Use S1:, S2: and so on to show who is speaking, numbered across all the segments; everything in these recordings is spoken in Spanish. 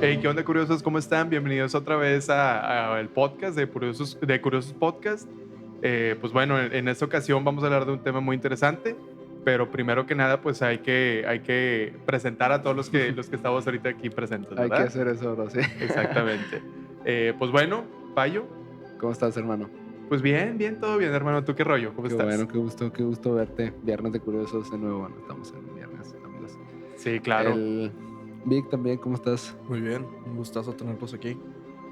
S1: Hey, ¿qué onda, curiosos? ¿Cómo están? Bienvenidos otra vez al podcast de Curiosos Podcast. Pues bueno, en esta ocasión vamos a hablar de un tema muy interesante, pero primero que nada, pues hay que presentar a todos los que estamos ahorita aquí presentes,
S2: Hay que
S1: ¿verdad?
S2: hacer eso, bro, sí.
S1: Exactamente. Pues bueno, Payo,
S2: ¿Cómo estás, hermano?
S1: pues bien, todo bien, hermano. ¿Tú qué rollo? ¿Cómo
S2: Qué
S1: estás?
S2: bueno, qué gusto verte. Viernes de Curiosos de nuevo. Bueno, estamos en viernes, amigos.
S1: Sí, claro.
S2: Vic, también, ¿cómo estás?
S3: Muy bien, un gustazo tenerlos aquí.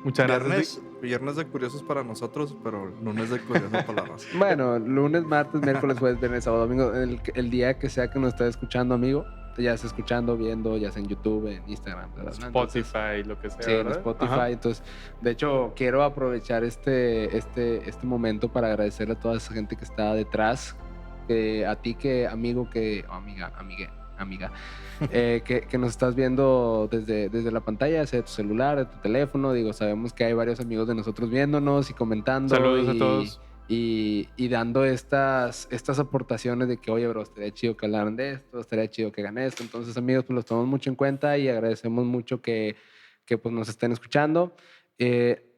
S1: Muchas gracias.
S3: Viernes de curiosos para nosotros, pero lunes de curiosos para la raza.
S2: Bueno, lunes, martes, miércoles, jueves, viernes, sábado, domingo. El día que sea que nos estés escuchando, amigo, ya estés escuchando, viendo, ya sea en YouTube, en Instagram, ¿verdad?
S1: Spotify, entonces, lo que sea.
S2: Sí, en Spotify. Ajá. Entonces, de hecho, quiero aprovechar este momento para agradecerle a toda esa gente que está detrás. A ti, amiga, que nos estás viendo desde la pantalla, sea de tu celular, de tu teléfono. Digo, sabemos que hay varios amigos de nosotros viéndonos y comentando.
S1: Saludos a todos.
S2: Y dando estas aportaciones de que, oye, bro, estaría chido que hablaran de esto, estaría chido que hagan esto. Entonces, amigos, pues los tomamos mucho en cuenta y agradecemos mucho que pues, nos estén escuchando.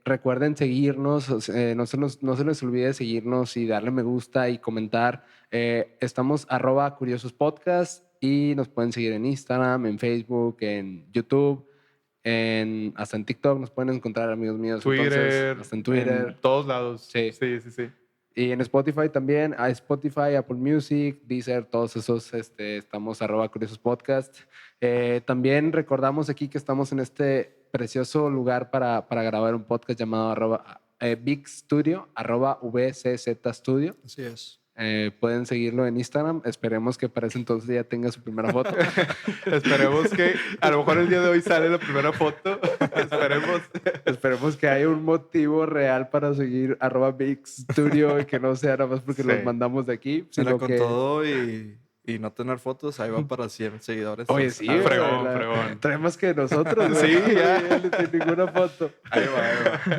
S2: Recuerden seguirnos, no se les olvide seguirnos y darle me gusta y comentar. Estamos @CuriososPodcast y nos pueden seguir en Instagram, en Facebook, en YouTube, hasta en TikTok nos pueden encontrar, amigos míos.
S1: Twitter,
S2: entonces, hasta en Twitter.
S1: En todos lados.
S2: Sí. Y en Spotify también, a Spotify, Apple Music, Deezer, todos esos, estamos @CuriososPodcast. También recordamos aquí que estamos en este precioso lugar para grabar un podcast llamado Big Studio, @VCZ Studio.
S3: Así es.
S2: Pueden seguirlo en Instagram. Esperemos que para ese entonces ya tenga su primera foto.
S1: Esperemos que a lo mejor el día de hoy sale la primera foto.
S2: Esperemos que haya un motivo real para seguir @Big Studio y que no sea nada más porque los mandamos de aquí.
S3: Sino con todo y no tener fotos, ahí va para 100 seguidores.
S2: Oye, sí.
S1: Fregón.
S2: Traemos que nosotros.
S1: Sí, ya.
S2: Sin ninguna foto.
S1: Ahí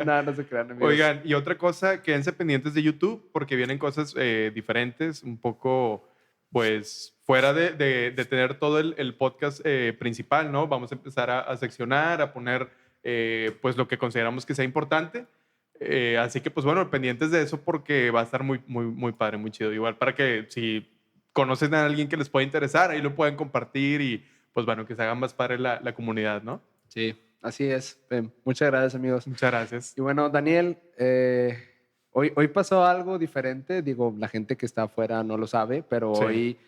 S1: va.
S2: No se crean, amigos.
S1: Oigan, y otra cosa, quédense pendientes de YouTube porque vienen cosas diferentes, un poco, pues, fuera de tener todo el podcast principal, ¿no? Vamos a empezar a seccionar, a poner, pues, lo que consideramos que sea importante. Así que, pues, bueno, pendientes de eso porque va a estar muy, muy, muy padre, muy chido. Igual para que si conocen a alguien que les pueda interesar, ahí lo pueden compartir y, pues, bueno, que se haga más padre la comunidad, ¿no?
S2: Sí, así es. Muchas gracias, amigos.
S1: Muchas gracias.
S2: Y bueno, Daniel, hoy pasó algo diferente. Digo, la gente que está afuera no lo sabe, pero sí. Hoy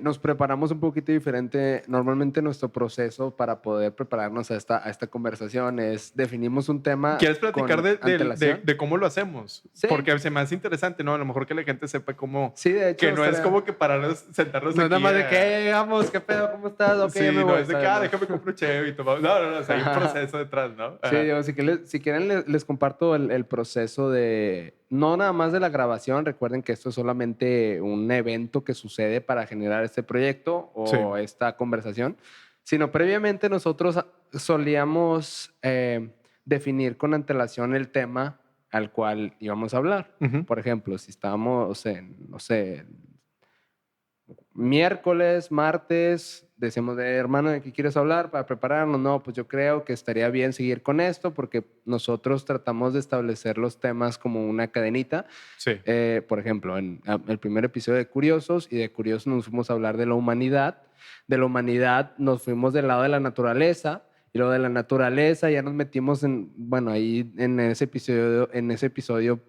S2: nos preparamos un poquito diferente. Normalmente nuestro proceso para poder prepararnos a esta conversación es definimos un tema.
S1: ¿Quieres platicar de cómo lo hacemos?
S2: Sí.
S1: Porque se me hace interesante, ¿no? A lo mejor que la gente sepa cómo...
S2: Sí, de hecho.
S1: Que no es como que pararnos, sentarnos
S2: no
S1: aquí.
S2: No es nada más de que llegamos, ¿qué pedo? ¿Cómo estás? Okay,
S1: sí,
S2: me
S1: no
S2: voy,
S1: es de que, déjame comprar cheve y tomamos. No, o sea, hay un proceso detrás, ¿no?
S2: Sí, digo, si quieren les comparto el proceso de... No nada más de la grabación, recuerden que esto es solamente un evento que sucede para generar este proyecto o esta conversación, sino previamente nosotros solíamos definir con antelación el tema al cual íbamos a hablar.
S1: Uh-huh.
S2: Por ejemplo, si estábamos en, no sé, miércoles, martes, decimos hermano, ¿de qué quieres hablar para prepararnos? No, pues yo creo que estaría bien seguir con esto porque nosotros tratamos de establecer los temas como una cadenita.
S1: Sí.
S2: Por ejemplo, en el primer episodio de Curiosos y de Curiosos nos fuimos a hablar de la humanidad. De la humanidad nos fuimos del lado de la naturaleza y luego de la naturaleza ya nos metimos ahí en ese episodio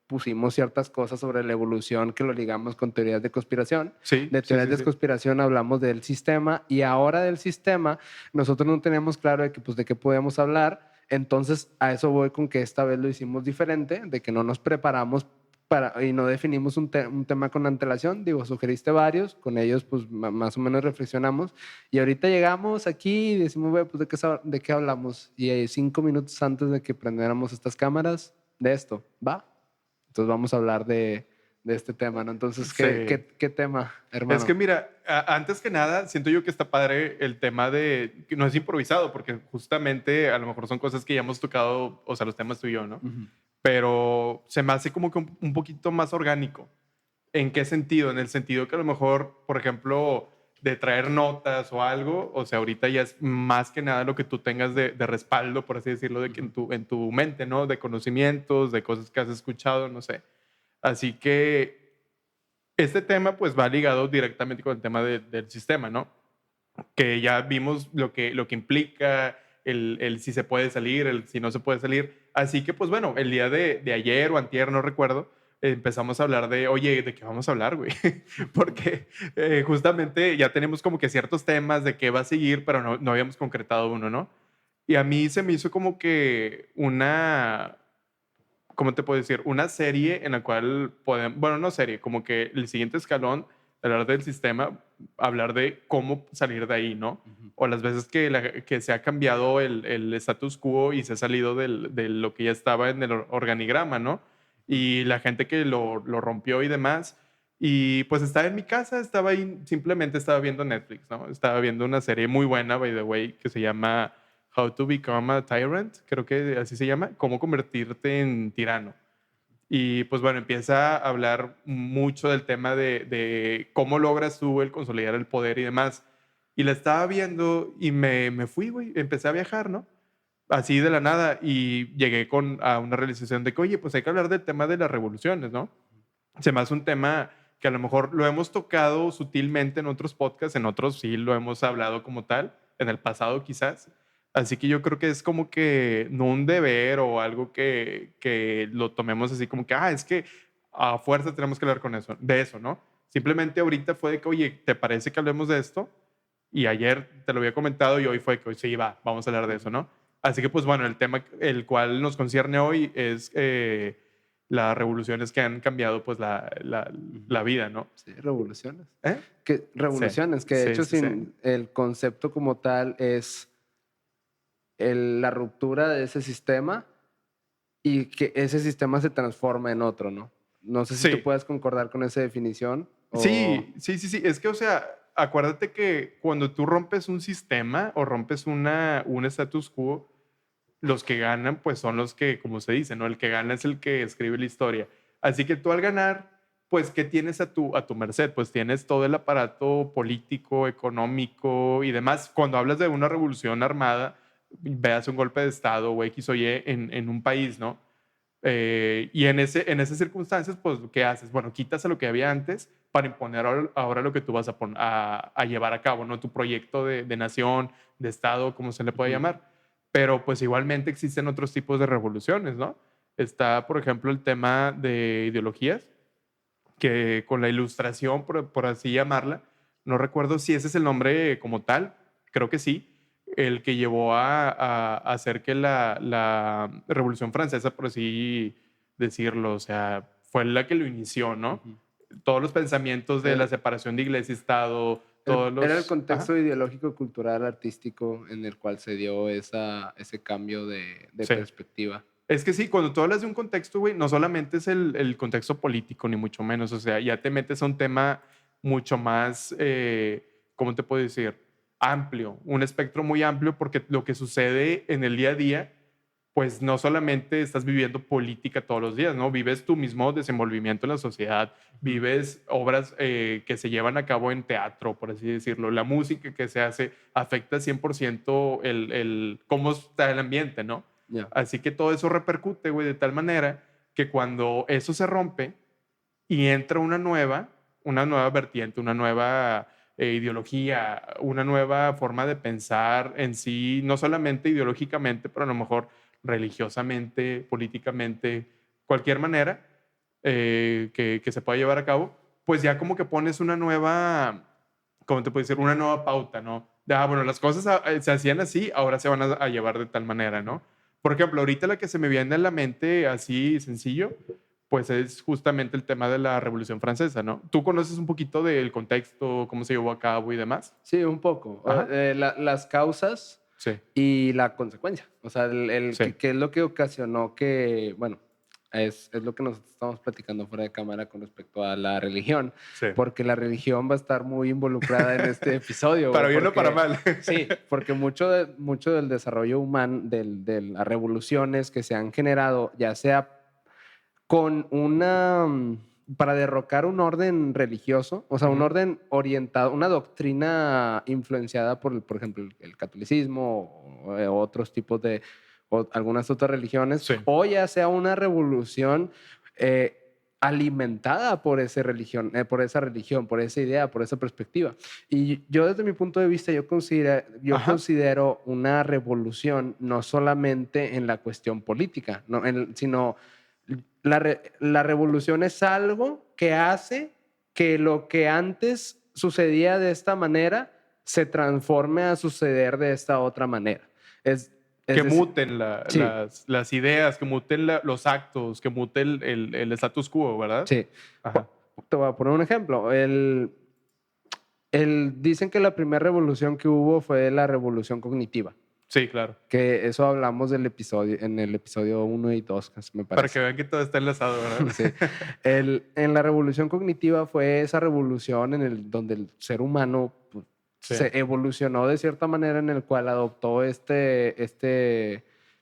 S2: pusimos ciertas cosas sobre la evolución que lo ligamos con teorías de conspiración.
S1: Sí,
S2: de teorías de conspiración hablamos del sistema y ahora del sistema nosotros no teníamos claro de qué podíamos hablar. Entonces a eso voy con que esta vez lo hicimos diferente, de que no nos preparamos y no definimos un tema con antelación. Digo, sugeriste varios, con ellos pues más o menos reflexionamos y ahorita llegamos aquí y decimos, pues ¿de qué hablamos? Y 5 minutos antes de que prendiéramos estas cámaras, de esto, ¿va? Entonces vamos a hablar de este tema, ¿no? Entonces, ¿qué tema, hermano?
S1: Es que mira, antes que nada, siento yo que está padre el tema de que no es improvisado, porque justamente a lo mejor son cosas que ya hemos tocado, o sea, los temas tú y yo, ¿no? Uh-huh. Pero se me hace como que un poquito más orgánico. ¿En qué sentido? En el sentido que a lo mejor, por ejemplo, de traer notas o algo, o sea, ahorita ya es más que nada lo que tú tengas de respaldo, por así decirlo, de que en tu mente, ¿no? De conocimientos, de cosas que has escuchado, no sé. Así que este tema pues va ligado directamente con el tema del sistema, ¿no? Que ya vimos lo que implica, el si se puede salir, el si no se puede salir. Así que, pues bueno, el día de ayer o antier, no recuerdo, empezamos a hablar de, oye, ¿de qué vamos a hablar, güey? Porque justamente ya tenemos como que ciertos temas de qué va a seguir, pero no habíamos concretado uno, ¿no? Y a mí se me hizo como que ¿cómo te puedo decir? Una serie en la cual podemos, bueno, no serie, como que el siguiente escalón, hablar del sistema, hablar de cómo salir de ahí, ¿no? O las veces que se ha cambiado el status quo y se ha salido de lo que ya estaba en el organigrama, ¿no? Y la gente que lo rompió y demás. Y pues estaba en mi casa, estaba ahí, simplemente estaba viendo Netflix, ¿no? Estaba viendo una serie muy buena, by the way, que se llama How to Become a Tyrant, creo que así se llama, cómo convertirte en tirano. Y pues bueno, empieza a hablar mucho del tema de cómo logras tú el consolidar el poder y demás. Y la estaba viendo y me fui, güey, empecé a viajar, ¿no? Así de la nada y llegué a una realización de que, oye, pues hay que hablar del tema de las revoluciones, ¿no? Se me hace un tema que a lo mejor lo hemos tocado sutilmente en otros podcasts, en otros sí lo hemos hablado como tal, en el pasado quizás. Así que yo creo que es como que no un deber o algo que lo tomemos así como que, es que a fuerza tenemos que hablar con eso, de eso, ¿no? Simplemente ahorita fue de que, oye, ¿te parece que hablemos de esto? Y ayer te lo había comentado y hoy fue que hoy sí, va, vamos a hablar de eso, ¿no? Así que pues bueno, el tema el cual nos concierne hoy es las revoluciones que han cambiado pues la vida, ¿no?
S2: Sí, revoluciones.
S1: ¿Eh?
S2: Revoluciones,
S1: Sí,
S2: que de
S1: sí,
S2: hecho
S1: sí, sí.
S2: sin el concepto como tal es la ruptura de ese sistema y que ese sistema se transforma en otro, ¿no? No sé si tú
S1: Sí,
S2: puedes concordar con esa definición o...
S1: sí, sí, sí, sí. Es que, o sea, acuérdate que cuando tú rompes un sistema o rompes un status quo, los que ganan, pues son los que, como se dice, ¿no? El que gana es el que escribe la historia. Así que tú al ganar, pues, ¿qué tienes a tu merced? Pues tienes todo el aparato político, económico y demás. Cuando hablas de una revolución armada, veas un golpe de Estado o X o Y en un país, ¿no? Y en esas circunstancias, pues, ¿qué haces? Bueno, quitas a lo que había antes para imponer ahora lo que tú vas a llevar a cabo, ¿no? Tu proyecto de nación, de Estado, como se le puede llamar. Pero pues igualmente existen otros tipos de revoluciones, ¿no? Está, por ejemplo, el tema de ideologías, que con la ilustración, por así llamarla, no recuerdo si ese es el nombre como tal, creo que sí, el que llevó a hacer que la Revolución Francesa, por así decirlo, o sea, fue la que lo inició, ¿no? Todos los pensamientos de la
S2: El-
S1: separación de iglesia y Estado, todos
S2: Era el
S1: los...
S2: contexto ideológico, cultural, artístico en el cual se dio ese cambio de
S1: Sí.
S2: perspectiva.
S1: Es que sí, cuando tú hablas de un contexto, güey, no solamente es el contexto político, ni mucho menos. O sea, ya te metes a un tema mucho más, ¿cómo te puedo decir? Amplio, un espectro muy amplio, porque lo que sucede en el día a día, pues no solamente estás viviendo política todos los días, ¿no? Vives tu mismo desenvolvimiento en la sociedad, vives obras que se llevan a cabo en teatro, por así decirlo. La música que se hace afecta 100% cómo está el ambiente, ¿no?
S2: Ya.
S1: Así que todo eso repercute, güey, de tal manera que cuando eso se rompe y entra una nueva vertiente, una nueva ideología, una nueva forma de pensar en sí, no solamente ideológicamente, pero a lo mejor religiosamente, políticamente, cualquier manera que se pueda llevar a cabo, pues ya como que pones una nueva, ¿cómo te puedo decir? Una nueva pauta, ¿no? De, bueno, las cosas se hacían así, ahora se van a llevar de tal manera, ¿no? Por ejemplo, ahorita la que se me viene a la mente así sencillo, pues es justamente el tema de la Revolución Francesa, ¿no? ¿Tú conoces un poquito del contexto, cómo se llevó a cabo y demás?
S2: Sí, un poco.
S1: Ajá.
S2: Las causas
S1: Sí,
S2: y la consecuencia. O sea,
S1: sí,
S2: qué es lo que ocasionó que, bueno, es lo que nos estamos platicando fuera de cámara con respecto a la religión,
S1: sí.
S2: porque la religión va a estar muy involucrada en este episodio.
S1: Para
S2: güey,
S1: bien o para mal.
S2: Sí, porque mucho del desarrollo humano, de las revoluciones que se han generado, ya sea con una para derrocar un orden religioso, o sea, un orden orientado, una doctrina influenciada por ejemplo, el catolicismo o otros tipos de, o algunas otras religiones,
S1: Sí.
S2: o ya sea una revolución alimentada por esa religión, por esa idea, por esa perspectiva. Y yo desde mi punto de vista, yo
S1: Ajá.
S2: considero una revolución no solamente en la cuestión política, sino la revolución es algo que hace que lo que antes sucedía de esta manera se transforme a suceder de esta otra manera. Es
S1: Que
S2: decir,
S1: muten
S2: sí,
S1: las ideas, que muten los actos, que mute el status quo, ¿verdad?
S2: sí.
S1: Ajá.
S2: Te voy a poner un ejemplo. Dicen que la primera revolución que hubo fue la revolución cognitiva,
S1: Sí, claro.
S2: que eso hablamos en el episodio 1 y 2, me
S1: Para
S2: parece.
S1: que vean que todo está enlazado, ¿verdad?
S2: Sí. En la revolución cognitiva fue esa revolución donde el ser humano pues,
S1: Sí.
S2: se evolucionó de cierta manera en el cual adoptó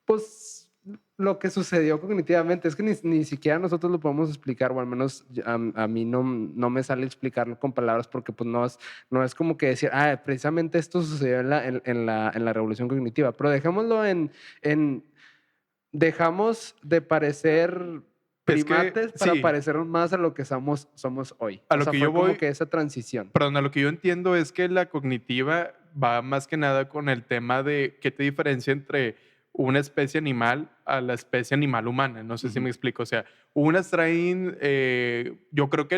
S2: pues lo que sucedió cognitivamente. Es que ni siquiera nosotros lo podemos explicar, o al menos a mí no me sale explicarlo con palabras porque pues no es como que decir, precisamente esto sucedió en la revolución cognitiva, pero dejémoslo dejamos de parecer
S1: Es que,
S2: primates para
S1: sí,
S2: parecernos más a lo que somos hoy.
S1: a
S2: O
S1: lo
S2: sea,
S1: que
S2: fue
S1: yo
S2: como
S1: voy,
S2: que esa transición.
S1: perdón, a lo que yo entiendo es que la cognitiva va más que nada con el tema de qué te diferencia entre una especie animal a la especie animal humana. No sé si me explico. O sea, unas traen, yo creo que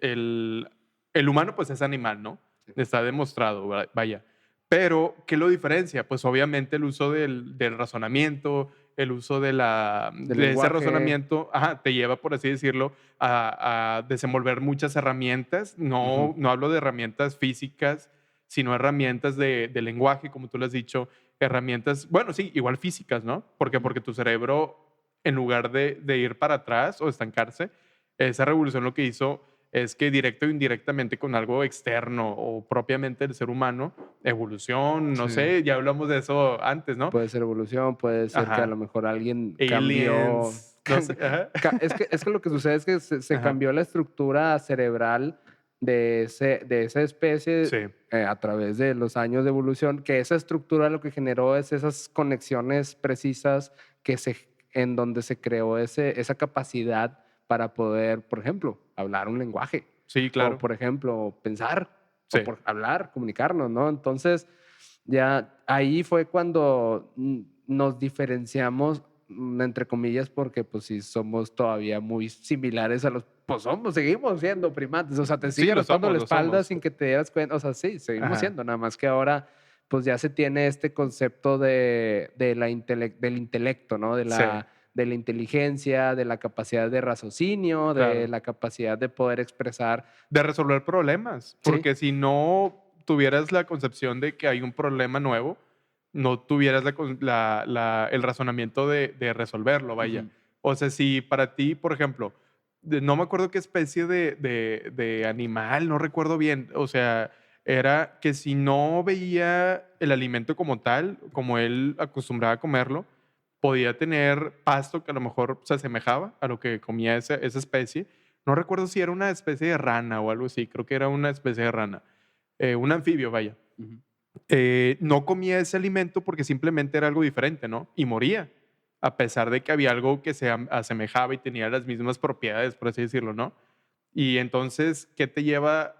S1: el humano pues es animal, ¿no?
S2: Sí.
S1: Está demostrado, vaya. Pero, ¿qué lo diferencia? Pues obviamente el uso del razonamiento, el uso de ese
S2: lenguaje.
S1: razonamiento, te lleva, por así decirlo, a desenvolver muchas herramientas. No, no hablo de herramientas físicas, sino herramientas de lenguaje, como tú lo has dicho, herramientas, bueno, sí, igual físicas, ¿no? Porque tu cerebro, en lugar de ir para atrás o estancarse, esa revolución lo que hizo es que directo o indirectamente con algo externo o propiamente del ser humano, evolución, no
S2: Sí.
S1: sé, ya hablamos de eso antes, ¿no?
S2: Puede ser evolución, puede ser que a
S1: Ajá.
S2: lo mejor alguien cambió.
S1: Aliens, no sé. Ajá.
S2: Es que lo que sucede es que se
S1: Ajá.
S2: cambió la estructura cerebral de esa especie
S1: Sí,
S2: a través de los años de evolución, que esa estructura lo que generó es esas conexiones precisas en donde se creó esa capacidad para poder, por ejemplo, hablar un lenguaje.
S1: sí,
S2: O,
S1: claro.
S2: por ejemplo, pensar,
S1: Sí.
S2: o por hablar, comunicarnos, ¿no? Entonces, ya ahí fue cuando nos diferenciamos, entre comillas, porque pues sí somos todavía muy similares a pues seguimos siendo primates, o sea, te
S1: Sí,
S2: sigue
S1: lo
S2: raspando
S1: somos,
S2: la
S1: lo
S2: espalda
S1: somos.
S2: sin que te dieras cuenta, o sea, sí, seguimos
S1: Ajá.
S2: siendo, nada más que ahora pues ya se tiene este concepto del intelecto, ¿no? De
S1: Sí,
S2: la inteligencia, de la capacidad de raciocinio, de
S1: claro.
S2: la capacidad de poder expresar.
S1: De resolver problemas,
S2: Sí.
S1: porque si no tuvieras la concepción de que hay un problema nuevo, no tuvieras el razonamiento de resolverlo, vaya.
S2: Ujú.
S1: O sea, si para ti, por ejemplo, no me acuerdo qué especie de animal, no recuerdo bien, o sea, era que si no veía el alimento como tal, como él acostumbraba a comerlo, podía tener pasto que a lo mejor se asemejaba a lo que comía esa especie. No recuerdo si era una especie de rana o algo así, creo que era una especie de rana, un anfibio, vaya.
S2: Ujú.
S1: No comía ese alimento porque simplemente era algo diferente, ¿no? Y moría, a pesar de que había algo que se asemejaba y tenía las mismas propiedades, por así decirlo, ¿no? Y entonces, ¿qué te lleva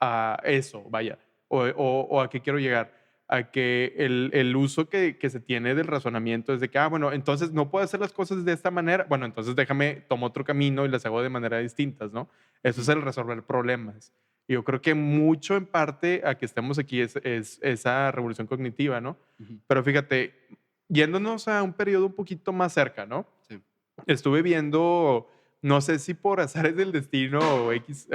S1: a eso? Vaya, o a qué quiero llegar, a que el uso que se tiene del razonamiento es de que, bueno, entonces no puedo hacer las cosas de esta manera, bueno, entonces tomo otro camino y las hago de manera distintas, ¿no? Eso es el resolver problemas. Y yo creo que mucho en parte a que estemos aquí es esa revolución cognitiva, ¿no?
S2: Ujú.
S1: Pero fíjate, yéndonos a un periodo un poquito más cerca, ¿no?
S2: Sí.
S1: Estuve viendo, no sé si por azares del destino o X,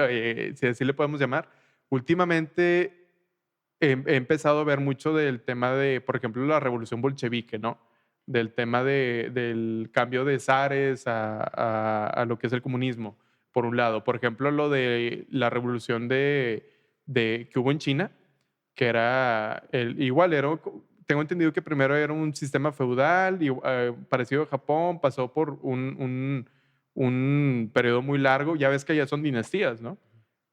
S1: si así le podemos llamar, últimamente he empezado a ver mucho del tema de, por ejemplo, la revolución bolchevique, ¿no? Del tema del cambio de zares a lo que es el comunismo, por un lado. Por ejemplo, lo de la revolución que hubo en China, que era igual, tengo entendido que primero era un sistema feudal y, parecido a Japón, pasó por un periodo muy largo. Ya ves que ya son dinastías, ¿no?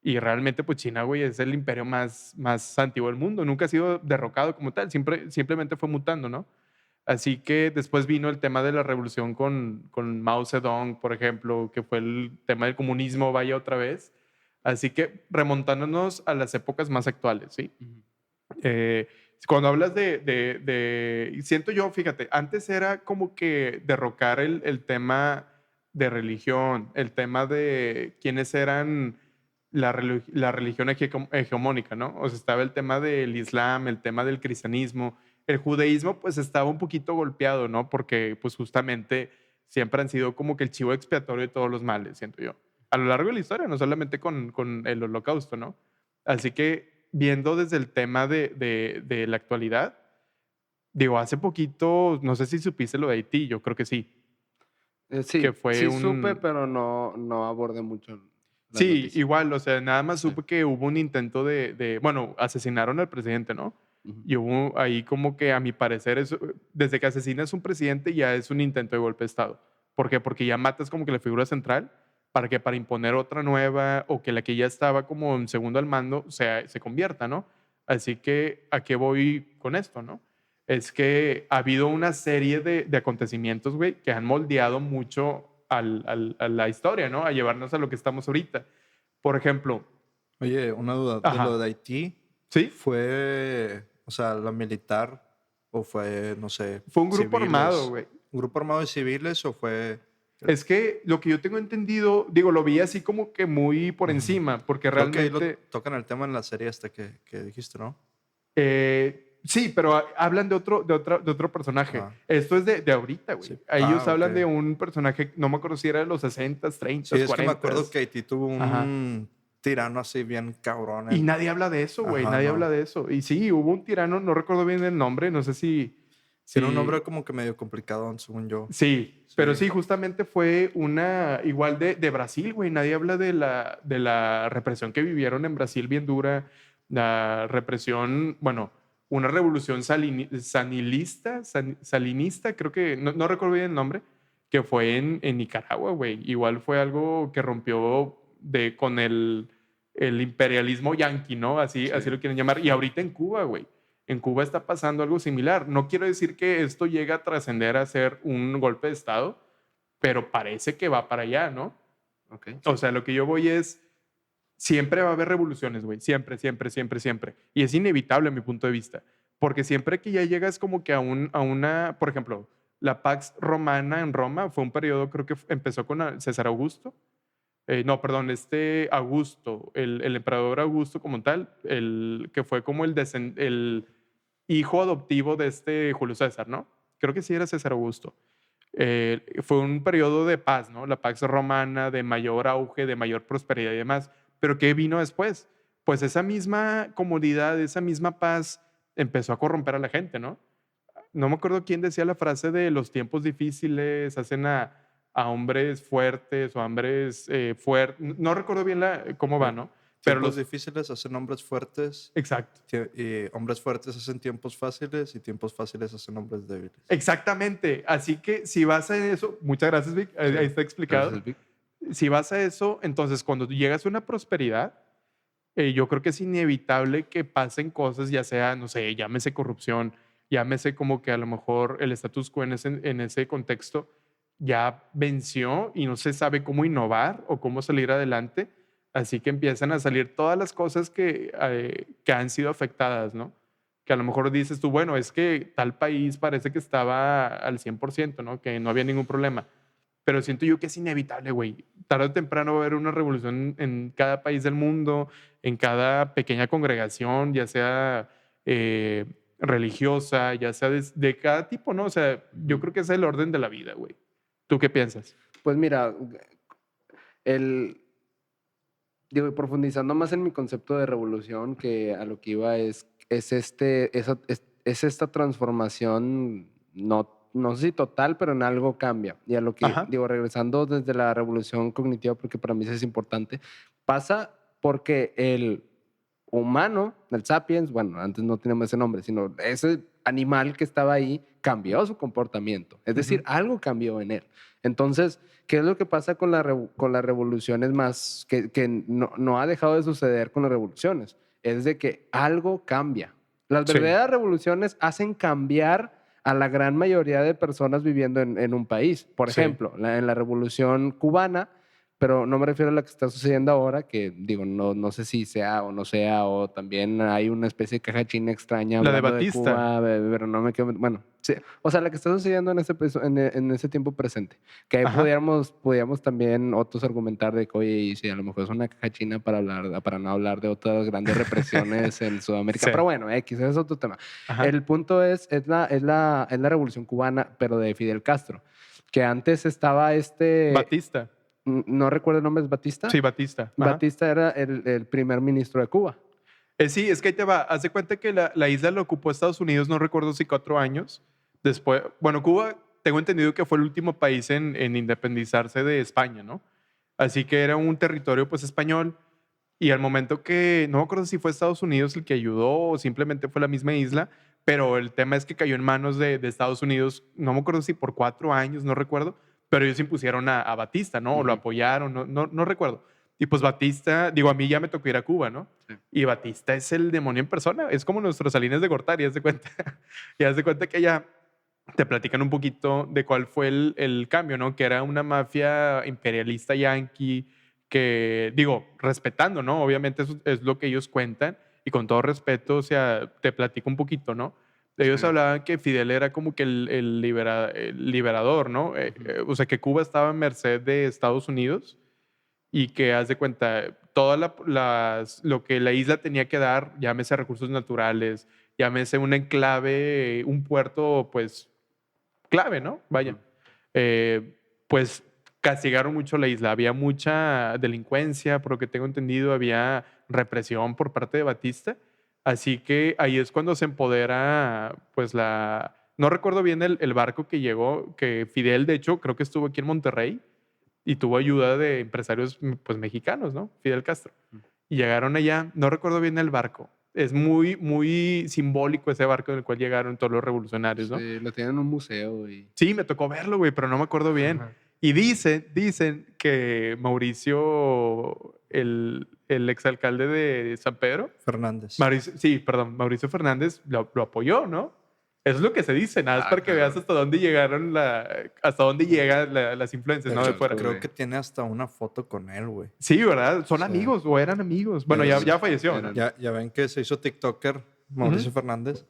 S1: Y realmente, pues China, güey, es el imperio más antiguo del mundo. Nunca ha sido derrocado como tal, simplemente fue mutando, ¿no? Así que después vino el tema de la revolución con Mao Zedong, por ejemplo, que fue el tema del comunismo, vaya otra vez. Así que remontándonos a las épocas más actuales, ¿sí? Eh, Cuando hablas siento yo, fíjate, antes era como que derrocar el tema de religión, el tema de quiénes eran la religión hegemónica, ¿no? O sea, estaba el tema del Islam, el tema del cristianismo. El judaísmo, pues, estaba un poquito golpeado, ¿no? Porque, pues, justamente siempre han sido como que el chivo expiatorio de todos los males, siento yo. A lo largo de la historia, no solamente con el holocausto, ¿no? Así que viendo desde el tema de la actualidad, digo, hace poquito, no sé si supiste lo de Haití, yo creo que sí, que
S2: Sí,
S1: fue
S2: sí supe,
S1: un...
S2: pero no abordé mucho las
S1: Sí,
S2: noticias.
S1: igual, o sea, nada más
S2: Sí.
S1: supe que hubo un intento bueno, asesinaron al presidente, ¿no?
S2: Ujú.
S1: Y hubo ahí como que, a mi parecer, desde que asesinas un presidente ya es un intento de golpe de Estado. ¿Por qué? Porque ya matas como que la figura central para imponer otra nueva o que la que ya estaba como en segundo al mando se convierta, ¿no? Así que, ¿a qué voy con esto, no? Es que ha habido una serie de acontecimientos, güey, que han moldeado mucho a la historia, ¿no? A llevarnos a lo que estamos ahorita. Por ejemplo,
S3: Oye, una duda. De lo de
S1: ajá,
S3: Haití,
S1: ¿sí?
S3: ¿fue, o sea, la militar o fue, no sé,
S1: Fue un grupo armado,
S3: civiles?
S1: güey.
S3: ¿Un grupo armado de civiles o fue...?
S1: Es que lo que yo tengo entendido, digo, lo vi así como que muy por
S3: Ujú.
S1: encima, porque
S3: Creo que ahí lo
S1: realmente,
S3: tocan el tema en la serie esta que dijiste, ¿no?
S1: sí, pero hablan de otro personaje.
S3: Ah,
S1: Esto es de ahorita, güey.
S3: sí.
S1: Ellos
S3: Ok.
S1: hablan de un personaje, no me acuerdo si era de los 60,
S3: Sí,
S1: 30,
S3: es que me
S1: 40.
S3: acuerdo que Haití tuvo
S1: Ajá.
S3: un tirano así bien cabrón.
S1: Y nadie habla de eso, güey.
S3: Ajá,
S1: Nadie habla
S3: no.
S1: de eso. Y sí, hubo un tirano, no recuerdo bien el nombre, no sé si,
S3: Tiene un nombre
S1: si,
S3: como que medio complicado, según yo.
S1: sí, pero
S3: Sí.
S1: sí, justamente fue una igual de Brasil, güey. Nadie habla de la represión que vivieron en Brasil bien dura. La represión, bueno, una revolución salinista, creo que, no recuerdo bien el nombre, que fue en Nicaragua, güey. Igual fue algo que rompió con el imperialismo yanqui, ¿no? Así
S3: Sí.
S1: lo quieren llamar. Y ahorita en Cuba, güey. En Cuba está pasando algo similar. No quiero decir que esto llegue a trascender a ser un golpe de Estado, pero parece que va para allá, ¿no?
S2: Ok.
S1: O sea, lo que yo voy es, siempre va a haber revoluciones, güey. Siempre, siempre, siempre, siempre. Y es inevitable a mi punto de vista. Porque siempre que ya llegas como que a una, por ejemplo, la Pax Romana en Roma fue un periodo, creo que empezó con César Augusto. No, perdón, Augusto, el emperador Augusto como tal, el que fue como el hijo adoptivo de Julio César, ¿no? Creo que sí era César Augusto. Fue un periodo de paz, ¿no? La Pax Romana, de mayor auge, de mayor prosperidad y demás. Pero ¿qué vino después? Pues esa misma comodidad, esa misma paz empezó a corromper a la gente, ¿no? No me acuerdo quién decía la frase de los tiempos difíciles hacen a hombres fuertes o a hombres fuertes. No recuerdo bien cómo va,
S3: Sí.
S1: ¿no? Pero
S3: Tiempos difíciles hacen hombres fuertes.
S1: Exacto.
S3: Y hombres fuertes hacen tiempos fáciles y tiempos fáciles hacen hombres débiles.
S1: Exactamente. Así que si vas a eso, muchas gracias, Vic,
S3: Sí.
S1: ahí está explicado.
S2: Gracias, Vic.
S1: Si vas a eso, entonces cuando llegas a una prosperidad, yo creo que es inevitable que pasen cosas, ya sea, no sé, llámese corrupción, llámese como que a lo mejor el status quo en ese contexto ya venció y no se sabe cómo innovar o cómo salir adelante. Así que empiezan a salir todas las cosas que han sido afectadas, ¿no? Que a lo mejor dices tú, bueno, es que tal país parece que estaba al 100%, ¿no? Que no había ningún problema. Pero siento yo que es inevitable, güey. Tarde o temprano va a haber una revolución en cada país del mundo, en cada pequeña congregación, ya sea religiosa, ya sea de cada tipo, ¿no? O sea, yo creo que es el orden de la vida, güey. ¿Tú qué piensas?
S2: Pues mira, el, digo, profundizando más en mi concepto de revolución, que a lo que iba es esta transformación, no sé si total, pero en algo cambia. Y a lo que,
S1: Ajá.
S2: digo, regresando desde la revolución cognitiva, porque para mí eso es importante, pasa porque el humano, el sapiens, bueno, antes no teníamos ese nombre, sino ese animal que estaba ahí cambió su comportamiento. Es decir,
S1: Ujú.
S2: algo cambió en él. Entonces, ¿qué es lo que pasa con, con las revoluciones más que no ha dejado de suceder con las revoluciones? Es de que algo cambia. Las
S1: Sí.
S2: verdaderas revoluciones hacen cambiar a la gran mayoría de personas viviendo en un país. Por
S1: Sí.
S2: ejemplo, en la revolución cubana, pero no me refiero a la que está sucediendo ahora, que digo, no sé si sea o no sea, o también hay una especie de caja china extraña
S1: La de
S2: hablando
S1: Batista.
S2: Cuba, pero no me quedo, bueno, sí, o sea, la que está sucediendo en ese tiempo presente, que ahí
S1: Ajá.
S2: podíamos también otros argumentar de que, oye, y si a lo mejor es una caja china para no hablar de otras grandes represiones en Sudamérica,
S1: Sí.
S2: pero bueno, X, ese es otro tema.
S1: Ajá.
S2: El punto es la revolución cubana, pero de Fidel Castro, que antes estaba
S1: Batista.
S2: no recuerdo el nombre, ¿es Batista?
S1: Sí, Batista. Ajá.
S2: Batista era el primer ministro de Cuba.
S1: Sí, es que ahí te va. Haz de cuenta que la isla la ocupó Estados Unidos, no recuerdo si 4 años. Después, bueno, Cuba, tengo entendido que fue el último país en independizarse de España, ¿no? Así que era un territorio pues español. Y al momento que, no me acuerdo si fue Estados Unidos el que ayudó o simplemente fue la misma isla, pero el tema es que cayó en manos de Estados Unidos, no me acuerdo si por 4 años, no recuerdo, pero ellos impusieron a Batista, ¿no? O lo apoyaron, no recuerdo. Y pues Batista, digo, a mí ya me tocó ir a Cuba, ¿no?
S2: Sí.
S1: Y Batista es el demonio en persona, es como nuestros Salinas de Gortari, haz de cuenta. Y haz de cuenta que ya te platican un poquito de cuál fue el cambio, ¿no? Que era una mafia imperialista yanqui, que, digo, respetando, ¿no? Obviamente eso es lo que ellos cuentan y con todo respeto, o sea, te platico un poquito, ¿no? Ellos
S2: Sí.
S1: hablaban que Fidel era como que el liberador, ¿no? O sea, que Cuba estaba en merced de Estados Unidos y que, haz de cuenta, lo que la isla tenía que dar, llámese recursos naturales, llámese un enclave, un puerto, pues, clave, ¿no? Vaya. Pues castigaron mucho la isla. Había mucha delincuencia, por lo que tengo entendido, había represión por parte de Batista. Así que ahí es cuando se empodera, pues No recuerdo bien el barco que llegó, que Fidel, de hecho, creo que estuvo aquí en Monterrey y tuvo ayuda de empresarios, pues, mexicanos, ¿no? Fidel Castro. Y llegaron allá, no recuerdo bien el barco. Es muy, muy simbólico ese barco en el cual llegaron todos los revolucionarios, ¿no?
S2: Sí, lo tienen en un museo y...
S1: Sí, me tocó verlo, güey, pero no me acuerdo bien.
S2: Ajá.
S1: Y dicen que Mauricio, el exalcalde de San Pedro,
S3: Fernández.
S1: Mauricio Fernández lo apoyó, ¿no? Eso es lo que se dice, nada más para que
S2: claro.
S1: veas hasta dónde llegaron hasta dónde llegan las influencias, ¿no? De fuera.
S3: Creo que tiene hasta una foto con él, güey.
S1: Sí, ¿verdad? Son
S3: Sí.
S1: amigos o eran amigos. Bueno, ya falleció, ¿no?
S3: Ya ven que se hizo TikToker Mauricio Fernández.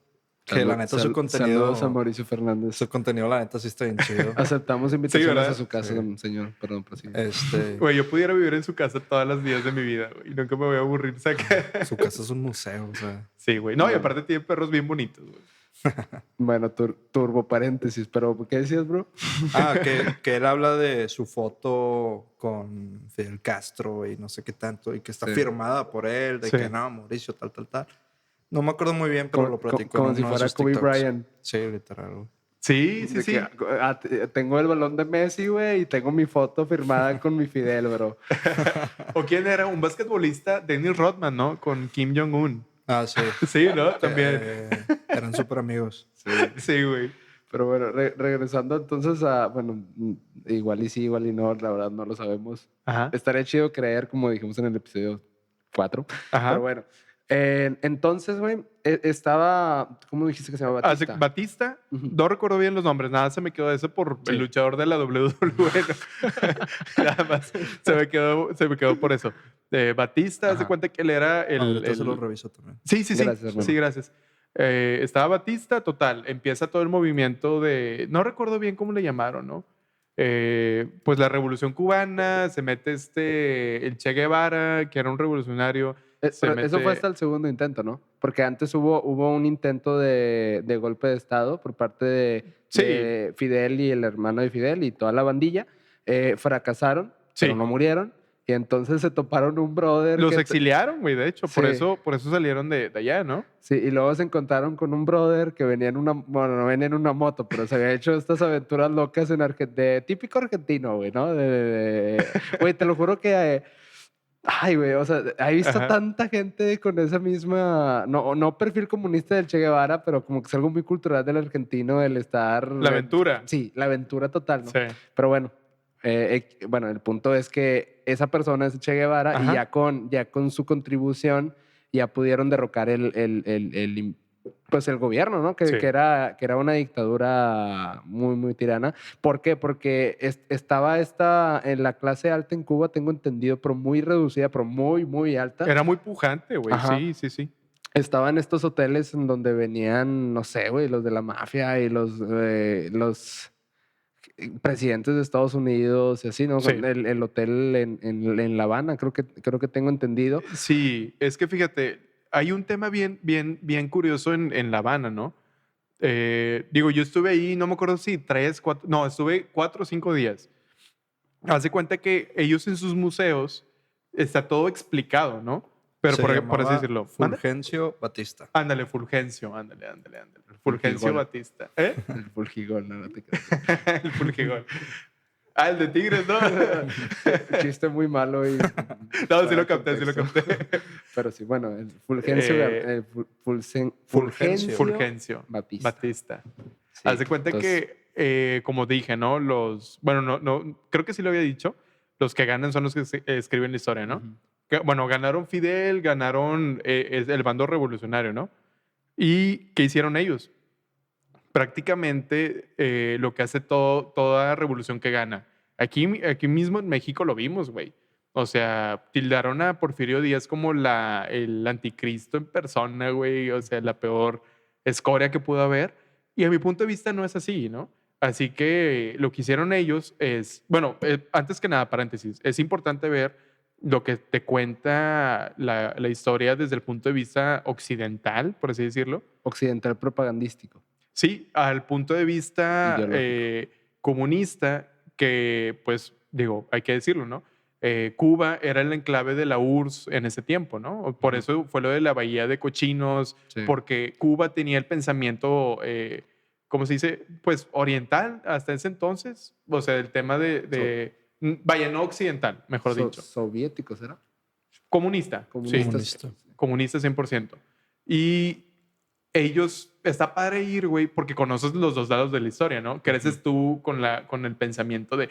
S3: Que la neta su contenido...
S2: Saludos a Mauricio Fernández.
S3: Su contenido, la neta, sí está bien chido.
S2: Aceptamos invitaciones
S1: ¿verdad?
S2: a su casa,
S3: Sí.
S2: señor. Perdón, prosigue.
S1: Güey, yo pudiera vivir en su casa todas las días de mi vida, güey, y nunca me voy a aburrir. ¿Saca?
S3: Su casa es un museo, o sea.
S1: Sí, güey. No, y aparte tiene perros bien bonitos, güey.
S2: Bueno, turbo paréntesis, pero ¿qué decías, bro?
S3: Que él habla de su foto con Fidel Castro y no sé qué tanto, y que está
S2: Sí.
S3: firmada por él, de
S1: Sí.
S3: que no, Mauricio, tal. No me acuerdo muy bien, pero lo platicó
S2: Como
S3: en
S2: si
S3: uno de
S2: fuera
S3: sus
S2: Kobe
S3: TikToks.
S2: Bryant.
S3: Sí, literal, güey.
S1: Sí.
S2: De que, tengo el balón de Messi, güey, y tengo mi foto firmada con mi Fidel, bro.
S1: ¿O quién era? Un basquetbolista, Dennis Rodman, ¿no? Con Kim Jong-un.
S3: Ah, sí.
S1: Sí, ¿no? También.
S3: Eran súper amigos.
S1: Sí, güey.
S2: Pero bueno, regresando entonces bueno, igual y sí, igual y no, la verdad no lo sabemos.
S1: Ajá.
S2: Estaría chido creer, como dijimos en el episodio 4.
S1: Ajá.
S2: Pero bueno. Entonces, güey, estaba... ¿Cómo dijiste que se llama Batista?
S1: Batista,
S2: Ujú.
S1: no recuerdo bien los nombres, nada se me quedó eso por
S2: Sí.
S1: el luchador de la WWE. Nada más se me quedó por eso. Batista, haz de
S2: Ajá.
S1: cuenta que él era
S3: Ahorita se lo reviso también.
S1: Sí.
S2: Gracias, hermano.
S1: Sí, gracias. Estaba Batista, total. Empieza todo el movimiento de. No recuerdo bien cómo le llamaron, ¿no? Pues la revolución cubana, se mete el Che Guevara, que era un revolucionario.
S2: Pero eso fue hasta el segundo intento, ¿no? Porque antes hubo un intento de golpe de Estado por parte de Fidel y el hermano de Fidel y toda la bandilla. Fracasaron,
S1: Sí.
S2: pero no murieron. Y entonces se toparon un brother.
S1: Los
S2: que
S1: exiliaron, güey, de hecho.
S2: Sí.
S1: Por eso salieron de allá, ¿no?
S2: Sí, y luego se encontraron con un brother que venía bueno, no venía en una moto, pero se había hecho estas aventuras locas en de típico argentino, güey, ¿no? Güey, te lo juro que... ay, güey, o sea, he visto
S1: Ajá.
S2: tanta gente con esa misma... No perfil comunista del Che Guevara, pero como que es algo muy cultural del argentino, el estar...
S1: La aventura.
S2: Sí, la aventura total, ¿no?
S1: Sí.
S2: Pero bueno, Bueno, el punto es que esa persona es Che Guevara
S1: Ajá.
S2: y ya con su contribución ya pudieron derrocar pues el gobierno, ¿no?
S1: Sí.
S2: Que era una dictadura muy, muy tirana. ¿Por qué? Porque estaba en la clase alta en Cuba, tengo entendido, pero muy reducida, pero muy, muy alta.
S1: Era muy pujante, güey.
S2: Ajá.
S1: Sí.
S2: Estaban estos hoteles en donde venían, no sé, güey, los de la mafia y los presidentes de Estados Unidos y así, ¿no?
S1: Sí.
S2: El hotel en La Habana, creo que tengo entendido.
S1: Sí, es que fíjate, hay un tema bien curioso en La Habana, ¿no? Digo, yo estuve ahí, no me acuerdo si 3, 4, no, estuve 4 o 5 días. Haz de cuenta que ellos en sus museos está todo explicado, ¿no? Pero
S3: Se
S1: por así
S3: llamaba
S1: decirlo. ¿Mande?
S3: Fulgencio Batista.
S1: Ándale, Fulgencio, ándale. Fulgencio
S2: Fulgigol.
S1: Batista. ¿Eh?
S2: El Fulgigol, no te creas.
S1: El Fulgigol. Ah, el de Tigres, ¿no?
S2: Chiste muy malo y...
S1: No, sí lo capté.
S2: Pero sí, bueno, el Fulgencio...
S1: Fulgencio
S2: Batista. Sí,
S1: Haz de cuenta
S2: entonces,
S1: que, como dije, ¿no? Bueno, no, creo que sí lo había dicho. Los que ganan son los que escriben la historia, ¿no?
S2: ujú.
S1: Bueno, ganaron Fidel, ganaron el bando revolucionario, ¿no? ¿Y qué hicieron ellos? Prácticamente lo que hace toda revolución que gana. Aquí mismo en México lo vimos, güey. O sea, tildaron a Porfirio Díaz como el anticristo en persona, güey. O sea, la peor escoria que pudo haber. Y a mi punto de vista no es así, ¿no? Así que lo que hicieron ellos es, bueno, antes que nada, paréntesis, es importante ver lo que te cuenta la historia desde el punto de vista occidental, por así decirlo.
S2: Occidental propagandístico,
S1: Sí, al punto de vista
S2: ideológico.
S1: comunista, que pues digo, hay que decirlo, ¿no? Cuba era el enclave de la URSS en ese tiempo, ¿no? Por
S2: Ujú.
S1: eso fue lo de la Bahía de Cochinos,
S2: Sí.
S1: porque Cuba tenía el pensamiento, ¿cómo se dice? Pues oriental hasta ese entonces, o sea, el tema vaya, no occidental, mejor dicho.
S2: Soviético, ¿será?
S1: Comunista, sí,
S2: Comunistas.
S1: comunista 100%. Y ellos, está padre ir, güey, porque conoces los dos lados de la historia, ¿no? Creces tú con el pensamiento de,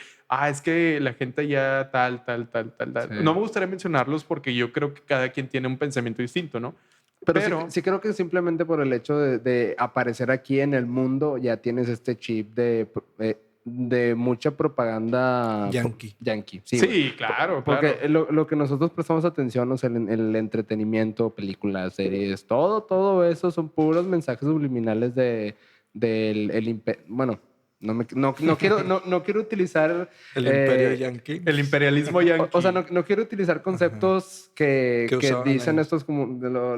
S1: es que la gente ya tal.
S2: Sí.
S1: No me gustaría mencionarlos porque yo creo que cada quien tiene un pensamiento distinto, ¿no?
S2: Pero sí creo que simplemente por el hecho de aparecer aquí en el mundo ya tienes este chip de mucha propaganda
S3: Yankee.
S2: yankee.
S1: Sí,
S2: güey.
S1: claro.
S2: Porque lo que nosotros prestamos atención, o sea, el entretenimiento, películas, series, todo eso son puros mensajes subliminales bueno, no quiero utilizar
S3: El imperio Yankee.
S1: El imperialismo yankee.
S2: o sea, no quiero utilizar conceptos que
S3: usaban
S2: dicen
S3: ellos.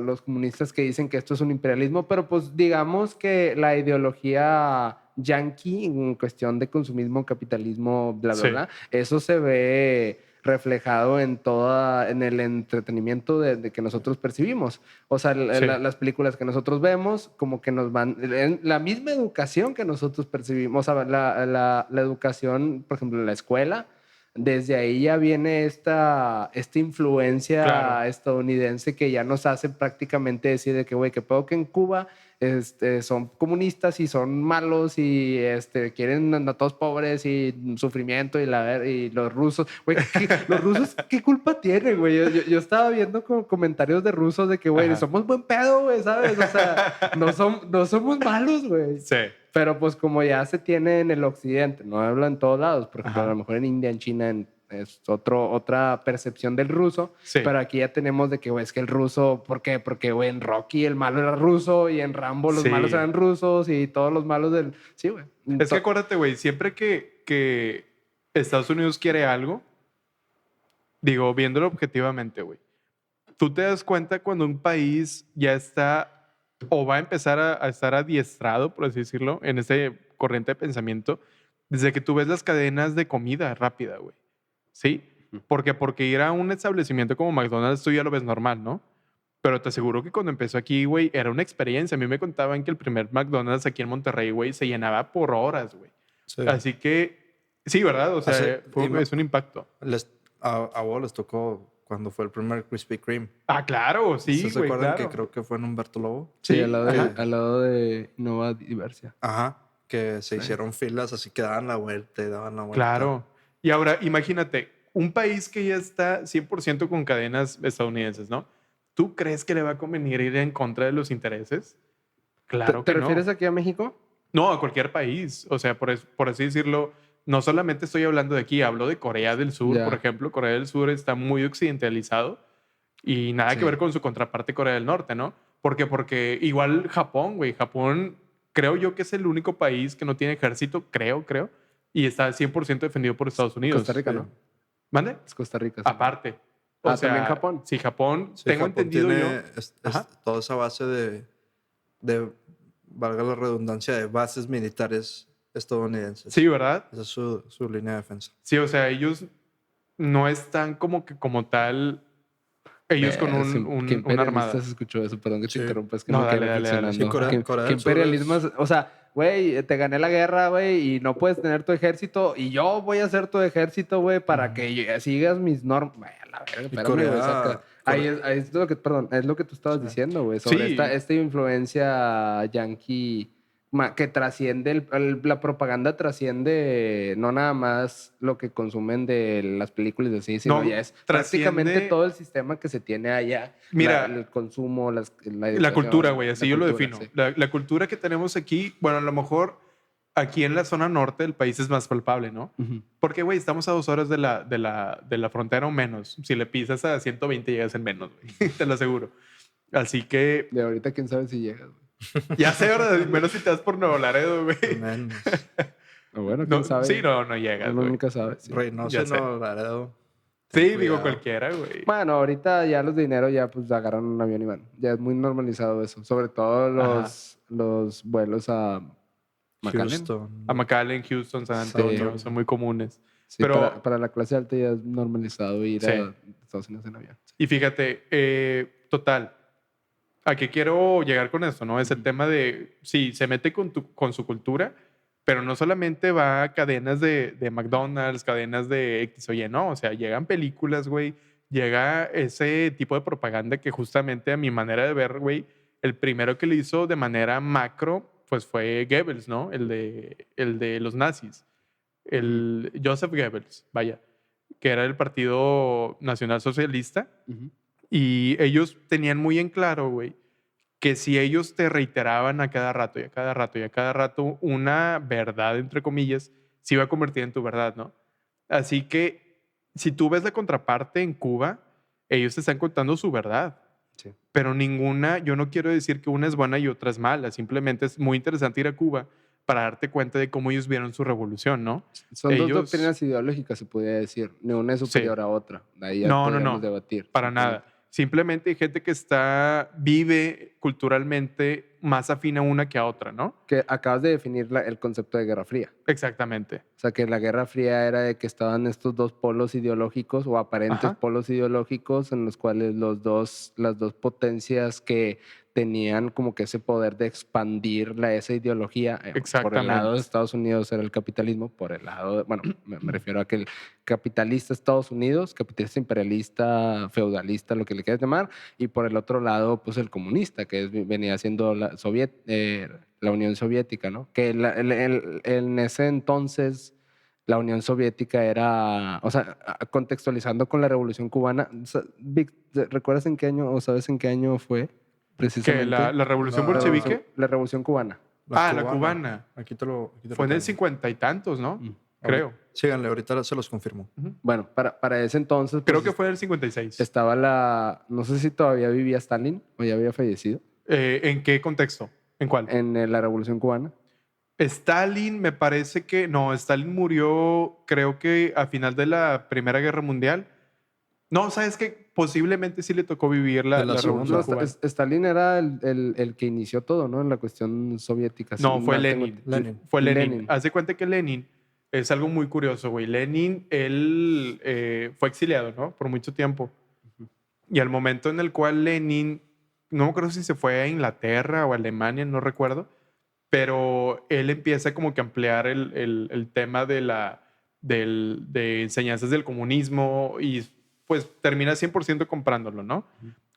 S2: los comunistas que dicen que esto es un imperialismo, pero pues digamos que la ideología yankee en cuestión de consumismo, capitalismo, bla, bla,
S1: Sí.
S2: bla, eso se ve reflejado en el entretenimiento de que nosotros percibimos. O sea,
S1: Sí.
S2: las películas que nosotros vemos, como que nos van... La misma educación que nosotros percibimos, o sea, la educación, por ejemplo, en la escuela, desde ahí ya viene esta influencia
S1: Claro.
S2: estadounidense que ya nos hace prácticamente decir de que, güey, que puedo que en Cuba son comunistas y son malos y quieren a todos pobres y sufrimiento y los rusos, güey, los rusos, ¿qué culpa tienen, güey? Yo estaba viendo comentarios de rusos de que, güey,
S1: Ajá.
S2: somos buen pedo, güey, ¿sabes? O sea, no somos malos, güey.
S1: Sí.
S2: Pero pues como ya se tiene en el occidente, no hablo en todos lados, por ejemplo,
S1: Ajá.
S2: a lo mejor en India, en China, es otra percepción del ruso,
S1: Sí.
S2: pero aquí ya tenemos de que, güey, es que el ruso, ¿por qué? Porque, güey, en Rocky el malo era ruso y en Rambo los
S1: Sí.
S2: malos eran rusos y todos los malos del... Sí, güey.
S1: Es que acuérdate, güey, siempre que Estados Unidos quiere algo, digo, viéndolo objetivamente, güey, tú te das cuenta cuando un país ya está o va a empezar a estar adiestrado, por así decirlo, en ese corriente de pensamiento, desde que tú ves las cadenas de comida rápida, güey. ¿Sí? Porque ir a un establecimiento como McDonald's tú ya lo ves normal, ¿no? Pero te aseguro que cuando empezó aquí, güey, era una experiencia. A mí me contaban que el primer McDonald's aquí en Monterrey, güey, se llenaba por horas, güey.
S3: Sí.
S1: Así que, sí, ¿verdad? O sea,
S3: Así-
S1: es un impacto.
S3: A vos les tocó cuando fue el primer Krispy Kreme.
S1: Claro, sí,
S3: ¿Se
S1: güey,
S3: acuerdan
S1: claro.
S3: que creo que fue en Humberto Lobo?
S2: Sí,
S1: Sí,
S2: al
S1: ajá.
S2: lado de Nova Diversia.
S3: Ajá. Que se hicieron filas, así que daban la vuelta y daban la vuelta.
S1: Claro. Y ahora, imagínate, un país que ya está 100% con cadenas estadounidenses, ¿no? ¿Tú crees que le va a convenir ir en contra de los intereses? Claro
S2: ¿Te
S1: que
S2: refieres
S1: no.
S2: aquí a México?
S1: No, a cualquier país. O sea, por así decirlo, no solamente estoy hablando de aquí, hablo de Corea del Sur,
S2: Ya.
S1: por ejemplo. Corea del Sur está muy occidentalizado y nada que
S2: Sí.
S1: ver con su contraparte Corea del Norte, ¿no? ¿Por qué? Porque igual Japón, güey. Japón creo yo que es el único país que no tiene ejército, creo, y está 100% defendido por Estados Unidos.
S2: Costa Rica, ¿no?
S1: ¿Mande?
S2: Es Costa Rica. Sí.
S1: Aparte. O
S2: Ah,
S1: sea,
S2: también Japón.
S1: Sí, Japón,
S3: Sí,
S1: tengo
S3: Japón
S1: entendido
S3: tiene
S1: yo. Ajá.
S3: toda esa base de, valga la redundancia, de bases militares estadounidenses.
S1: Sí, ¿verdad?
S3: Esa es su línea de defensa.
S1: Sí, o sea, ellos no están como que como tal, ellos con
S2: Qué
S1: una armada.
S2: imperialista se escuchó eso, perdón que te
S3: Sí.
S2: interrumpa, es que
S1: No,
S2: me quedé
S1: dale, dale, dale.
S2: reflexionando.
S3: Sí, Corea- Corea
S2: ¿Qué
S3: del Sur
S2: imperialismo
S3: es-
S2: o sea, güey, te gané la guerra, güey, y no puedes tener tu ejército, y yo voy a hacer tu ejército, güey, para que sigas mis normas. Güey, a la verga, espérame,
S3: Corea-
S2: güey, saca. Ahí es lo que, perdón, es lo que tú estabas diciendo, güey, sobre
S1: Sí.
S2: esta influencia yankee que trasciende, la propaganda trasciende no nada más lo que consumen de las películas así, sino
S1: No,
S2: ya es
S1: trasciende-
S2: prácticamente todo el sistema que se tiene allá.
S1: Mira,
S2: el consumo, la
S1: La
S2: educación,
S1: cultura, güey, así
S2: la
S1: yo lo
S2: cultura,
S1: defino.
S2: sí.
S1: La cultura que tenemos aquí, bueno, a lo mejor aquí en la zona norte del país es más palpable, ¿no?
S2: Ujú.
S1: Porque, güey, estamos a 2 horas de la frontera o menos. Si le pisas a 120 llegas en menos, güey. Te lo aseguro. Así que,
S2: De ahorita quién sabe si llegas, güey.
S1: ya sé, ¿verdad? Menos si te vas por Nuevo Laredo, güey.
S3: Menos.
S2: O bueno, quién
S1: No,
S2: sabe.
S1: sí, no llegas,
S2: Uno
S1: güey.
S2: nunca sabe. Sí.
S3: Reynosa,
S1: Ya sé.
S3: no, Laredo.
S1: Sí,
S3: Ten
S1: digo
S3: cuidado.
S1: cualquiera, güey.
S2: Bueno, ahorita ya los de dinero ya pues agarran un avión y van. Ya es muy normalizado eso. Sobre todo los vuelos a McAllen.
S3: Houston.
S1: A McAllen, Houston, San
S2: Sí.
S1: Antonio, son muy comunes.
S2: Sí,
S1: Pero-
S2: para la clase alta ya es normalizado ir
S1: Sí.
S2: a Estados Unidos en avión.
S1: Y fíjate, total, ¿a qué quiero llegar con esto? ¿No? Es el tema de, sí, se mete con su cultura, pero no solamente va a cadenas de McDonald's, cadenas de X o Y, no, o sea, llegan películas, güey, llega ese tipo de propaganda que justamente a mi manera de ver, güey, el primero que lo hizo de manera macro, pues fue Goebbels, ¿no? El de los nazis, el Joseph Goebbels, vaya, que era el Partido Nacional Socialista.
S2: Ujú.
S1: Y ellos tenían muy en claro, güey, que si ellos te reiteraban a cada rato y a cada rato y a cada rato una verdad, entre comillas, se iba a convertir en tu verdad, ¿no? Así que si tú ves la contraparte en Cuba, ellos te están contando su verdad.
S2: Sí.
S1: Pero ninguna, yo no quiero decir que una es buena y otra es mala, simplemente es muy interesante ir a Cuba para darte cuenta de cómo ellos vieron su revolución, ¿no?
S2: Son dos
S1: Ellos-
S2: doctrinas ideológicas, se podría decir. Ni una es superior a otra. Ahí ya
S1: No, no,
S2: podríamos
S1: no.
S2: debatir.
S1: Para nada. Simplemente hay gente que vive culturalmente más afín a una que a otra, ¿no?
S2: Que acabas de definir el concepto de Guerra Fría.
S1: Exactamente.
S2: O sea, que la Guerra Fría era de que estaban estos dos polos ideológicos o aparentes
S1: Ajá.
S2: polos ideológicos en los cuales las dos potencias que tenían como que ese poder de expandir esa ideología. Por el
S1: Exactamente.
S2: lado de Estados Unidos era el capitalismo, por el lado, bueno, me refiero a que el capitalista Estados Unidos, capitalista imperialista, feudalista, lo que le quieras llamar, y por el otro lado, pues el comunista, que venía siendo la Unión Soviética, ¿no? Que en ese entonces la Unión Soviética era, o sea, contextualizando con la Revolución Cubana, Vic, ¿recuerdas en qué año o sabes en qué año fue
S1: Que
S2: precisamente?
S1: la revolución
S3: La
S1: bolchevique.
S2: La Revolución Cubana.
S1: La cubana.
S3: Aquí te lo
S1: Fue en el
S3: tengo.
S1: 50 y tantos, ¿no? Creo.
S3: Síganle, ahorita se los confirmo.
S2: Bueno, para ese entonces
S1: Creo
S2: pues,
S1: que fue en el 56.
S2: estaba no sé si todavía vivía Stalin o ya había fallecido
S1: ¿En qué contexto? ¿En cuál?
S2: en la Revolución Cubana.
S1: Stalin, me parece que. No, Stalin murió, creo que a final de la Primera Guerra Mundial. No, ¿sabes qué? Posiblemente sí le tocó vivir
S3: De la
S1: la
S3: segunda.
S1: Revolución
S2: No,
S1: Cubana.
S2: Stalin era el que inició todo, ¿no? En la cuestión soviética.
S1: No,
S2: Si
S1: fue
S2: mal tengo-
S1: Lenin.
S3: Lenin.
S1: Fue Lenin.
S2: Lenin.
S1: Haz de cuenta que Lenin es algo muy curioso, güey. Lenin, él fue exiliado, ¿no? Por mucho tiempo. Y al momento en el cual Lenin, no me acuerdo si se fue a Inglaterra o a Alemania, no recuerdo, pero él empieza como que a ampliar el tema de enseñanzas del comunismo y pues termina 100% comprándolo, ¿no?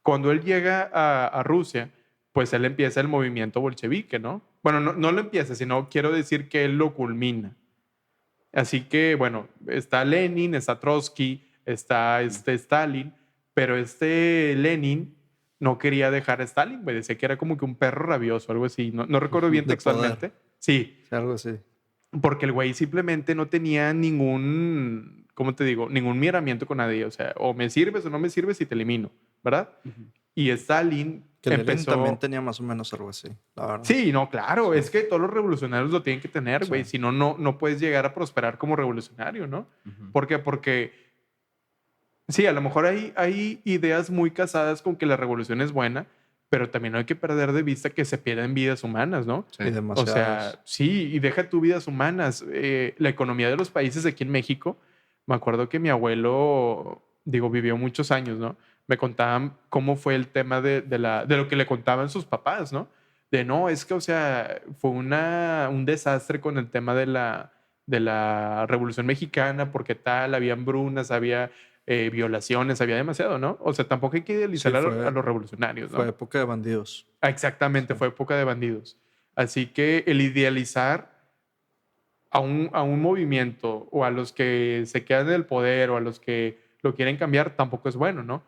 S1: Cuando él llega a Rusia, pues él empieza el movimiento bolchevique, ¿no? Bueno, no lo empieza, sino quiero decir que él lo culmina. Así que, bueno, está Lenin, está Trotsky, está Stalin, pero Lenin no quería dejar a Stalin, güey. Decía que era como que un perro rabioso, algo así. No recuerdo bien
S3: De
S1: textualmente.
S3: poder.
S1: Sí,
S3: Sí, algo así.
S1: porque el güey simplemente no tenía ningún, ¿cómo te digo? Ningún miramiento con nadie. O sea, o me sirves o no me sirves y te elimino, ¿verdad? Y Stalin
S3: Que Lenin también
S1: empezó...
S3: tenía más o menos algo así, la verdad.
S1: Sí, no, claro,
S3: Sí.
S1: es que todos los revolucionarios lo tienen que tener, güey.
S3: Sí.
S1: Si no, no puedes llegar a prosperar como revolucionario, ¿no? ¿Por qué? Porque sí, a lo mejor hay ideas muy casadas con que la revolución es buena, pero también no hay que perder de vista que se pierden vidas humanas, ¿no?
S3: Y
S1: O
S3: demasiadas.
S1: sea, sí, y deja tu vidas humanas. La economía de los países aquí en México, me acuerdo que mi abuelo, digo, vivió muchos años, ¿no? Me contaban cómo fue el tema de lo que le contaban sus papás, ¿no? De no, es que, o sea, fue un desastre con el tema de la Revolución Mexicana, porque tal, había hambrunas, había violaciones, había demasiado, ¿no? O sea, tampoco hay que idealizar
S3: Sí,
S1: a los revolucionarios, ¿no?
S3: fue época de bandidos.
S1: Exactamente,
S3: Sí.
S1: fue época de bandidos. Así que el idealizar a un movimiento o a los que se quedan en el poder o a los que lo quieren cambiar tampoco es bueno, ¿no?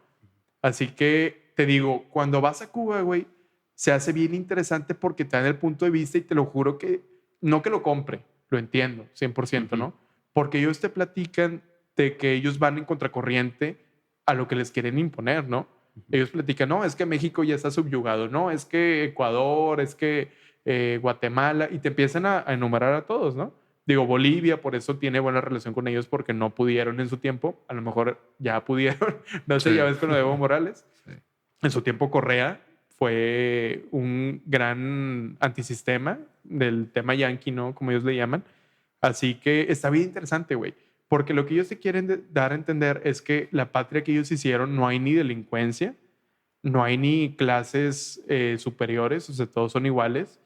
S1: Así que te digo, cuando vas a Cuba, güey, se hace bien interesante porque te dan el punto de vista y te lo juro que no que lo compre, lo entiendo, 100%, ¿no? Porque ellos te platican de que ellos van en contracorriente a lo que les quieren imponer, ¿no? Ellos platican, no, es que México ya está subyugado, no, es que Ecuador, es que Guatemala, y te empiezan a enumerar a todos, ¿no? Digo, Bolivia, por eso tiene buena relación con ellos porque no pudieron en su tiempo, a lo mejor ya pudieron, no sé,
S2: Sí.
S1: ya ves con lo de Evo Morales.
S2: Sí.
S1: En su tiempo Correa fue un gran antisistema del tema yanqui, ¿no? Como ellos le llaman. Así que está bien interesante, güey. Porque lo que ellos te quieren dar a entender es que la patria que ellos hicieron no hay ni delincuencia, no hay ni clases superiores, o sea, todos son iguales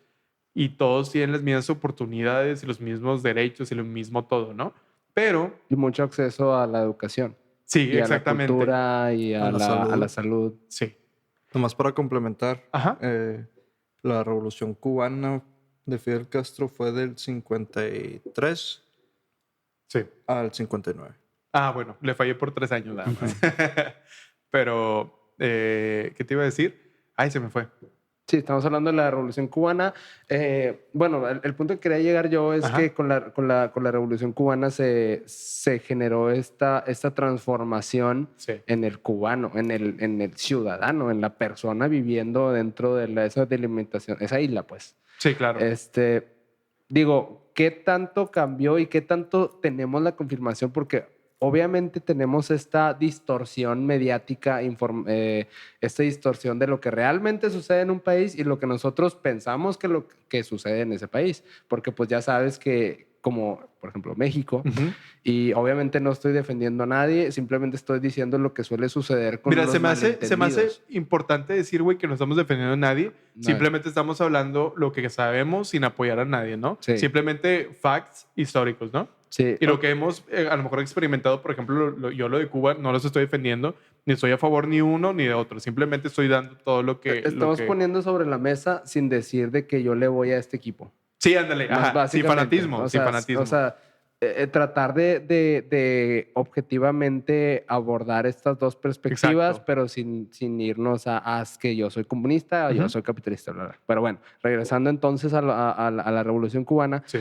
S1: y todos tienen las mismas oportunidades y los mismos derechos y lo mismo todo, ¿no? Pero,
S2: Y mucho acceso a la educación
S1: sí,
S2: y a la
S1: exactamente.
S2: cultura y
S3: A la
S2: a la
S3: salud.
S2: salud.
S1: Sí.
S3: Nomás para complementar,
S1: Ajá.
S3: la revolución cubana de Fidel Castro fue del 53
S1: Sí.
S3: al 59.
S1: Ah, bueno, le fallé por 3 años nada más. Pero, ¿qué te iba a decir? Ay, se me fue.
S2: Sí, estamos hablando de la Revolución Cubana. Bueno, el punto que quería llegar yo es
S1: Ajá.
S2: que con la Revolución Cubana se generó esta transformación
S1: Sí.
S2: en el cubano, en el ciudadano, en la persona viviendo dentro de esa delimitación, esa isla, pues.
S1: Sí, claro.
S2: Digo, ¿qué tanto cambió y qué tanto tenemos la confirmación? Porque obviamente tenemos esta distorsión mediática, esta distorsión de lo que realmente sucede en un país y lo que nosotros pensamos que lo que sucede en ese país. Porque pues ya sabes que, como por ejemplo México,
S1: Ujú.
S2: y obviamente no estoy defendiendo a nadie, simplemente estoy diciendo lo que suele suceder con
S1: Mira,
S2: los
S1: se me hace
S2: malentendidos.
S1: importante decir, güey, que no estamos defendiendo a nadie.
S2: No.
S1: Simplemente estamos hablando lo que sabemos sin apoyar a nadie, ¿no?
S2: Sí.
S1: Simplemente facts históricos, ¿no?
S2: Sí.
S1: Y lo que hemos a lo mejor experimentado, por ejemplo, yo lo de Cuba, no los estoy defendiendo, ni estoy a favor ni uno ni de otro. Simplemente estoy dando todo lo que...
S2: Estamos poniendo sobre la mesa sin decir de que yo le voy a este equipo.
S1: Sí, ándale.
S2: Más
S1: Ajá. Sin
S2: básicamente.
S1: fanatismo.
S2: O
S1: Sin
S2: sea,
S1: fanatismo.
S2: O sea, tratar de objetivamente abordar estas dos perspectivas,
S1: Exacto.
S2: pero sin irnos a es que yo soy comunista o yo
S1: Ujú.
S2: soy capitalista. Bla, bla. Pero bueno, regresando entonces a la Revolución Cubana,
S1: Sí.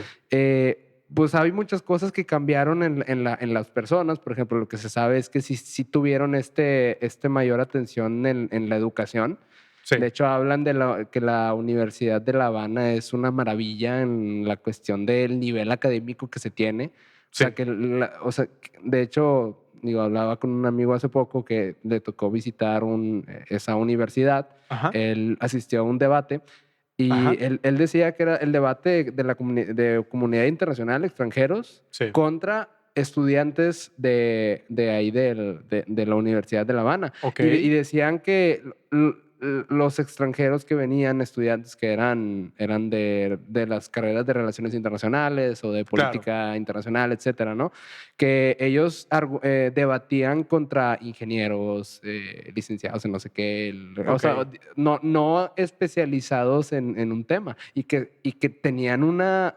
S2: pues hay muchas cosas que cambiaron en las personas. Por ejemplo, lo que se sabe es que sí tuvieron este mayor atención en la educación.
S1: Sí.
S2: De hecho, hablan de que la Universidad de La Habana es una maravilla en la cuestión del nivel académico que se tiene. O
S1: Sí.
S2: sea, de hecho, digo, hablaba con un amigo hace poco que le tocó visitar esa universidad.
S1: Ajá.
S2: Él asistió a un debate y
S1: Ajá.
S2: él decía que era el debate de la de comunidad internacional, extranjeros,
S1: Sí.
S2: contra estudiantes de ahí de la Universidad de La Habana.
S1: Ok.
S2: Y decían que los extranjeros que venían, estudiantes que eran de las carreras de relaciones internacionales o de política internacional, etcétera, ¿no? Que ellos debatían contra ingenieros, licenciados en no sé qué, o sea, no especializados en un tema y que tenían una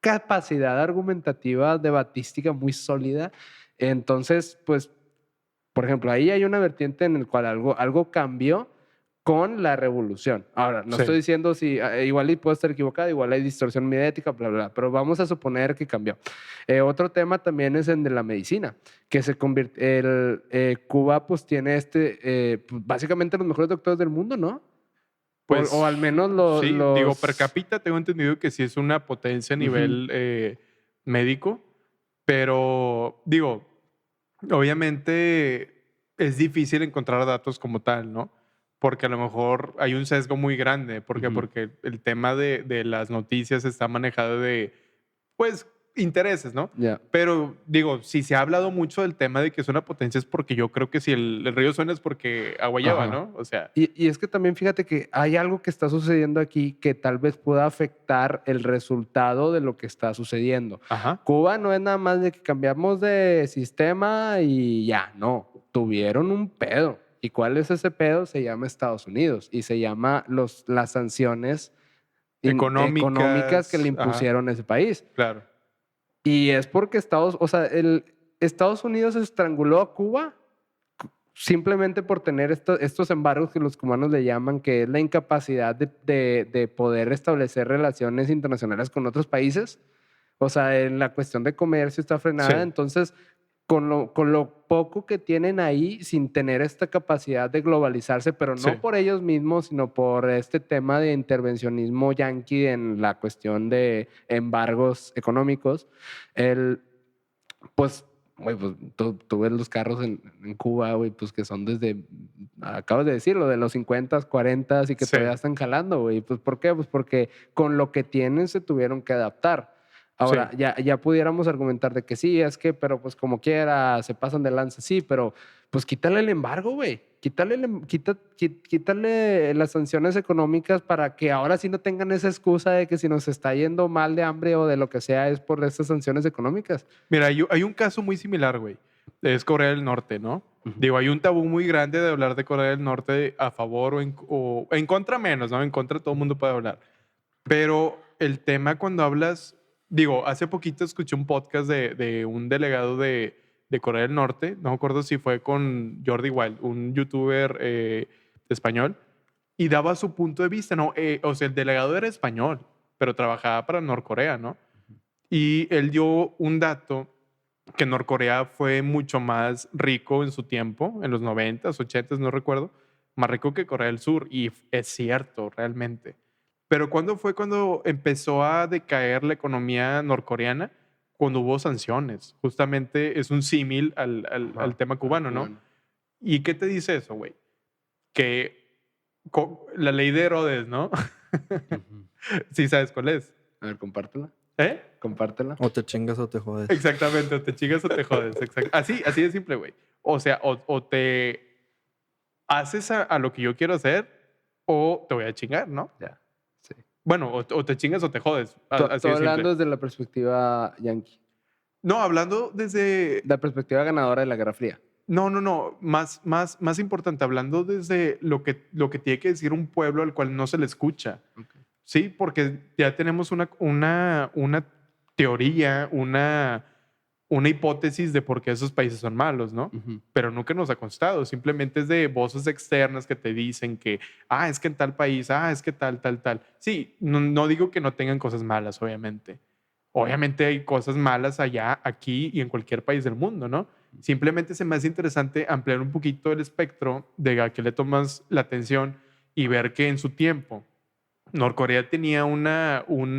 S2: capacidad argumentativa debatística muy sólida. Entonces, pues, por ejemplo, ahí hay una vertiente en la cual algo cambió con la revolución. Ahora, no
S1: Sí.
S2: estoy diciendo si igual y puedo estar equivocado, igual hay distorsión mediática, bla, bla, bla, pero vamos a suponer que cambió. Otro tema también es el de la medicina, que se convierte, Cuba pues tiene pues, básicamente los mejores doctores del mundo, ¿no?
S1: Pues,
S2: o al menos
S1: sí, digo, per cápita tengo entendido que sí es una potencia a nivel médico, pero digo, obviamente es difícil encontrar datos como tal, ¿no? Porque a lo mejor hay un sesgo muy grande. ¿Por qué? Porque el tema de las noticias está manejado de, pues, intereses, ¿no?
S2: Ya.
S1: Pero digo, si se ha hablado mucho del tema de que es una potencia es porque yo creo que si el río suena es porque agua lleva,
S2: Ajá.
S1: ¿no? O sea,
S2: Y es que también fíjate que hay algo que está sucediendo aquí que tal vez pueda afectar el resultado de lo que está sucediendo.
S1: ajá.
S2: Cuba no es nada más de que cambiamos de sistema y ya, no. Tuvieron un pedo. ¿Y cuál es ese pedo? Se llama Estados Unidos y se llama las sanciones económicas que le
S1: Ajá,
S2: impusieron a ese país.
S1: claro.
S2: Y es porque Estados Unidos estranguló a Cuba simplemente por tener estos embargos que los cubanos le llaman, que es la incapacidad de poder establecer relaciones internacionales con otros países. O sea, en la cuestión de comercio está frenada.
S1: Sí.
S2: Entonces, con lo poco que tienen ahí, sin tener esta capacidad de globalizarse, pero no
S1: Sí.
S2: por ellos mismos, sino por este tema de intervencionismo yanqui en la cuestión de embargos económicos, pues, güey, pues tú ves los carros en Cuba, güey, pues que son acabas de decirlo, de los 50, 40 y que
S1: Sí.
S2: todavía están jalando, güey. Pues, ¿por qué? Pues porque con lo que tienen se tuvieron que adaptar. Ahora,
S1: Sí.
S2: ya pudiéramos argumentar de que sí, es que, pero pues como quiera, se pasan de lanza, sí, pero pues quítale el embargo, güey. Quítale las sanciones económicas para que ahora sí no tengan esa excusa de que si nos está yendo mal de hambre o de lo que sea es por estas sanciones económicas.
S1: Mira, hay un caso muy similar, güey. Es Corea del Norte, ¿no? Digo, hay un tabú muy grande de hablar de Corea del Norte a favor o en contra menos, ¿no? En contra todo el mundo puede hablar. Pero el tema cuando hablas, digo, hace poquito escuché un podcast de un delegado de Corea del Norte, no me acuerdo si fue con Jordi Wild, un youtuber español, y daba su punto de vista, ¿no? O sea, el delegado era español, pero trabajaba para Norcorea, ¿no? Y él dio un dato que Norcorea fue mucho más rico en su tiempo, en los 90s, 80s, no recuerdo, más rico que Corea del Sur. Y es cierto, realmente. Pero ¿cuándo fue cuando empezó a decaer la economía norcoreana? Cuando hubo sanciones. Justamente es un símil al tema cubano, ¿no? ¿Y qué te dice eso, güey? Que la ley de Herodes, ¿no? Sí sabes cuál es.
S2: A ver, compártela.
S1: ¿Eh?
S2: Compártela.
S3: O te chingas o te jodes.
S1: Exactamente, o te chingas o te jodes. Así de simple, güey. O sea, o te haces a lo que yo quiero hacer o te voy a chingar, ¿no?
S2: Ya, sí.
S1: Bueno, o te chingas o te jodes. Así
S2: Estoy
S1: de
S2: hablando
S1: simple.
S2: desde la perspectiva yankee,
S1: No, hablando desde...
S2: la perspectiva ganadora de la Guerra Fría.
S1: No. Más importante, hablando desde lo que tiene que decir un pueblo al cual no se le escucha.
S2: Okay.
S1: Sí, porque ya tenemos una teoría, una hipótesis de por qué esos países son malos, ¿no? Pero nunca nos ha constado. Simplemente es de voces externas que te dicen que, es que en tal país, es que tal. Sí, no digo que no tengan cosas malas, obviamente. Obviamente hay cosas malas allá, aquí y en cualquier país del mundo, ¿no? Simplemente se me hace interesante ampliar un poquito el espectro de a qué le tomas la atención y ver que en su tiempo Norcorea tenía un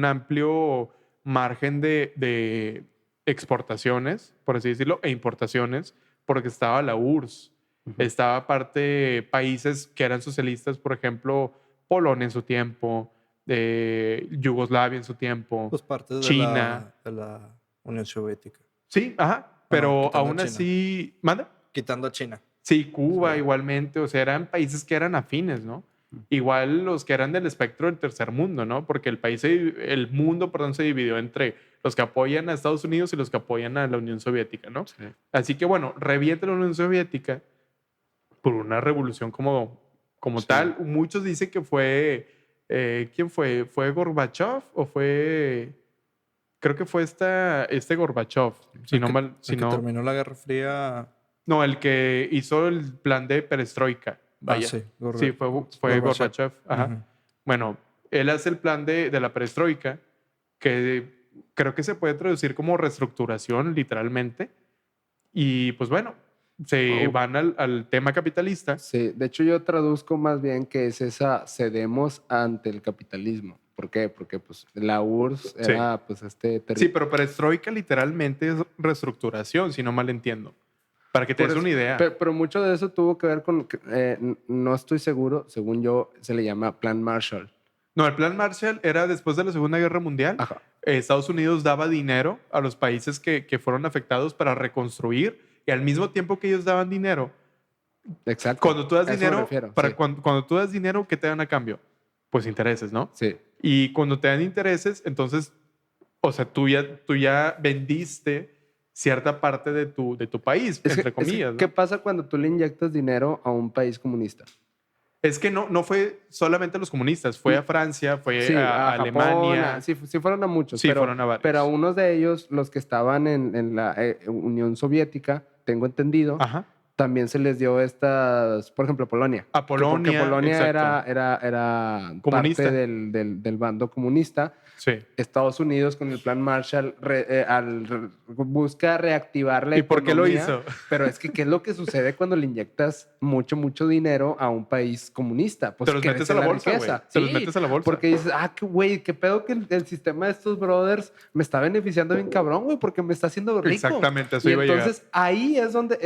S1: amplio margen de exportaciones, por así decirlo, e importaciones, porque estaba la URSS, estaba aparte países que eran socialistas, por ejemplo, Polonia en su tiempo, Yugoslavia en su tiempo,
S3: Pues parte
S1: China.
S3: de la Unión Soviética.
S1: Sí, ajá,
S3: Bueno,
S1: pero
S3: quitando
S1: aún
S3: a China.
S1: así, ¿manda?
S3: Quitando a China.
S1: Sí, Cuba
S3: Sí.
S1: igualmente, o sea, eran países que eran afines, ¿no? Igual los que eran del espectro del tercer mundo, ¿no? Porque el mundo, perdón, se dividió entre los que apoyan a Estados Unidos y los que apoyan a la Unión Soviética, ¿no?
S2: Sí.
S1: Así que bueno, revienta la Unión Soviética por una revolución como
S2: Sí.
S1: tal. Muchos dicen que fue, ¿quién fue? ¿Fue Gorbachev o fue Creo que fue este Gorbachev, si no mal... Si
S3: El que
S1: no,
S3: terminó la Guerra Fría.
S1: no, el que hizo el plan de perestroika. Vaya.
S3: Sí,
S1: Sí, fue Gorbachev. Ajá.
S3: Ujú.
S1: Bueno, él hace el plan de la perestroika, que creo que se puede traducir como reestructuración, literalmente. Y pues bueno, se van al tema capitalista.
S2: Sí, de hecho yo traduzco más bien que es esa cedemos ante el capitalismo. ¿Por qué? Porque pues la URSS era pues
S1: Sí, pero perestroika literalmente es reestructuración, si no mal entiendo. Para que te des una idea.
S2: Pero mucho de eso tuvo que ver con, no estoy seguro, según yo se le llama Plan Marshall.
S1: No, el plan Marshall era después de la Segunda Guerra Mundial.
S2: Ajá.
S1: Estados Unidos daba dinero a los países que fueron afectados para reconstruir, y al mismo tiempo que ellos daban dinero,
S2: Exacto.
S1: cuando tú das
S2: A eso me
S1: dinero,
S2: refiero,
S1: para
S2: sí.
S1: cuando tú das dinero, ¿qué te dan a cambio? Pues intereses, ¿no?
S2: Sí.
S1: Y cuando te dan intereses, entonces, o sea, tú ya vendiste cierta parte de tu país, entre comillas. ¿no?
S2: ¿Qué pasa cuando tú le inyectas dinero a un país comunista?
S1: Es que no fue solamente a los comunistas, fue a Francia, fue
S2: Sí,
S1: a
S2: Japón,
S1: Alemania.
S2: sí fueron a muchos.
S1: Sí,
S2: pero,
S1: fueron a varios.
S2: Pero a unos de ellos, los que estaban en la Unión Soviética, tengo entendido,
S1: Ajá.
S2: también se les dio estas, por ejemplo, Polonia.
S1: A Polonia,
S2: Porque Polonia
S1: exacto.
S2: era
S1: Comunista.
S2: parte del bando comunista.
S1: Sí.
S2: Estados Unidos con el plan Marshall busca reactivar la
S1: ¿Y por qué lo
S2: economía,
S1: hizo?
S2: Pero es que ¿qué es lo que sucede cuando le inyectas mucho dinero a un país comunista? Pues
S1: Te los metes
S2: crece
S1: a la bolsa, güey.
S2: riqueza.
S1: Te los metes a la bolsa.
S2: Porque dices, güey, qué pedo que el sistema de estos brothers me está beneficiando bien cabrón, güey, porque me está haciendo rico.
S1: Exactamente, eso
S2: Y
S1: iba a llegar.
S2: entonces ahí es donde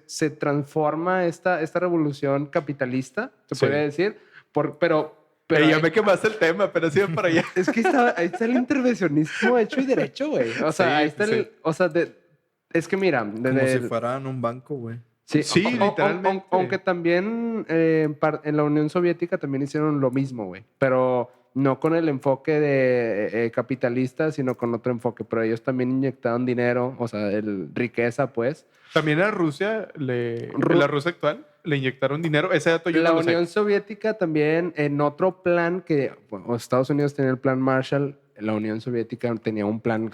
S2: se transforma esta revolución capitalista, se
S1: Sí.
S2: puede decir, pero
S1: Ya me quemaste el tema, pero sí para allá.
S2: es que ahí está el intervencionismo hecho y derecho, güey. O sea,
S1: Sí,
S2: ahí está
S1: sí.
S2: es que mira,
S3: Como si fueran un banco, güey.
S2: sí,
S1: Sí, literalmente.
S2: Aunque también en la Unión Soviética también hicieron lo mismo, güey. Pero no con el enfoque de capitalista, sino con otro enfoque. Pero ellos también inyectaron dinero, o sea, riqueza, pues.
S1: También a Rusia, la Rusia actual, le inyectaron dinero. Ese dato yo
S2: La
S1: no lo sé.
S2: Unión Soviética también, en otro plan que Estados Unidos tenía el plan Marshall, la Unión Soviética tenía un plan,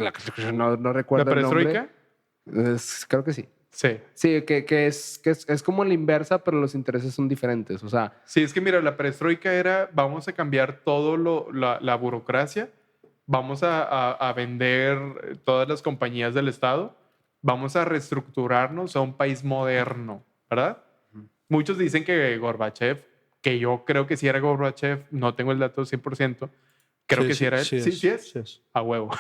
S2: no recuerdo
S1: ¿La
S2: el nombre.
S1: perestroika?
S2: Creo que sí.
S1: Sí.
S2: Sí, que es como la inversa, pero los intereses son diferentes. O sea,
S1: Sí, es que mira, la perestroika era, vamos a cambiar todo la burocracia, vamos a vender todas las compañías del Estado, vamos a reestructurarnos a un país moderno, ¿verdad? Muchos dicen que Gorbachev, que yo creo que sí era Gorbachev, no tengo el dato 100%, creo que sí era él. Sí es. A huevo.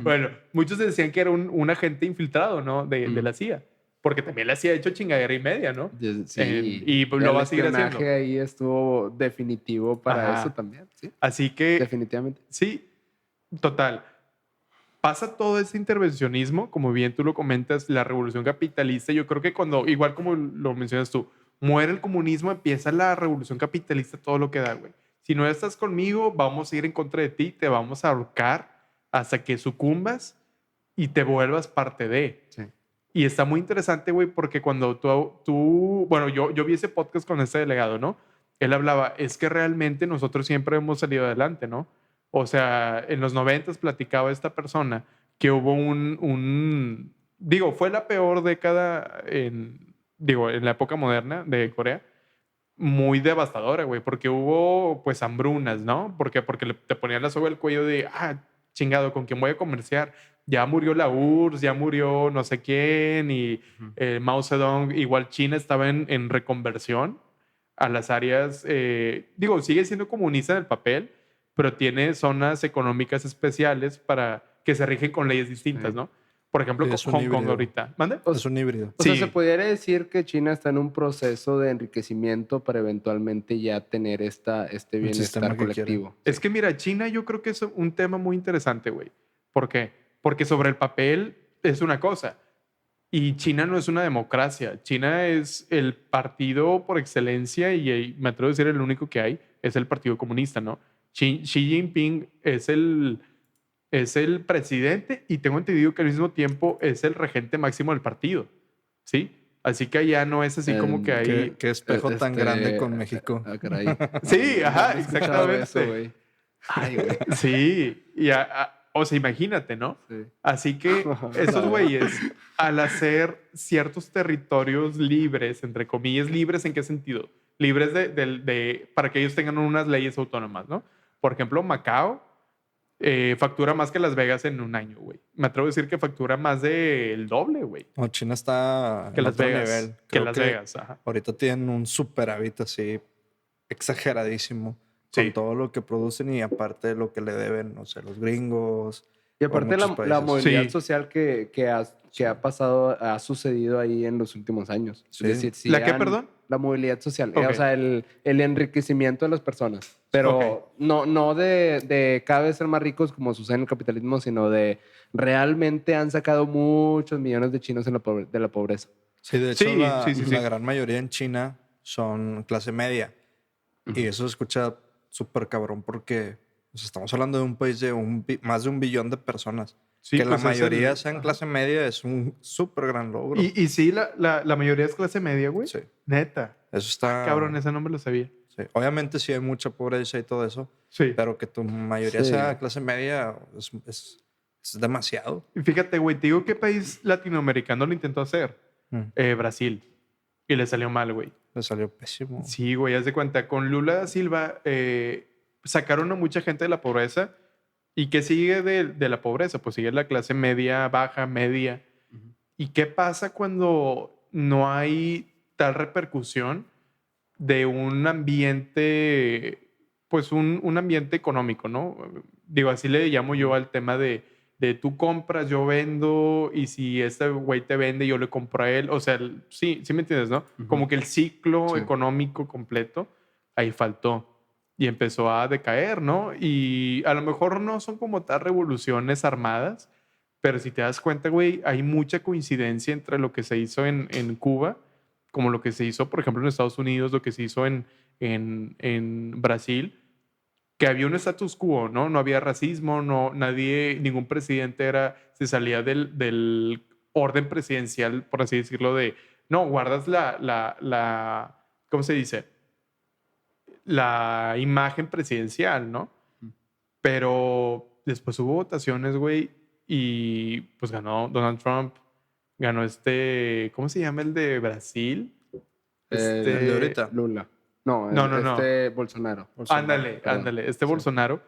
S1: Bueno, muchos decían que era un agente infiltrado, ¿no? De la CIA. Porque también la CIA ha hecho chingadera y media, ¿no?
S2: sí.
S1: Y lo va a seguir
S2: El
S1: haciendo.
S2: espionaje ahí estuvo definitivo para
S1: Ajá.
S2: eso también. Sí,
S1: Así que,
S2: definitivamente.
S1: sí, total. Pasa todo ese intervencionismo, como bien tú lo comentas, la revolución capitalista. Yo creo que igual como lo mencionas tú, muere el comunismo, empieza la revolución capitalista, todo lo que da, güey. Si no estás conmigo, vamos a ir en contra de ti, te vamos a ahorcar hasta que sucumbas y te vuelvas parte de.
S2: Sí.
S1: Y está muy interesante, güey, porque cuando bueno, yo vi ese podcast con este delegado, ¿no? Él hablaba, es que realmente nosotros siempre hemos salido adelante, ¿no? O sea, en los 90s platicaba esta persona que hubo digo, fue la peor década en la época moderna de Corea, muy devastadora, güey, porque hubo, pues, hambrunas, ¿no? Porque te ponían la soga al cuello de, chingado, ¿con quién voy a comerciar? Ya murió la URSS, ya murió no sé quién, y Mao Zedong, igual China estaba en reconversión a las áreas, sigue siendo comunista en el papel, pero tiene zonas económicas especiales para que se rigen con leyes distintas, ¿no? Por ejemplo, Hong Kong ahorita. ¿Mande?
S3: Es un híbrido.
S2: O
S1: Sí.
S2: sea, se pudiera decir que China está en un proceso de enriquecimiento para eventualmente ya tener este
S3: sistema
S2: bienestar
S3: que
S2: colectivo.
S1: Es que mira, China yo creo que es un tema muy interesante, güey. ¿Por qué? Porque sobre el papel es una cosa y China no es una democracia. China es el partido por excelencia y me atrevo a decir el único que hay, es el Partido Comunista, ¿no? Xi Jinping es el presidente y tengo entendido que al mismo tiempo es el regente máximo del partido, ¿sí? Así que allá no es así como que hay...
S3: Qué espejo tan grande con México.
S2: Caray.
S1: Sí, ajá,
S2: No he escuchado
S1: exactamente.
S2: eso, güey. Ay, güey.
S1: Sí, y O sea, imagínate, ¿no?
S2: Sí.
S1: Así que esos güeyes, al hacer ciertos territorios libres, entre comillas, libres, ¿en qué sentido? Libres para que ellos tengan unas leyes autónomas, ¿no? Por ejemplo, Macao factura más que Las Vegas en un año, güey. Me atrevo a decir que factura más del doble, güey,
S3: No, China está
S1: que
S3: en
S1: Las
S3: otro
S1: Vegas.
S3: nivel.
S1: Que
S3: Creo
S1: Las
S3: que
S1: Vegas, ajá.
S3: ahorita tienen un superávit así exageradísimo
S1: Sí.
S3: con todo lo que producen y aparte de lo que le deben, no sé, los gringos.
S2: Y
S3: o
S2: aparte
S3: muchos
S2: la
S3: países.
S2: movilidad
S1: Sí.
S2: social que ha pasado, ha sucedido ahí en los últimos años.
S3: Sí.
S2: Es decir, sí
S1: ¿La qué, perdón?
S2: La movilidad social.
S1: Ok.
S2: O sea, el enriquecimiento de las personas. Pero
S1: Ok.
S2: no de cada vez ser más ricos como sucede en el capitalismo, sino de realmente han sacado muchos millones de chinos de la pobreza.
S3: Sí, de hecho,
S1: Sí,
S3: la
S1: sí.
S3: gran mayoría en China son clase media. Y eso se escucha súper cabrón porque pues, estamos hablando de un país de más de 1 billón de personas.
S1: Sí,
S3: Que
S1: pues
S3: la
S1: es
S3: mayoría
S1: el-
S3: sean
S1: ajá.
S3: clase media es un súper gran logro.
S1: Y sí, la mayoría es clase media, güey.
S3: Sí.
S1: Neta.
S3: Eso está...
S1: Cabrón, ese no me lo sabía.
S3: Sí. Obviamente sí hay mucha pobreza y todo eso,
S1: Sí.
S3: pero que tu mayoría
S2: Sí.
S3: sea clase media es demasiado.
S1: Y fíjate, güey, te digo qué país latinoamericano lo intentó hacer. Brasil. Y le salió mal, güey.
S3: Le salió pésimo.
S1: Sí, güey, haz de cuenta. Con Lula da Silva sacaron a mucha gente de la pobreza. ¿Y qué sigue de la pobreza? Pues sigue la clase media, baja, media. ¿Y qué pasa cuando no hay tal repercusión de un ambiente, pues un ambiente económico, ¿no? Digo, así le llamo yo al tema de tú compras, yo vendo, y si este güey te vende, yo le compro a él. O sea, sí me entiendes, ¿no? Como que el ciclo
S2: Sí.
S1: económico completo ahí faltó y empezó a decaer, ¿no? Y a lo mejor no son como tal revoluciones armadas, pero si te das cuenta, güey, hay mucha coincidencia entre lo que se hizo en Cuba, como lo que se hizo, por ejemplo, en Estados Unidos, lo que se hizo en Brasil, que había un status quo, ¿no? No había racismo, ningún presidente se salía del orden presidencial, por así decirlo, no, guardas ¿cómo se dice? La imagen presidencial, ¿no? Pero después hubo votaciones, güey, y pues ganó Donald Trump, ganó ¿cómo se llama el de Brasil?
S3: El de ahorita.
S2: Lula. No,
S1: No.
S2: Bolsonaro.
S1: Ándale,
S2: Perdón. Sí.
S1: Bolsonaro.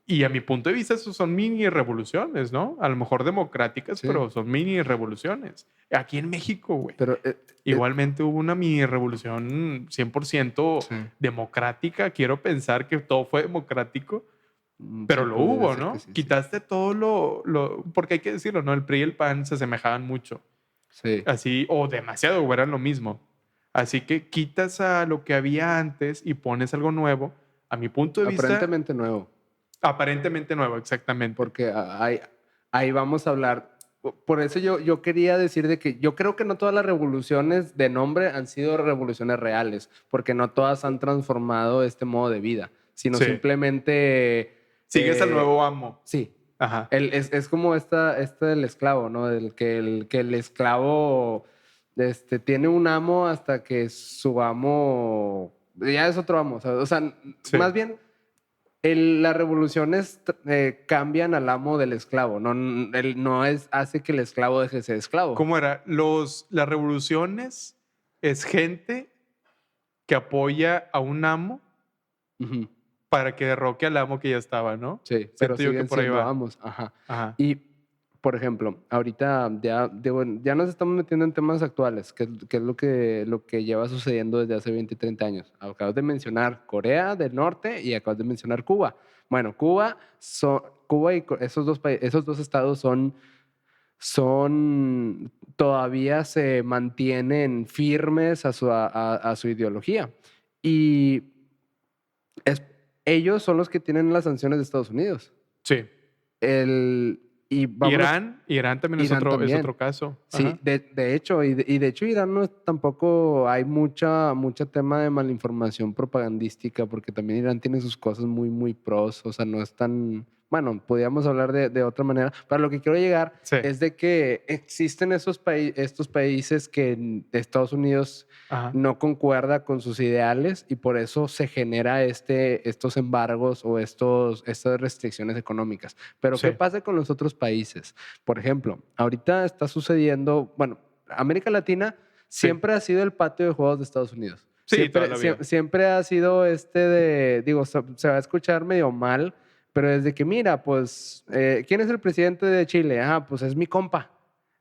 S1: Y a mi punto de vista, esos son mini revoluciones, ¿no? A lo mejor democráticas,
S2: Sí.
S1: pero son mini revoluciones. Aquí en México, güey.
S2: Pero
S1: Igualmente hubo una mini revolución 100%
S2: Sí.
S1: democrática. Quiero pensar que todo fue democrático, pero
S2: sí,
S1: lo
S2: podría
S1: hubo,
S2: ser
S1: ¿no?
S2: que sí, sí.
S1: Quitaste todo porque hay que decirlo, ¿no? El PRI y el PAN se asemejaban mucho.
S2: Sí.
S1: Así, o demasiado, o eran lo mismo. Así que quitas a lo que había antes y pones algo nuevo. A mi punto de vista,
S2: Aparentemente nuevo.
S1: exactamente.
S2: Porque ahí vamos a hablar. Por eso yo quería decir de que yo creo que no todas las revoluciones de nombre han sido revoluciones reales, porque no todas han transformado este modo de vida, sino
S1: Sí.
S2: simplemente...
S1: Sigues al nuevo amo.
S2: Sí.
S1: Ajá.
S2: Es como del esclavo, ¿no? Que el esclavo tiene un amo hasta que su amo ya es otro amo. O sea,
S1: Sí.
S2: más bien las revoluciones cambian al amo del esclavo. Hace que el esclavo deje de ser esclavo.
S1: ¿Cómo era? Las revoluciones es gente que apoya a un amo
S2: Ujú.
S1: para que derroque al amo que ya estaba, ¿no?
S2: Sí, pero
S1: Siento yo que
S2: siguen
S1: por ahí
S2: siendo
S1: va.
S2: amos. Ajá.
S1: Ajá.
S2: Y, por ejemplo, ahorita ya nos estamos metiendo en temas actuales, que es lo que lleva sucediendo desde hace 20, 30 años. Acabas de mencionar Corea del Norte y acabas de mencionar Cuba. Bueno, Cuba y esos dos estados todavía se mantienen firmes a su ideología. Y ellos son los que tienen las sanciones de Estados Unidos.
S1: Sí. Irán también es otro caso.
S2: Sí,
S1: Ajá.
S2: de hecho, y de hecho Irán tampoco hay mucha tema de malinformación propagandística, porque también Irán tiene sus cosas muy, muy pros, o sea, no es tan Bueno, podríamos hablar de otra manera, pero lo que quiero llegar
S1: Sí.
S2: es de que existen estos países que Estados Unidos
S1: Ajá.
S2: no concuerda con sus ideales y por eso se genera estos embargos o estas restricciones económicas. Pero
S1: Sí.
S2: ¿qué pasa con los otros países? Por ejemplo, ahorita está sucediendo, bueno, América Latina siempre ha sido el patio de juegos de Estados Unidos.
S1: Sí, toda la vida.
S2: Siempre ha sido digo, se va a escuchar medio mal, pero desde que mira, pues, ¿quién es el presidente de Chile? Ah, pues es mi compa.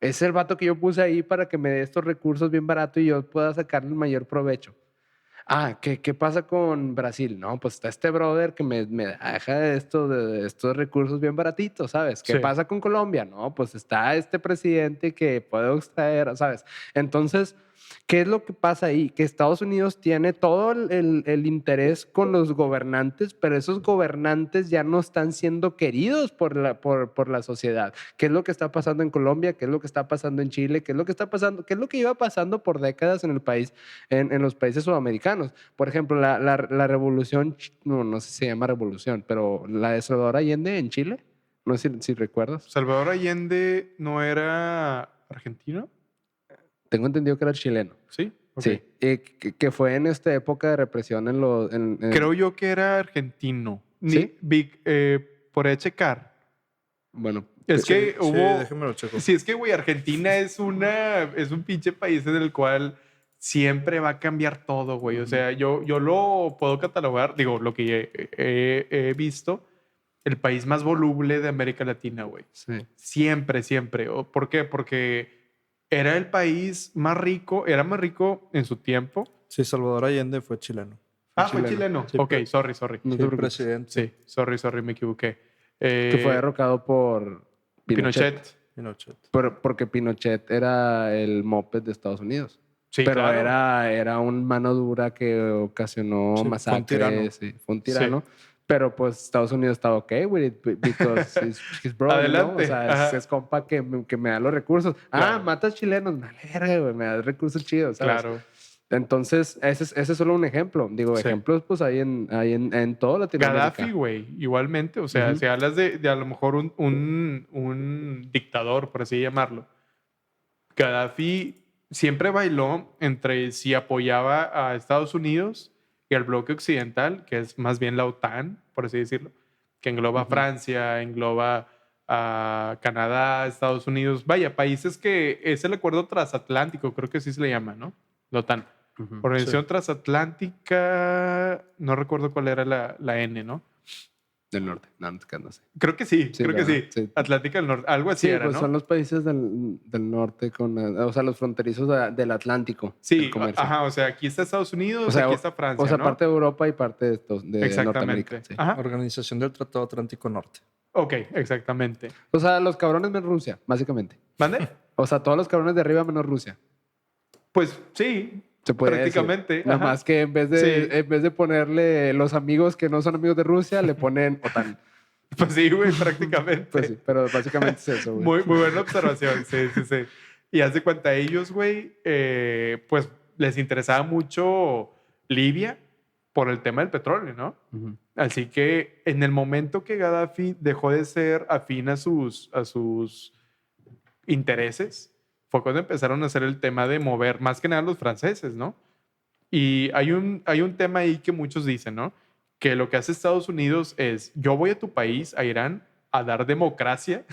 S2: Es el vato que yo puse ahí para que me dé estos recursos bien barato y yo pueda sacarle el mayor provecho. Ah, ¿qué pasa con Brasil? No, pues está este brother que me deja de estos recursos bien baratitos, ¿sabes? ¿Qué
S1: Sí.
S2: pasa con Colombia? No, pues está este presidente que puedo extraer, ¿sabes? Entonces, ¿qué es lo que pasa ahí? Que Estados Unidos tiene todo el interés con los gobernantes, pero esos gobernantes ya no están siendo queridos por la sociedad. ¿Qué es lo que está pasando en Colombia? ¿Qué es lo que está pasando en Chile? ¿Qué es lo que está pasando? ¿Qué es lo que iba pasando por décadas en el país, en los países sudamericanos? Por ejemplo, la revolución, no sé si se llama revolución, pero la de Salvador Allende en Chile, no sé si recuerdas.
S1: Salvador Allende no era argentino,
S2: Tengo entendido que era chileno.
S1: ¿sí? Ok.
S2: Sí, que fue en esta época de represión
S1: Creo yo que era argentino.
S2: ¿Sí?
S1: Por ahí checar.
S2: Bueno,
S1: Es que
S3: Sí,
S1: hubo.
S3: déjame lo checo.
S1: Sí, es que, güey, Argentina es un pinche país en el cual siempre va a cambiar todo, güey. O sea, yo lo puedo catalogar, digo, lo que he visto, el país más voluble de América Latina, güey.
S2: sí.
S1: Siempre, siempre. ¿Por qué? Porque era el país más rico, era más rico en su tiempo.
S3: Sí, Salvador Allende fue chileno.
S1: Fue chileno.
S3: Sí,
S1: Ok,
S3: pero-
S1: sorry.
S2: No
S3: Sí,
S2: te preocupes.
S3: presidente.
S1: Sí, sorry, me equivoqué.
S2: Que fue derrocado por
S1: Pinochet.
S3: Pinochet.
S2: Porque Pinochet era el moped de Estados Unidos.
S1: Sí,
S2: pero
S1: claro.
S2: era un mano dura que ocasionó
S3: Sí, fue un
S2: masacres.
S3: tirano.
S2: Sí, fue un tirano. Pero pues Estados Unidos estaba ok with it because he's bro,
S1: Adelante.
S2: O sea,
S1: Ajá.
S2: es compa que me da los recursos.
S1: Claro.
S2: Ah, matas chilenos. Me verga, güey. Me das recursos chidos, ¿sabes?
S1: Claro.
S2: Entonces, ese es solo un ejemplo. Digo,
S1: Sí.
S2: ejemplos pues hay en todo Latinoamérica.
S1: Gaddafi, güey, igualmente. O sea,
S2: Ujú.
S1: si hablas de a lo mejor un dictador, por así llamarlo. Gaddafi siempre bailó entre si apoyaba a Estados Unidos y al bloque occidental, que es más bien la OTAN, por así decirlo, que engloba a
S2: Ujú.
S1: Francia, engloba a Canadá, Estados Unidos. Vaya, países que es el acuerdo transatlántico, creo que así se le llama, ¿no? La OTAN.
S2: Ujú.
S1: Organización Transatlántica, no recuerdo cuál era la N, ¿no?
S2: Del norte. No sé.
S1: Creo que sí,
S2: Sí,
S1: creo que
S2: ¿verdad?
S1: sí.
S2: Sí.
S1: Atlántica del Norte, algo así
S2: Sí,
S1: era,
S2: pues
S1: ¿no?
S2: son los países del norte o sea, los fronterizos del Atlántico.
S1: Sí,
S2: el comercio.
S1: ajá, o sea, aquí está Estados Unidos,
S2: O sea,
S1: aquí está Francia,
S2: O sea,
S1: ¿no?
S2: parte de Europa y parte de Norteamérica.
S1: Exactamente.
S2: Sí.
S1: Ajá.
S3: Organización del Tratado Atlántico Norte.
S1: Ok, exactamente.
S2: O sea, los cabrones menos Rusia, básicamente.
S1: ¿Mande?
S2: O sea, todos los cabrones de arriba menos Rusia.
S1: Pues sí,
S2: Se podría
S1: prácticamente.
S2: decir. Nada
S1: ajá.
S2: más que en vez
S1: Sí.
S2: de ponerle los amigos que no son amigos de Rusia, le ponen OTAN.
S1: Pues sí, güey, prácticamente.
S2: Pues sí, pero básicamente es eso, güey.
S1: Muy buena observación, sí. Y haz de cuenta, ellos, güey, pues les interesaba mucho Libia por el tema del petróleo, ¿no?
S2: Ujú.
S1: Así que en el momento que Gaddafi dejó de ser afín a sus intereses, fue cuando empezaron a hacer el tema de mover, más que nada los franceses, ¿no? Y hay un tema ahí que muchos dicen, ¿no? Que lo que hace Estados Unidos es, yo voy a tu país, a Irán, a dar democracia.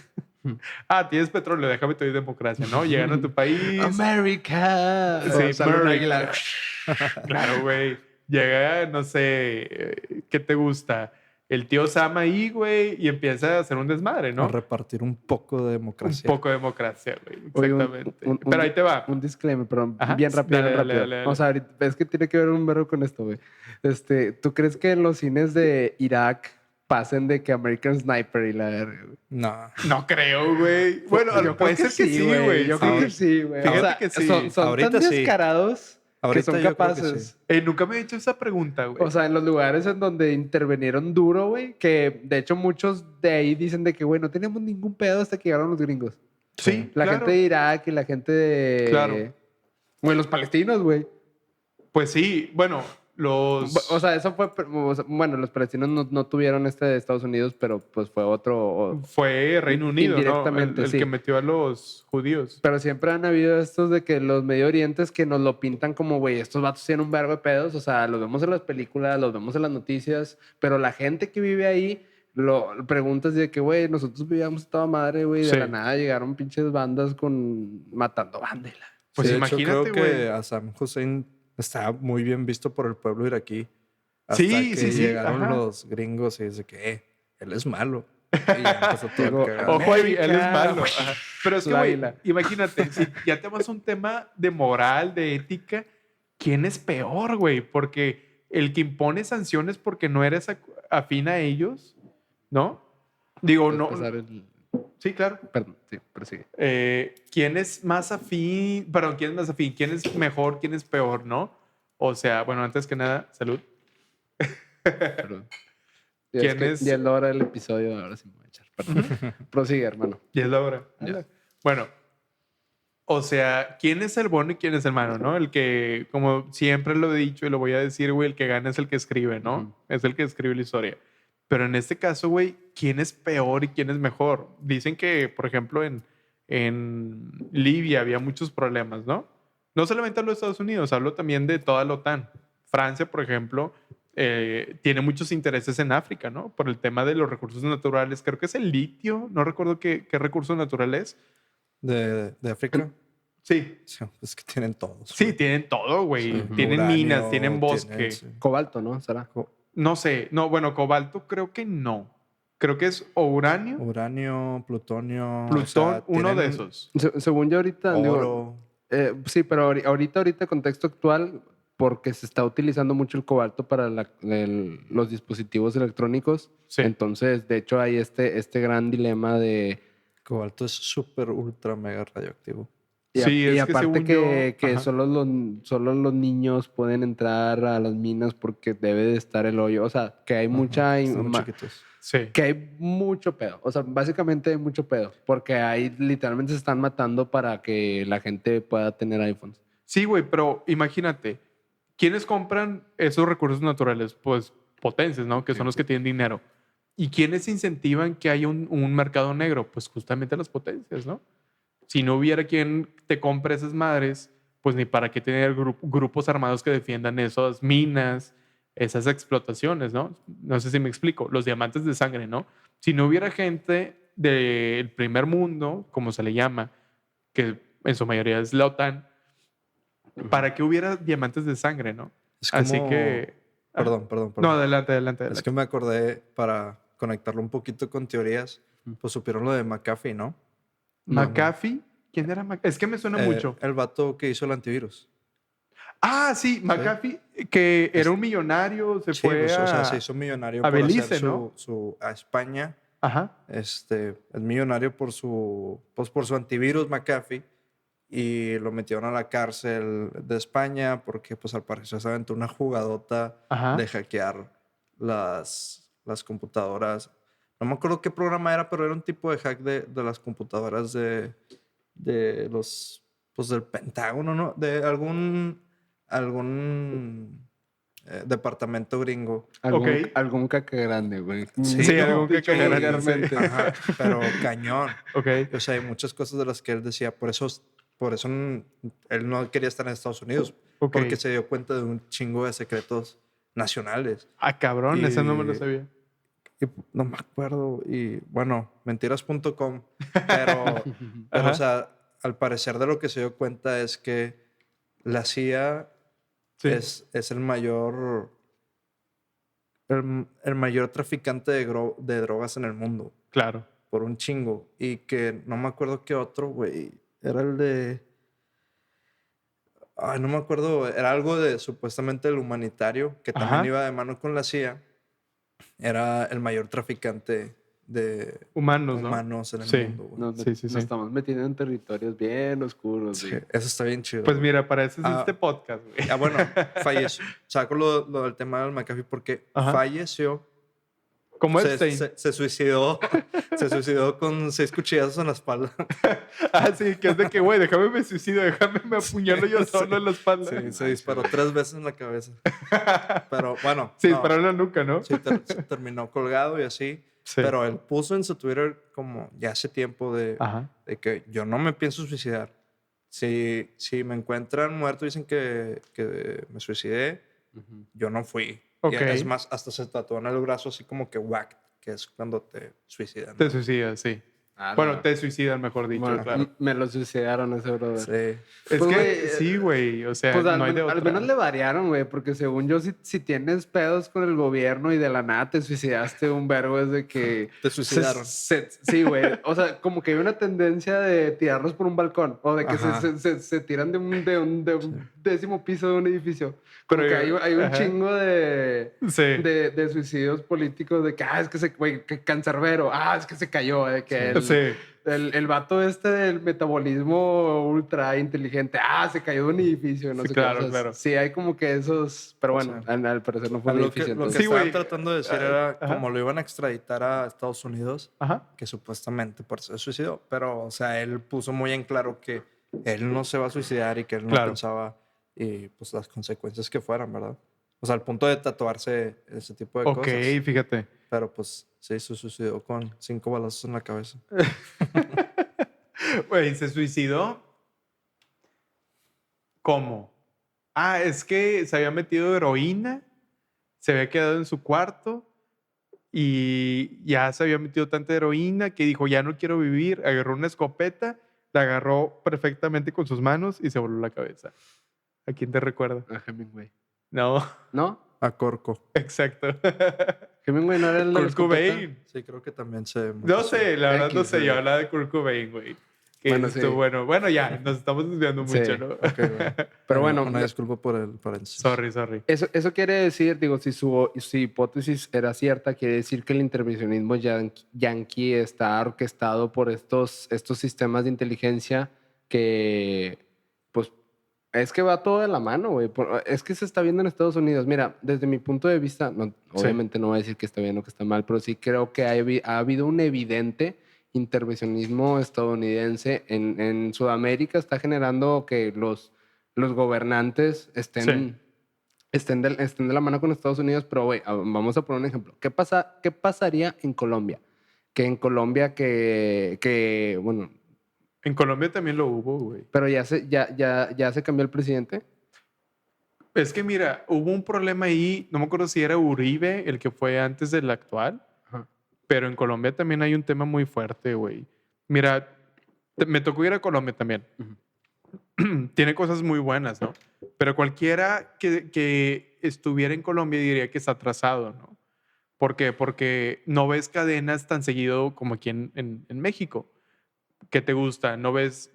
S1: Tienes petróleo, déjame te doy democracia, ¿no? Llegan a tu país.
S2: America.
S1: Sí,
S2: Sale un
S1: America.
S2: águila.
S1: Claro, güey. Llega, no sé, ¿qué te gusta? El tío Sam ahí, güey, y empieza a hacer un desmadre,
S3: A
S1: ¿no?
S3: repartir un poco de
S1: Un
S3: democracia.
S1: poco de democracia, güey.
S2: Oye,
S1: Exactamente. Pero ahí te va.
S2: Un disclaimer, pero
S1: Ajá.
S2: bien rápido,
S1: Dale,
S2: bien
S1: dale,
S2: rápido.
S1: dale, dale.
S2: O sea, ahorita, es que tiene que ver un verbo con esto, güey. ¿Tú crees que en los cines de Irak pasen de que American Sniper y la verga, güey?
S3: No.
S1: No creo, güey. Bueno,
S2: Yo
S1: puede
S2: creo
S1: ser que sí, güey.
S2: Yo creo que sí, güey.
S1: Fíjate que sí.
S2: Son
S3: Ahorita
S2: tan
S3: sí.
S2: descarados que
S3: Ahorita
S2: son
S3: yo creo que
S2: capaces.
S3: sí.
S1: Nunca me he hecho esa pregunta, güey.
S2: O sea, en los lugares en donde intervinieron duro, güey, que de hecho muchos de ahí dicen de que, güey, no teníamos ningún pedo hasta que llegaron los gringos.
S1: sí,
S2: La
S1: claro.
S2: gente de Irak y la gente de...
S1: Claro.
S2: Güey, los palestinos, güey.
S1: Pues sí, bueno,
S2: O sea, eso fue... bueno, los palestinos no tuvieron este de Estados Unidos, pero pues fue otro...
S1: Fue Reino Unido, ¿no?
S2: Indirectamente,
S1: El
S2: sí.
S1: que metió a los judíos.
S2: Pero siempre han habido estos de que los Medio Orientes que nos lo pintan como, güey, estos vatos tienen un verbo de pedos. O sea, los vemos en las películas, los vemos en las noticias, pero la gente que vive ahí... Lo preguntas de que, güey, nosotros vivíamos toda madre, güey, de
S1: Sí.
S2: la nada llegaron pinches bandas matando bandas.
S1: Pues
S3: Sí, de hecho,
S1: imagínate,
S3: creo que
S1: güey.
S3: a Saddam Hussein está muy bien visto por el pueblo iraquí. Hasta
S1: Sí,
S3: que
S1: sí, sí,
S3: llegaron
S1: ajá.
S3: los gringos y dice que él es malo. Y ya empezó todo
S2: Digo,
S3: el cagado.
S1: Ojo ahí, él es
S2: América.
S1: malo. Ajá. Pero es que,
S2: La
S1: güey,
S2: águila.
S1: imagínate, si ya te vas a un tema de moral, de ética, ¿quién es peor, güey? Porque el que impone sanciones porque no eres afín a ellos, ¿no? Digo, no. Sí, claro.
S2: Perdón, sí, prosigue.
S1: ¿Quién es más afín? Perdón, ¿quién es más afín? ¿Quién es mejor? ¿Quién es peor? ¿No? O sea, bueno, antes que nada, salud.
S2: Perdón. Ya
S1: ¿Quién
S2: es?
S1: es?
S2: Ya es la hora del episodio, ahora sí me voy a echar. Perdón. Prosigue, hermano.
S1: Ya es la hora.
S2: Ya.
S1: Bueno, o sea, ¿quién es el bueno y quién es el malo, no? El que, como siempre lo he dicho y lo voy a decir, güey, el que gana es el que escribe, ¿no?
S2: Ujú.
S1: Es el que escribe la historia. Pero en este caso, güey, ¿quién es peor y quién es mejor? Dicen que, por ejemplo, en Libia había muchos problemas, ¿no? No solamente hablo de Estados Unidos, hablo también de toda la OTAN. Francia, por ejemplo, tiene muchos intereses en África, ¿no? Por el tema de los recursos naturales. Creo que es el litio, no recuerdo qué recurso natural es.
S3: ¿De África?
S1: Sí,
S3: Sí, es que tienen todos.
S1: sí, tienen todo, güey.
S3: Sí.
S1: Tienen
S3: Uranio,
S1: minas, tienen bosque.
S3: tienen, sí.
S2: Cobalto, ¿no? ¿Será?
S1: No sé, no, bueno, cobalto creo que no. Creo que es o uranio,
S3: Uranio, plutonio.
S1: plutón, uno de
S3: tienen
S1: esos.
S2: Según yo ahorita... digo,
S3: Oro.
S2: sí, pero ahorita, contexto actual, porque se está utilizando mucho el cobalto para los dispositivos electrónicos.
S1: Sí.
S2: Entonces, de hecho, hay este gran dilema de...
S3: Cobalto es súper, ultra, mega radioactivo.
S1: Sí, es que
S2: aparte
S1: según
S2: que
S1: yo- ajá.
S2: solo los niños pueden entrar a las minas porque debe de estar el hoyo. O sea, que hay mucha...
S3: Están muy chiquitos.
S1: Sí.
S2: que hay mucho pedo. O sea, básicamente hay mucho pedo. Porque ahí literalmente se están matando para que la gente pueda tener iPhones.
S1: Sí, güey, pero imagínate, ¿quiénes compran esos recursos naturales? Pues potencias, ¿no? Que son los que tienen dinero. ¿Y quiénes incentivan que haya un mercado negro? Pues justamente las potencias, ¿no? Si no hubiera quien te compre esas madres, pues ni para qué tener grupos armados que defiendan esas minas, esas explotaciones, ¿no? No sé si me explico. Los diamantes de sangre, ¿no? Si no hubiera gente del primer mundo, como se le llama, que en su mayoría es la OTAN, ¿para qué hubiera diamantes de sangre, no?
S3: Es como...
S1: Así que...
S3: Perdón.
S1: No, adelante.
S3: Es que me acordé, para conectarlo un poquito con teorías, pues supieron lo de McAfee, ¿no?
S1: McAfee, ¿quién era McAfee? Es que me suena mucho.
S3: El vato que hizo el antivirus.
S1: Ah, sí, McAfee, que era un millonario, se
S3: Sí,
S1: fue
S3: pues,
S1: a...
S3: o sea, se hizo millonario
S1: a
S3: por
S1: Belice,
S3: hacer
S1: ¿no?
S3: a España.
S1: Ajá.
S3: Es millonario por su antivirus McAfee, y lo metieron a la cárcel de España porque pues al parecer se aventó una jugadota
S1: Ajá.
S3: de hackear las computadoras. No me acuerdo qué programa era, pero era un tipo de hack de las computadoras de los, pues del Pentágono, ¿no? De algún departamento gringo.
S1: Ok.
S2: Algún caca grande, güey.
S1: Sí,
S3: no,
S1: algún que
S2: vulgarmente.
S1: vulgarmente.
S3: Ajá, pero cañón.
S1: Ok.
S3: O sea, hay muchas cosas de las que él decía, por eso él no quería estar en Estados Unidos,
S1: Ok.
S3: porque se dio cuenta de un chingo de secretos nacionales.
S1: Ah, cabrón, ese no me lo
S3: Y-
S1: sabía.
S3: Y no me acuerdo. Y bueno, mentiras.com. Pero,
S1: Ajá.
S3: o sea, al parecer de lo que se dio cuenta es que la CIA
S1: Sí.
S3: es el mayor traficante de drogas en el mundo,
S1: Claro.
S3: por un chingo. Y que no me acuerdo qué otro, güey. Era el de... Ay, no me acuerdo. Era algo de supuestamente el humanitario, que también
S1: Ajá.
S3: iba de mano con la CIA. Era el mayor traficante de
S1: Humanos, ¿no?
S3: humanos en el
S1: Sí.
S3: mundo, güey.
S1: Sí.
S2: Nos estamos metiendo en territorios bien oscuros.
S3: Sí,
S2: güey.
S3: eso está bien chido.
S1: Pues
S3: güey.
S1: mira, para eso es
S3: Ah.
S1: este podcast, güey.
S3: Bueno, falleció. Saco lo del tema del McAfee porque
S1: Ajá.
S3: falleció
S1: Como Epstein.
S3: Se suicidó. Se suicidó con 6 cuchillazos en la espalda.
S1: Ah, sí, que es de que, güey, déjame me suicido, déjame me apuñalo yo solo en la espalda.
S3: Sí, se disparó 3 veces en la cabeza. Pero bueno.
S1: Sí,
S3: no,
S1: disparó en la nuca, ¿no?
S3: sí, terminó colgado y así.
S1: Sí.
S3: Pero él puso en su Twitter como ya hace tiempo de que yo no me pienso suicidar. Si me encuentran muerto y dicen que me suicidé, yo no fui.
S1: Ok.
S3: Y es más, hasta se tatuó en el brazo así como que whack, que es cuando te suicidan.
S1: Te suicidas, sí. Bueno, te suicidan, mejor dicho,
S2: Bueno,
S1: claro.
S2: me lo suicidaron ese brother.
S3: Sí.
S1: Es
S2: Pues,
S1: que
S2: güey,
S1: sí, güey. O sea,
S2: Pues
S1: no hay de otra.
S2: al menos le variaron, güey, porque según yo, si tienes pedos con el gobierno y de la nada te suicidaste un vergo, es de que...
S3: Te suicidaron.
S2: Sí, güey. O sea, como que hay una tendencia de tirarlos por un balcón o de que
S3: Ajá.
S2: se tiran de un 10º piso de un edificio. Como
S1: Pero,
S2: que hay un
S1: ajá.
S2: chingo
S1: Sí.
S2: de suicidios políticos de que, es que güey, que cancerbero, es que se cayó, de que
S1: Sí.
S2: el vato este del metabolismo ultra inteligente, se cayó de un edificio, no
S1: Sí,
S2: sé
S1: claro,
S2: qué. O sea,
S1: claro.
S2: sí, hay como que esos, pero bueno,
S3: Sí.
S2: al parecer no fue un
S3: Lo
S2: edificio.
S3: que
S1: Sí,
S3: estaban
S1: güey.
S3: tratando de decir era
S1: Ajá.
S3: como lo iban a extraditar a Estados Unidos,
S1: Ajá.
S3: que supuestamente por eso se suicidó. Pero, o sea, él puso muy en claro que él no se va a suicidar y que él no
S1: Claro.
S3: pensaba y pues las consecuencias que fueran, ¿verdad? O sea, al punto de tatuarse ese tipo de
S1: Ok,
S3: cosas.
S1: fíjate.
S3: Pero pues sí, se suicidó con 5 balazos en la cabeza.
S1: Güey, ¿se suicidó? ¿Cómo? Es que se había metido heroína, se había quedado en su cuarto y ya se había metido tanta heroína que dijo, ya no quiero vivir. Agarró una escopeta, la agarró perfectamente con sus manos y se voló la cabeza. ¿A quién te recuerda?
S2: A Hemingway.
S1: No,
S2: ¿No?
S3: A Corco.
S1: exacto.
S2: Hemingway no era el de la
S1: Kurt
S2: escopeta.
S1: Cobain.
S3: Sí, creo que también se...
S1: No sé, la verdad no
S2: X,
S1: sé.
S2: güey.
S1: Yo hablaba de Kurt Cobain, güey. Que
S2: Bueno,
S1: dices tú,
S2: sí.
S1: bueno, ya, nos estamos desviando
S2: Sí,
S1: mucho, ¿no?
S3: Ok, bueno.
S2: Pero bueno,
S3: Una disculpa por el paréntesis.
S1: Sorry.
S2: Eso quiere decir, digo, si su hipótesis era cierta, quiere decir que el intervencionismo yanqui está orquestado por estos sistemas de inteligencia que, pues, es que va todo de la mano, güey. Es que se está viendo en Estados Unidos. Mira, desde mi punto de vista, obviamente no voy a decir que está bien o que está mal, pero sí creo que ha habido un evidente intervencionismo estadounidense en Sudamérica. Está generando que los gobernantes estén de la mano con Estados Unidos, pero güey, vamos a poner un ejemplo. ¿Qué pasaría en Colombia? Que en Colombia bueno,
S1: En Colombia también lo hubo, güey.
S2: pero ya se cambió el presidente.
S1: Es que mira, hubo un problema ahí, no me acuerdo si era Uribe, el que fue antes del actual,
S2: Ajá.
S1: pero en Colombia también hay un tema muy fuerte, güey. Mira, me tocó ir a Colombia también. Tiene cosas muy buenas, ¿no? Pero cualquiera que estuviera en Colombia diría que está atrasado, ¿no? ¿Por qué? Porque no ves cadenas tan seguido como aquí en México. ¿Qué te gusta? No ves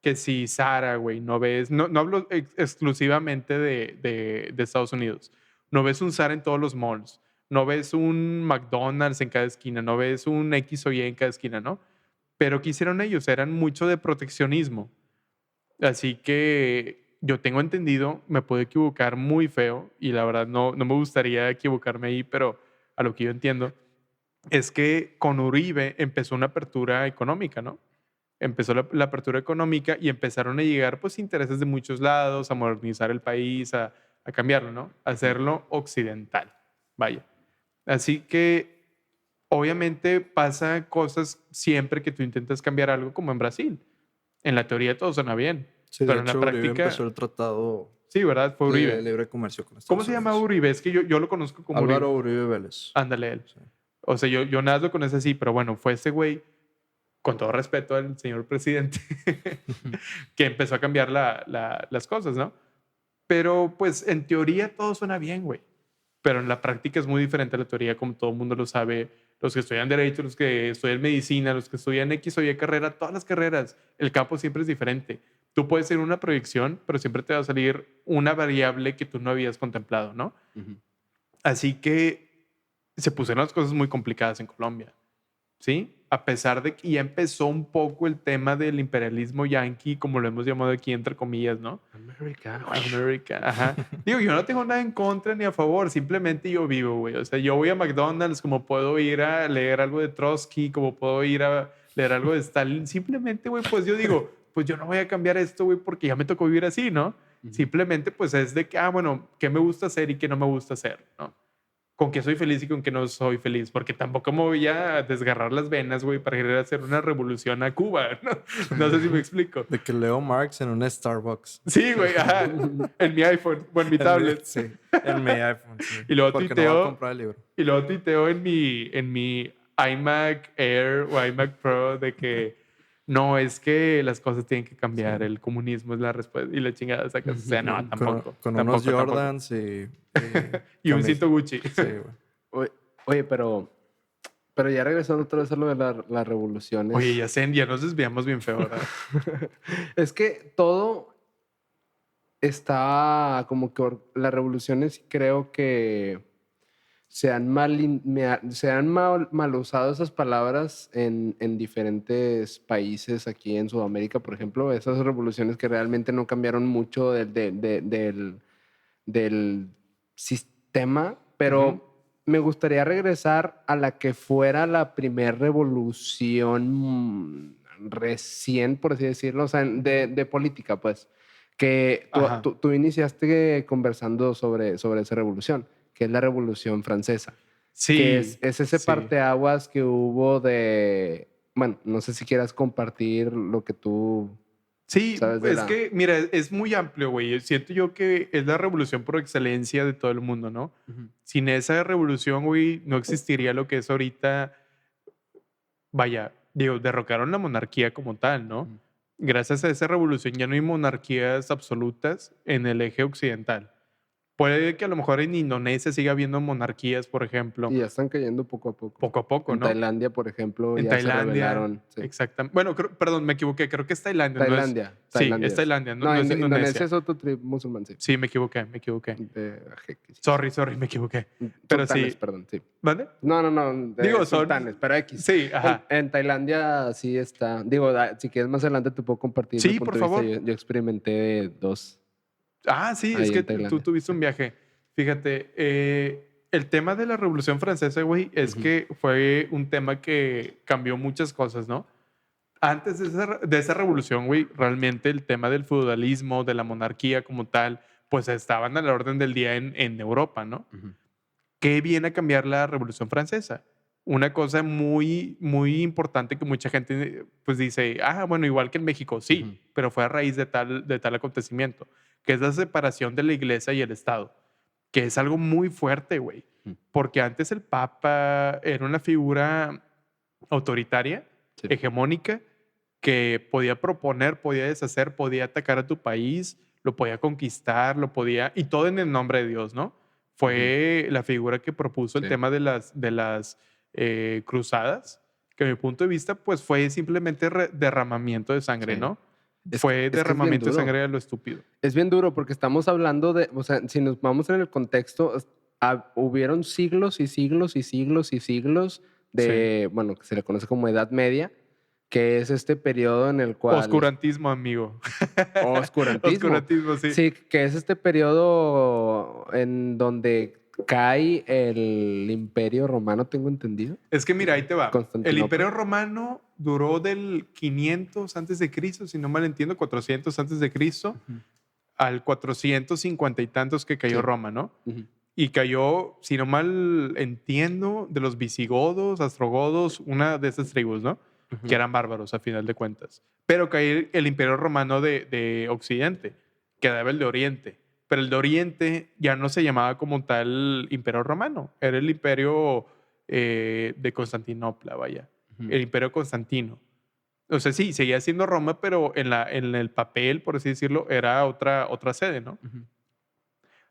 S1: que si Zara, güey, no ves, no hablo exclusivamente de Estados Unidos. No ves un Zara en todos los malls. No ves un McDonald's en cada esquina. No ves un X o Y en cada esquina, ¿no? Pero ¿qué hicieron ellos? Eran mucho de proteccionismo. Así que yo tengo entendido, me puedo equivocar muy feo y la verdad no me gustaría equivocarme ahí, pero a lo que yo entiendo es que con Uribe empezó una apertura económica, ¿no? Empezó la apertura económica y empezaron a llegar pues intereses de muchos lados, a modernizar el país, a cambiarlo, ¿no? A hacerlo occidental, vaya. Así que obviamente pasa cosas siempre que tú intentas cambiar algo como en Brasil. En la teoría todo suena bien,
S3: Sí,
S1: pero
S3: de
S1: en la
S3: hecho, Uribe
S1: práctica...
S3: empezó el tratado
S1: Sí, ¿verdad? Fue Uribe.
S3: de libre comercio con Estados
S1: ¿Cómo se llama
S3: Unidos.
S1: Uribe? Es que yo lo conozco como
S3: Álvaro
S1: Uribe.
S3: Uribe Vélez.
S1: Ándale él.
S3: Sí.
S1: O sea, yo nada lo conozco así, pero bueno, fue ese güey, con todo respeto al señor presidente, que empezó a cambiar las cosas, ¿no? Pero pues en teoría todo suena bien, güey. Pero en la práctica es muy diferente a la teoría, como todo el mundo lo sabe. Los que estudian Derecho, los que estudian Medicina, los que estudian X o Y carrera, todas las carreras, el campo siempre es diferente. Tú puedes hacer una proyección, pero siempre te va a salir una variable que tú no habías contemplado, ¿no?
S2: Ujú.
S1: Así que se pusieron las cosas muy complicadas en Colombia, ¿sí? a pesar de que ya empezó un poco el tema del imperialismo yanqui, como lo hemos llamado aquí entre comillas, ¿no? América, ajá. Digo, yo no tengo nada en contra ni a favor, simplemente yo vivo, güey. O sea, yo voy a McDonald's, como puedo ir a leer algo de Trotsky, como puedo ir a leer algo de Stalin. Simplemente, güey, pues yo digo, pues yo no voy a cambiar esto, güey, porque ya me tocó vivir así, ¿no? Simplemente, pues es de que, bueno, ¿qué me gusta hacer y qué no me gusta hacer, ¿no? Con qué soy feliz y con qué no soy feliz, porque tampoco me voy a desgarrar las venas, güey, para querer hacer una revolución a Cuba, ¿no? No sé si me explico.
S3: De que leo Marx en un Starbucks.
S1: Sí, güey, ajá. En mi iPhone o en mi tablet.
S3: Sí, en mi iPhone, sí.
S1: Y luego
S3: Porque
S1: tuiteo,
S3: no voy a comprar el libro.
S1: y luego tuiteo en mi iMac Air o iMac Pro de que no, es que las cosas tienen que cambiar,
S3: Sí.
S1: el comunismo es la respuesta y la chingada sacas. O sea, no, tampoco.
S3: Con
S1: tampoco,
S3: unos
S1: tampoco.
S3: Jordans y
S1: Y un
S3: camisa.
S1: cinto Gucci.
S3: Sí, güey.
S2: Oye, pero ya regresando otra vez a lo de las revoluciones.
S1: Oye, ya nos desviamos bien feo, ¿verdad?
S2: Es que todo está como que las revoluciones creo que se han mal usado esas palabras en diferentes países, aquí en Sudamérica, por ejemplo, esas revoluciones que realmente no cambiaron mucho del sistema, pero
S1: Ujú.
S2: me gustaría regresar a la que fuera la primer revolución recién, por así decirlo, o sea, de política, pues, que
S1: Ajá.
S2: tú iniciaste conversando sobre esa revolución, que es la Revolución Francesa.
S1: Sí.
S2: Que es ese
S1: sí.
S2: parteaguas que hubo de... Bueno, no sé si quieras compartir lo que tú...
S1: Sí,
S2: ¿sabes de
S1: es
S2: la-
S1: que, mira, es muy amplio, güey. Siento yo que es la revolución por excelencia de todo el mundo, ¿no? Sin esa revolución, güey, no existiría lo que es ahorita. Vaya, digo, derrocaron la monarquía como tal, ¿no?
S2: Ujú.
S1: Gracias a esa revolución ya no hay monarquías absolutas en el eje occidental. Puede que a lo mejor en Indonesia siga habiendo monarquías, por ejemplo,
S2: Y ya están cayendo poco a poco.
S1: poco a poco,
S2: En
S1: ¿no?
S2: Tailandia, por ejemplo,
S1: En
S2: ya se
S1: Tailandia,
S2: rebelaron. Sí.
S1: exactamente. Bueno, perdón, me equivoqué. Creo que es Tailandia.
S2: Tailandia.
S1: Sí,
S2: Tailandia
S1: es Tailandia, no es
S2: Indonesia
S1: Indonesia.
S2: es otro tribu musulmán, sí.
S1: Sí, me equivoqué.
S2: Jeque, sí.
S1: Sorry, me equivoqué. Pero
S2: Sultanes,
S1: sí.
S2: perdón, sí.
S1: ¿Vale?
S2: No,
S1: Digo, son-
S2: sultanes, pero X.
S1: Sí, ajá.
S2: En Tailandia sí está. Digo, si quieres más adelante te puedo compartir
S1: Sí,
S2: mi punto
S1: por
S2: de vista.
S1: favor.
S2: Yo experimenté dos.
S1: Sí,
S2: Ahí
S1: es que
S2: en Tailandia.
S1: tú tuviste un viaje. Fíjate, el tema de la Revolución Francesa, güey, es
S2: Ujú.
S1: que fue un tema que cambió muchas cosas, ¿no? Antes de esa revolución, güey, realmente el tema del feudalismo, de la monarquía como tal, pues estaban a la orden del día en Europa, ¿no? ¿Qué viene a cambiar la Revolución Francesa? Una cosa muy, muy importante que mucha gente pues dice, bueno, igual que en México, sí,
S2: Ujú.
S1: pero fue a raíz de tal acontecimiento, que es la separación de la iglesia y el Estado, que es algo muy fuerte, güey,
S2: Ujú.
S1: porque antes el Papa era una figura autoritaria,
S2: Sí.
S1: hegemónica, que podía proponer, podía deshacer, podía atacar a tu país, lo podía conquistar, y todo en el nombre de Dios, ¿no? Fue la figura que propuso el
S2: Sí.
S1: tema de las cruzadas, que a mi punto de vista, pues fue simplemente derramamiento de sangre,
S2: Sí.
S1: ¿no?
S2: Es que
S1: Fue
S2: es bien
S1: derramamiento de
S2: duro.
S1: sangre a lo estúpido.
S2: Es bien duro porque estamos hablando de, o sea, si nos vamos en el contexto, hubieron siglos y siglos y siglos y siglos de, bueno, que se le conoce como Edad Media, que es este periodo en el cual...
S1: Oscurantismo, amigo.
S2: Oscurantismo.
S1: Oscurantismo, sí.
S2: Sí, que es este periodo en donde cae el Imperio Romano, tengo entendido.
S1: Es que mira, ahí te va. El
S2: Constantinopla.
S1: Imperio Romano duró del 500 antes de Cristo, si no mal entiendo, 400 antes de Cristo, al 450 y tantos que cayó
S2: Sí.
S1: Roma, ¿no?
S2: Ujú.
S1: Y cayó, si no mal entiendo, de los visigodos, astrogodos, una de esas tribus, ¿no?
S2: Ujú.
S1: Que eran bárbaros a final de cuentas. Pero cayó el Imperio Romano de Occidente, quedaba el de Oriente. Pero el de Oriente ya no se llamaba como tal Imperio Romano, era el Imperio de Constantinopla, vaya.
S2: Ujú.
S1: El Imperio Constantino. O sea, sí, seguía siendo Roma, pero en el papel, por así decirlo, era otra sede, ¿no?
S2: Ujú.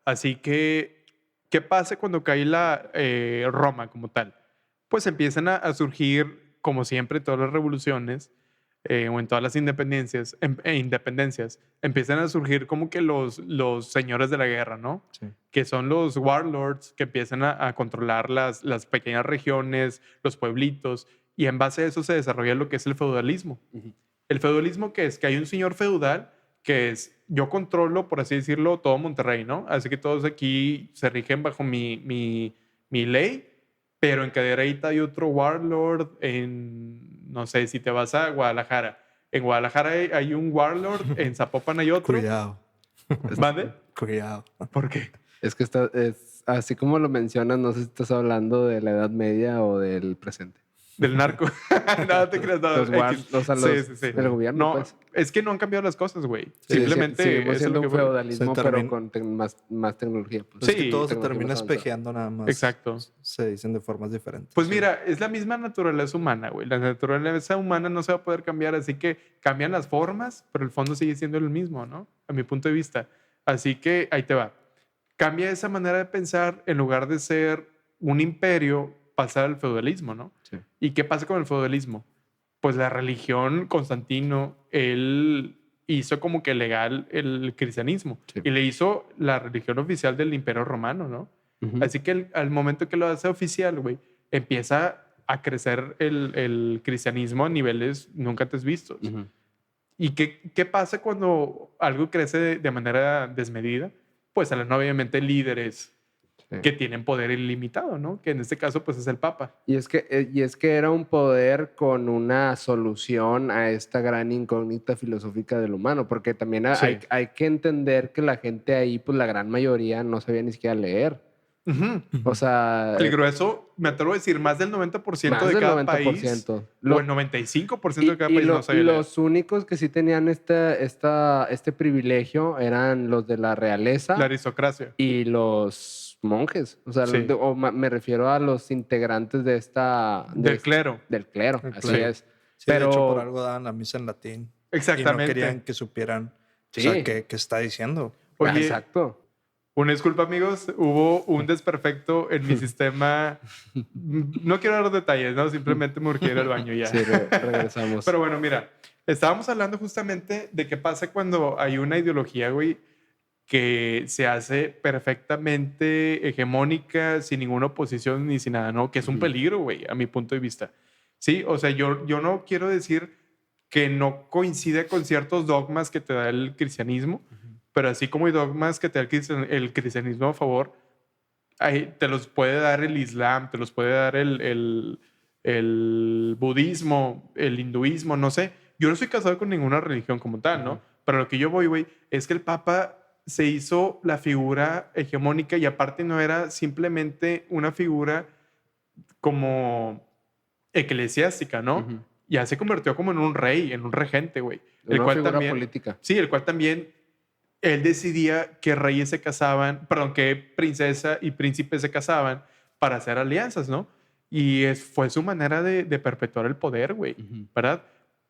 S1: Así que, ¿qué pasa cuando cae la Roma como tal? Pues empiezan a surgir, como siempre, todas las revoluciones o en todas las independencias, empiezan a surgir como que los señores de la guerra, ¿no?
S2: Sí.
S1: Que son los warlords que empiezan a controlar las pequeñas regiones, los pueblitos, y en base a eso se desarrolla lo que es el feudalismo.
S2: Ujú.
S1: El feudalismo, ¿qué es? Que hay un señor feudal que es, yo controlo, por así decirlo, todo Monterrey, ¿no? Así que todos aquí se rigen bajo mi ley, pero en Cadereyta hay otro warlord, no sé, si te vas a Guadalajara. En Guadalajara hay un warlord, en Zapopan hay otro.
S3: Cuidado,
S1: ¿Mande?
S3: cuidado.
S1: ¿Por qué?
S2: Es que es así como lo mencionas, no sé si estás hablando de la Edad Media o del presente.
S1: Del narco. Nada te creas, nada.
S2: O sea, del gobierno,
S1: No,
S2: pues.
S1: es que no han cambiado las cosas, güey.
S3: Sí,
S1: Simplemente
S2: seguimos
S1: eso es
S2: siendo
S1: lo que
S2: un
S1: fue.
S2: feudalismo,
S3: Se
S2: pero
S3: termina-
S2: con más tecnología. Pues.
S3: Es que
S1: Sí,
S3: todo se
S2: tecnología
S3: termina
S2: más avanzada.
S3: espejeando nada más.
S1: Exacto.
S3: Se dicen de formas diferentes.
S1: Pues
S3: Sí.
S1: mira, es la misma naturaleza humana, güey. La naturaleza humana no se va a poder cambiar, así que cambian las formas, pero el fondo sigue siendo el mismo, ¿no? A mi punto de vista. Así que ahí te va. Cambia esa manera de pensar, en lugar de ser un imperio, pasar al feudalismo, ¿no?
S2: Sí.
S1: ¿Y qué pasa con el feudalismo? Pues la religión, Constantino, él hizo como que legal el cristianismo
S2: Sí.
S1: y le hizo la religión oficial del Imperio Romano, ¿no?
S2: Ujú.
S1: Así que al momento que lo hace oficial, güey, empieza a crecer el cristianismo a niveles nunca antes vistos.
S2: Ujú.
S1: ¿Y qué pasa cuando algo crece de manera desmedida? Pues salen obviamente líderes
S2: Sí.
S1: que tienen poder ilimitado, ¿no? Que en este caso pues es el Papa.
S2: Y es que era un poder con una solución a esta gran incógnita filosófica del humano, porque también
S1: Sí.
S2: hay que entender que la gente ahí, pues la gran mayoría no sabía ni siquiera leer.
S1: Ujú.
S2: O sea,
S1: El grueso, me atrevo a decir, más del 90%
S2: más
S1: de
S2: del
S1: cada
S2: 90%.
S1: país, o el 95% de cada país no sabía
S2: y
S1: leer.
S2: los únicos que sí tenían este privilegio eran los de la realeza
S1: La aristocracia.
S2: y los monjes. O sea,
S1: Sí.
S2: me refiero a los integrantes de
S1: Del clero.
S2: del clero.
S3: El
S2: Así
S3: clero.
S2: es.
S3: Sí,
S2: Pero
S3: de hecho, por algo daban la misa en latín.
S1: Exactamente.
S3: Y no querían que supieran
S2: Sí.
S3: o sea, qué está diciendo.
S1: Oye,
S2: exacto.
S1: una disculpa, amigos. Hubo un desperfecto en mi sistema. No quiero dar detalles, ¿no? Simplemente me urgí ir al baño ya.
S2: Sí, regresamos.
S1: Pero bueno, mira, estábamos hablando justamente de qué pasa cuando hay una ideología, güey, que se hace perfectamente hegemónica, sin ninguna oposición ni sin nada, ¿no? Que es un
S2: Ujú.
S1: peligro, güey, a mi punto de vista. Sí, o sea, yo no quiero decir que no coincide con ciertos dogmas que te da el cristianismo, pero así como hay dogmas que te da el cristianismo a favor, te los puede dar el Islam, te los puede dar el budismo, el hinduismo, no sé. Yo no soy casado con ninguna religión como tal, ¿no?
S2: Ujú.
S1: Pero lo que yo voy, güey, es que el Papa se hizo la figura hegemónica y aparte no era simplemente una figura como eclesiástica, ¿no?
S2: Ujú.
S1: Ya se convirtió como en un rey, en un regente, güey.
S2: Una figura política.
S1: Sí, el cual también él decidía qué reyes se casaban, perdón, qué princesa y príncipe se casaban para hacer alianzas, ¿no? Y fue su manera de perpetuar el poder, güey,
S2: Ujú.
S1: ¿verdad?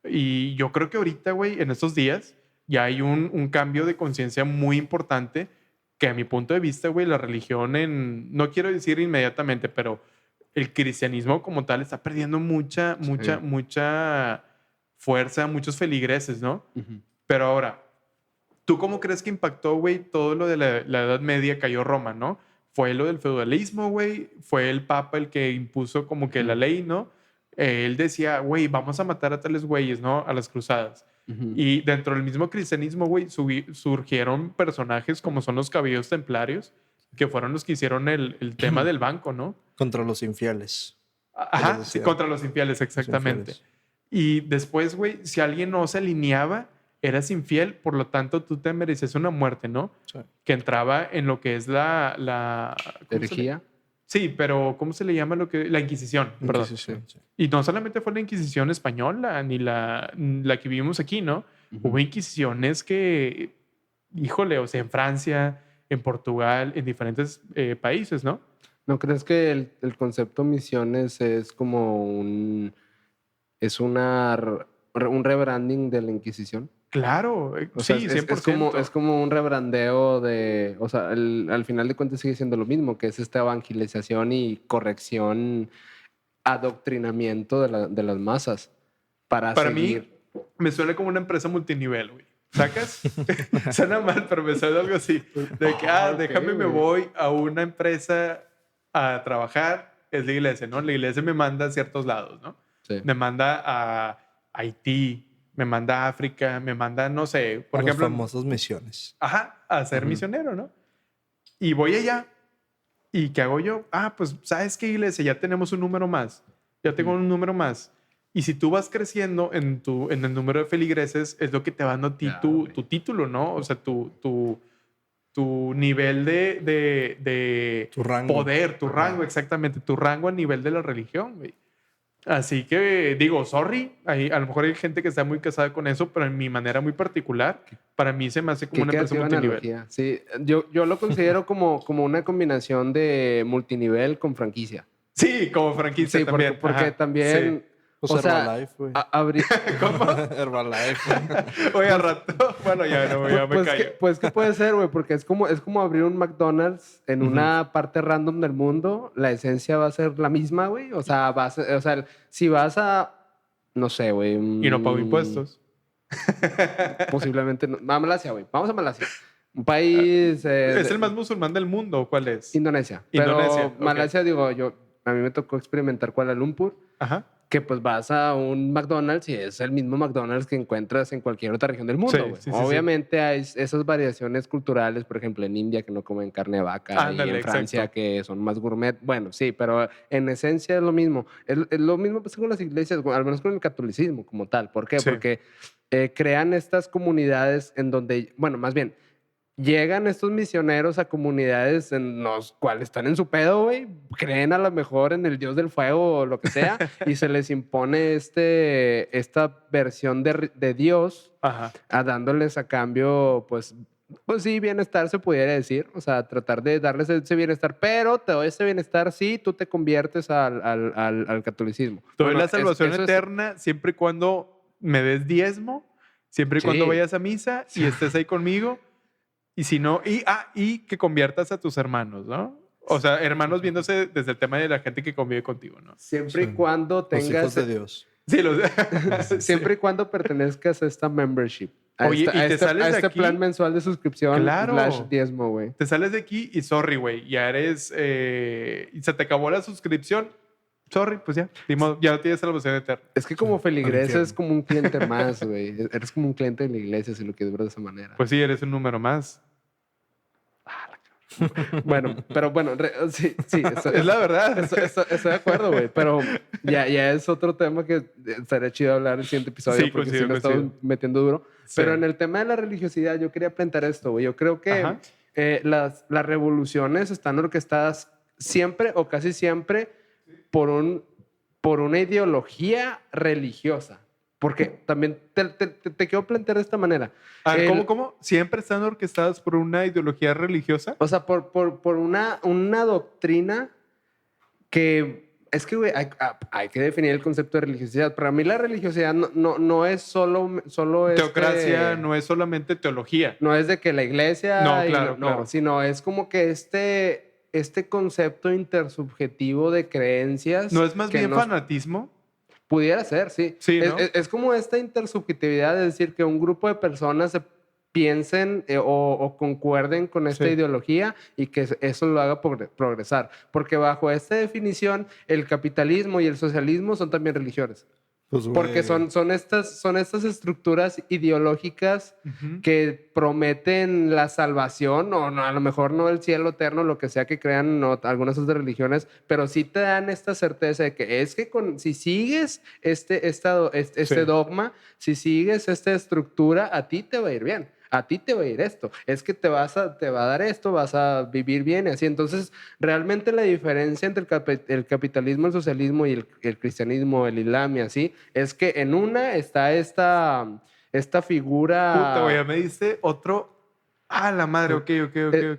S1: Y yo creo que ahorita, güey, en estos días, ya hay un cambio de conciencia muy importante que a mi punto de vista, güey, la religión no quiero decir inmediatamente, pero el cristianismo como tal está perdiendo mucha fuerza, muchos feligreses, ¿no?
S2: Ujú.
S1: Pero ahora, ¿tú cómo crees que impactó, güey, todo lo de la Edad Media cayó Roma, ¿no? Fue lo del feudalismo, güey. Fue el Papa el que impuso como que la ley, ¿no? Él decía, güey, vamos a matar a tales güeyes, ¿no? A las cruzadas.
S2: Ujú.
S1: Y dentro del mismo cristianismo, güey, surgieron personajes como son los caballeros templarios, que fueron los que hicieron el tema del banco, ¿no?
S3: Contra los infieles.
S1: Ajá,
S3: les
S1: sí,
S3: decía.
S1: contra los infieles, exactamente.
S3: infieles.
S1: Y después, güey, si alguien no se alineaba, eras infiel, por lo tanto tú te mereces una muerte, ¿no?
S3: Sí.
S1: Que entraba en lo que es la ¿cómo se le-
S2: Herejía.
S1: Sí, pero ¿cómo se le llama la Inquisición? Perdón.
S3: Inquisición, sí.
S1: Y no solamente fue la Inquisición española, ni la que vivimos aquí, ¿no?
S2: Ujú.
S1: Hubo Inquisiciones que, híjole, o sea, en Francia, en Portugal, en diferentes países, ¿no?
S2: ¿No crees que el concepto misiones es como un rebranding de la Inquisición?
S1: Claro,
S2: O sea,
S1: sí,
S2: es
S1: 100%.
S2: es como un rebrandeo de, o sea, al final de cuentas sigue siendo lo mismo, que es esta evangelización y corrección, adoctrinamiento de las masas para
S1: Para
S2: seguir.
S1: mí, me suena como una empresa multinivel, güey. ¿Sacas? Suena mal, pero me suena algo así. De que,
S2: Ok,
S1: déjame, me
S2: güey.
S1: voy a una empresa a trabajar. Es la iglesia, ¿no? La iglesia me manda a ciertos lados, ¿no?
S2: Sí.
S1: me manda a Haití, me manda a África, me manda, no sé, por
S3: A
S1: ejemplo,
S3: las famosas misiones.
S1: ajá, a ser misionero, ¿no? Y voy allá. ¿Y qué hago yo? Ah, pues, ¿sabes qué, iglesia? Ya tenemos un número más. Ya tengo un número más. Y si tú vas creciendo en el número de feligreses, es lo que te va dando a ti
S2: Claro,
S1: tu,
S2: güey.
S1: tu título, ¿no? O sea, tu nivel de
S3: Tu rango.
S1: poder, tu rango, exactamente, tu rango a nivel de la religión, güey. Así que digo, sorry, a lo mejor hay gente que está muy casada con eso, pero en mi manera muy particular, para mí se me hace como
S2: Qué
S1: una empresa
S2: creativa
S1: multinivel.
S2: analogía. Sí, yo lo considero como una combinación de multinivel con franquicia.
S1: Sí, como franquicia
S2: Sí,
S1: también.
S2: porque
S1: Ajá,
S2: también,
S3: Pues
S2: o sea,
S3: Herbalife, güey.
S2: habría...
S3: Herbalife.
S1: sí. Oye, al rato, bueno, ya no, ya me
S2: Pues
S1: callo.
S2: que puede ser, güey, porque es como abrir un McDonald's en una parte random del mundo, la esencia va a ser la misma, güey. O sea, si vas a, no sé, güey.
S1: Y no pago impuestos.
S2: Posiblemente no. A Malasia, güey. Vamos a Malasia. Un país...
S1: ¿Es el más musulmán del mundo? ¿Cuál es?
S2: Indonesia.
S1: Indonesia,
S2: Pero
S1: ok.
S2: Malasia, digo, a mí me tocó experimentar Kuala Lumpur,
S1: Ajá.
S2: que pues vas a un McDonald's y es el mismo McDonald's que encuentras en cualquier otra región del mundo,
S1: Sí,
S2: güey.
S1: sí, sí,
S2: Obviamente hay esas variaciones culturales, por ejemplo, en India que no comen carne de vaca
S1: Ándale,
S2: y en Francia
S1: exacto.
S2: que son más gourmet. Bueno, sí, pero en esencia es lo mismo. Es lo mismo pasa con las iglesias, al menos con el catolicismo como tal. ¿Por qué?
S1: Sí.
S2: Porque crean estas comunidades en donde, bueno, más bien, llegan estos misioneros a comunidades en los cuales están en su pedo, güey. Creen a lo mejor en el dios del fuego o lo que sea y se les impone esta versión de Dios
S1: Ajá.
S2: dándoles a cambio, pues sí, bienestar se pudiera decir. O sea, tratar de darles ese bienestar, pero te doy ese bienestar si tú te conviertes al catolicismo.
S1: Te doy
S2: Bueno,
S1: la salvación
S2: eso es-
S1: eterna siempre y cuando me des diezmo, siempre y cuando
S2: Sí.
S1: vayas a misa y estés ahí conmigo. Y si no, y que conviertas a tus hermanos, ¿no? O sea, hermanos viéndose desde el tema de la gente que convive contigo, ¿no?
S2: siempre y
S3: Sí.
S2: cuando
S3: Los hijos
S2: tengas...
S3: de Dios.
S1: Sí, los...
S2: Siempre y cuando pertenezcas a esta membership.
S1: Oye, ¿y te sales de
S2: este
S1: aquí?
S2: plan mensual de suscripción
S1: Claro.
S2: / diezmo, güey.
S1: Te sales de aquí y sorry, güey, ya eres... y se te acabó la suscripción. Sorry, pues ya, ni modo, ya no tienes salvación eterna.
S2: Es que como
S3: Al
S2: feligres
S3: infierno.
S2: es como un cliente más, güey. Eres como un cliente de la iglesia si lo quieres ver de esa manera.
S1: Pues sí, eres un número más.
S2: Bueno, pero bueno, sí,
S1: Es la verdad.
S2: Estoy de acuerdo, güey. Pero ya es otro tema que estaría chido hablar el siguiente episodio
S1: Sí,
S2: porque
S1: coincido,
S2: sí lo estamos
S1: coincido.
S2: metiendo duro.
S1: Sí.
S2: Pero en el tema de la religiosidad, yo quería plantear esto, güey. Yo creo que
S1: Ajá.
S2: las revoluciones están orquestadas siempre o casi siempre por una ideología religiosa. Porque también te quiero plantear de esta manera.
S1: A ver,
S2: El-
S1: ¿cómo? ¿Siempre están orquestadas por una ideología religiosa?
S2: O sea, por una doctrina que... Es que, güey, hay que definir el concepto de religiosidad. Para mí la religiosidad no es solo
S1: Teocracia no es solamente teología.
S2: No es de que la iglesia...
S1: No,
S2: y
S1: claro, claro.
S2: sino es como que este concepto intersubjetivo de creencias...
S1: ¿No es más
S2: que
S1: bien
S2: nos-
S1: fanatismo?
S2: Pudiera ser, sí.
S1: Sí,
S2: es,
S1: ¿no?
S2: es como esta intersubjetividad, es decir, que un grupo de personas se piensen o concuerden con esta
S1: Sí.
S2: ideología y que eso lo haga progresar. Porque bajo esta definición, el capitalismo y el socialismo son también religiones.
S3: Pues, güey,
S2: Porque son estas estructuras ideológicas
S1: Ujú.
S2: que prometen la salvación, o no, a lo mejor no el cielo eterno, lo que sea que crean algunas otras religiones, pero sí te dan esta certeza de que es que si sigues este
S1: Sí.
S2: dogma, si sigues esta estructura, a ti te va a ir bien. A ti te va a ir esto. Es que te va a dar esto, vas a vivir bien y así. Entonces, realmente la diferencia entre el capitalismo, el socialismo y el cristianismo, el islam y así, es que en una está esta figura...
S1: Puta, güey, ya me diste otro... Ah, la madre, ok.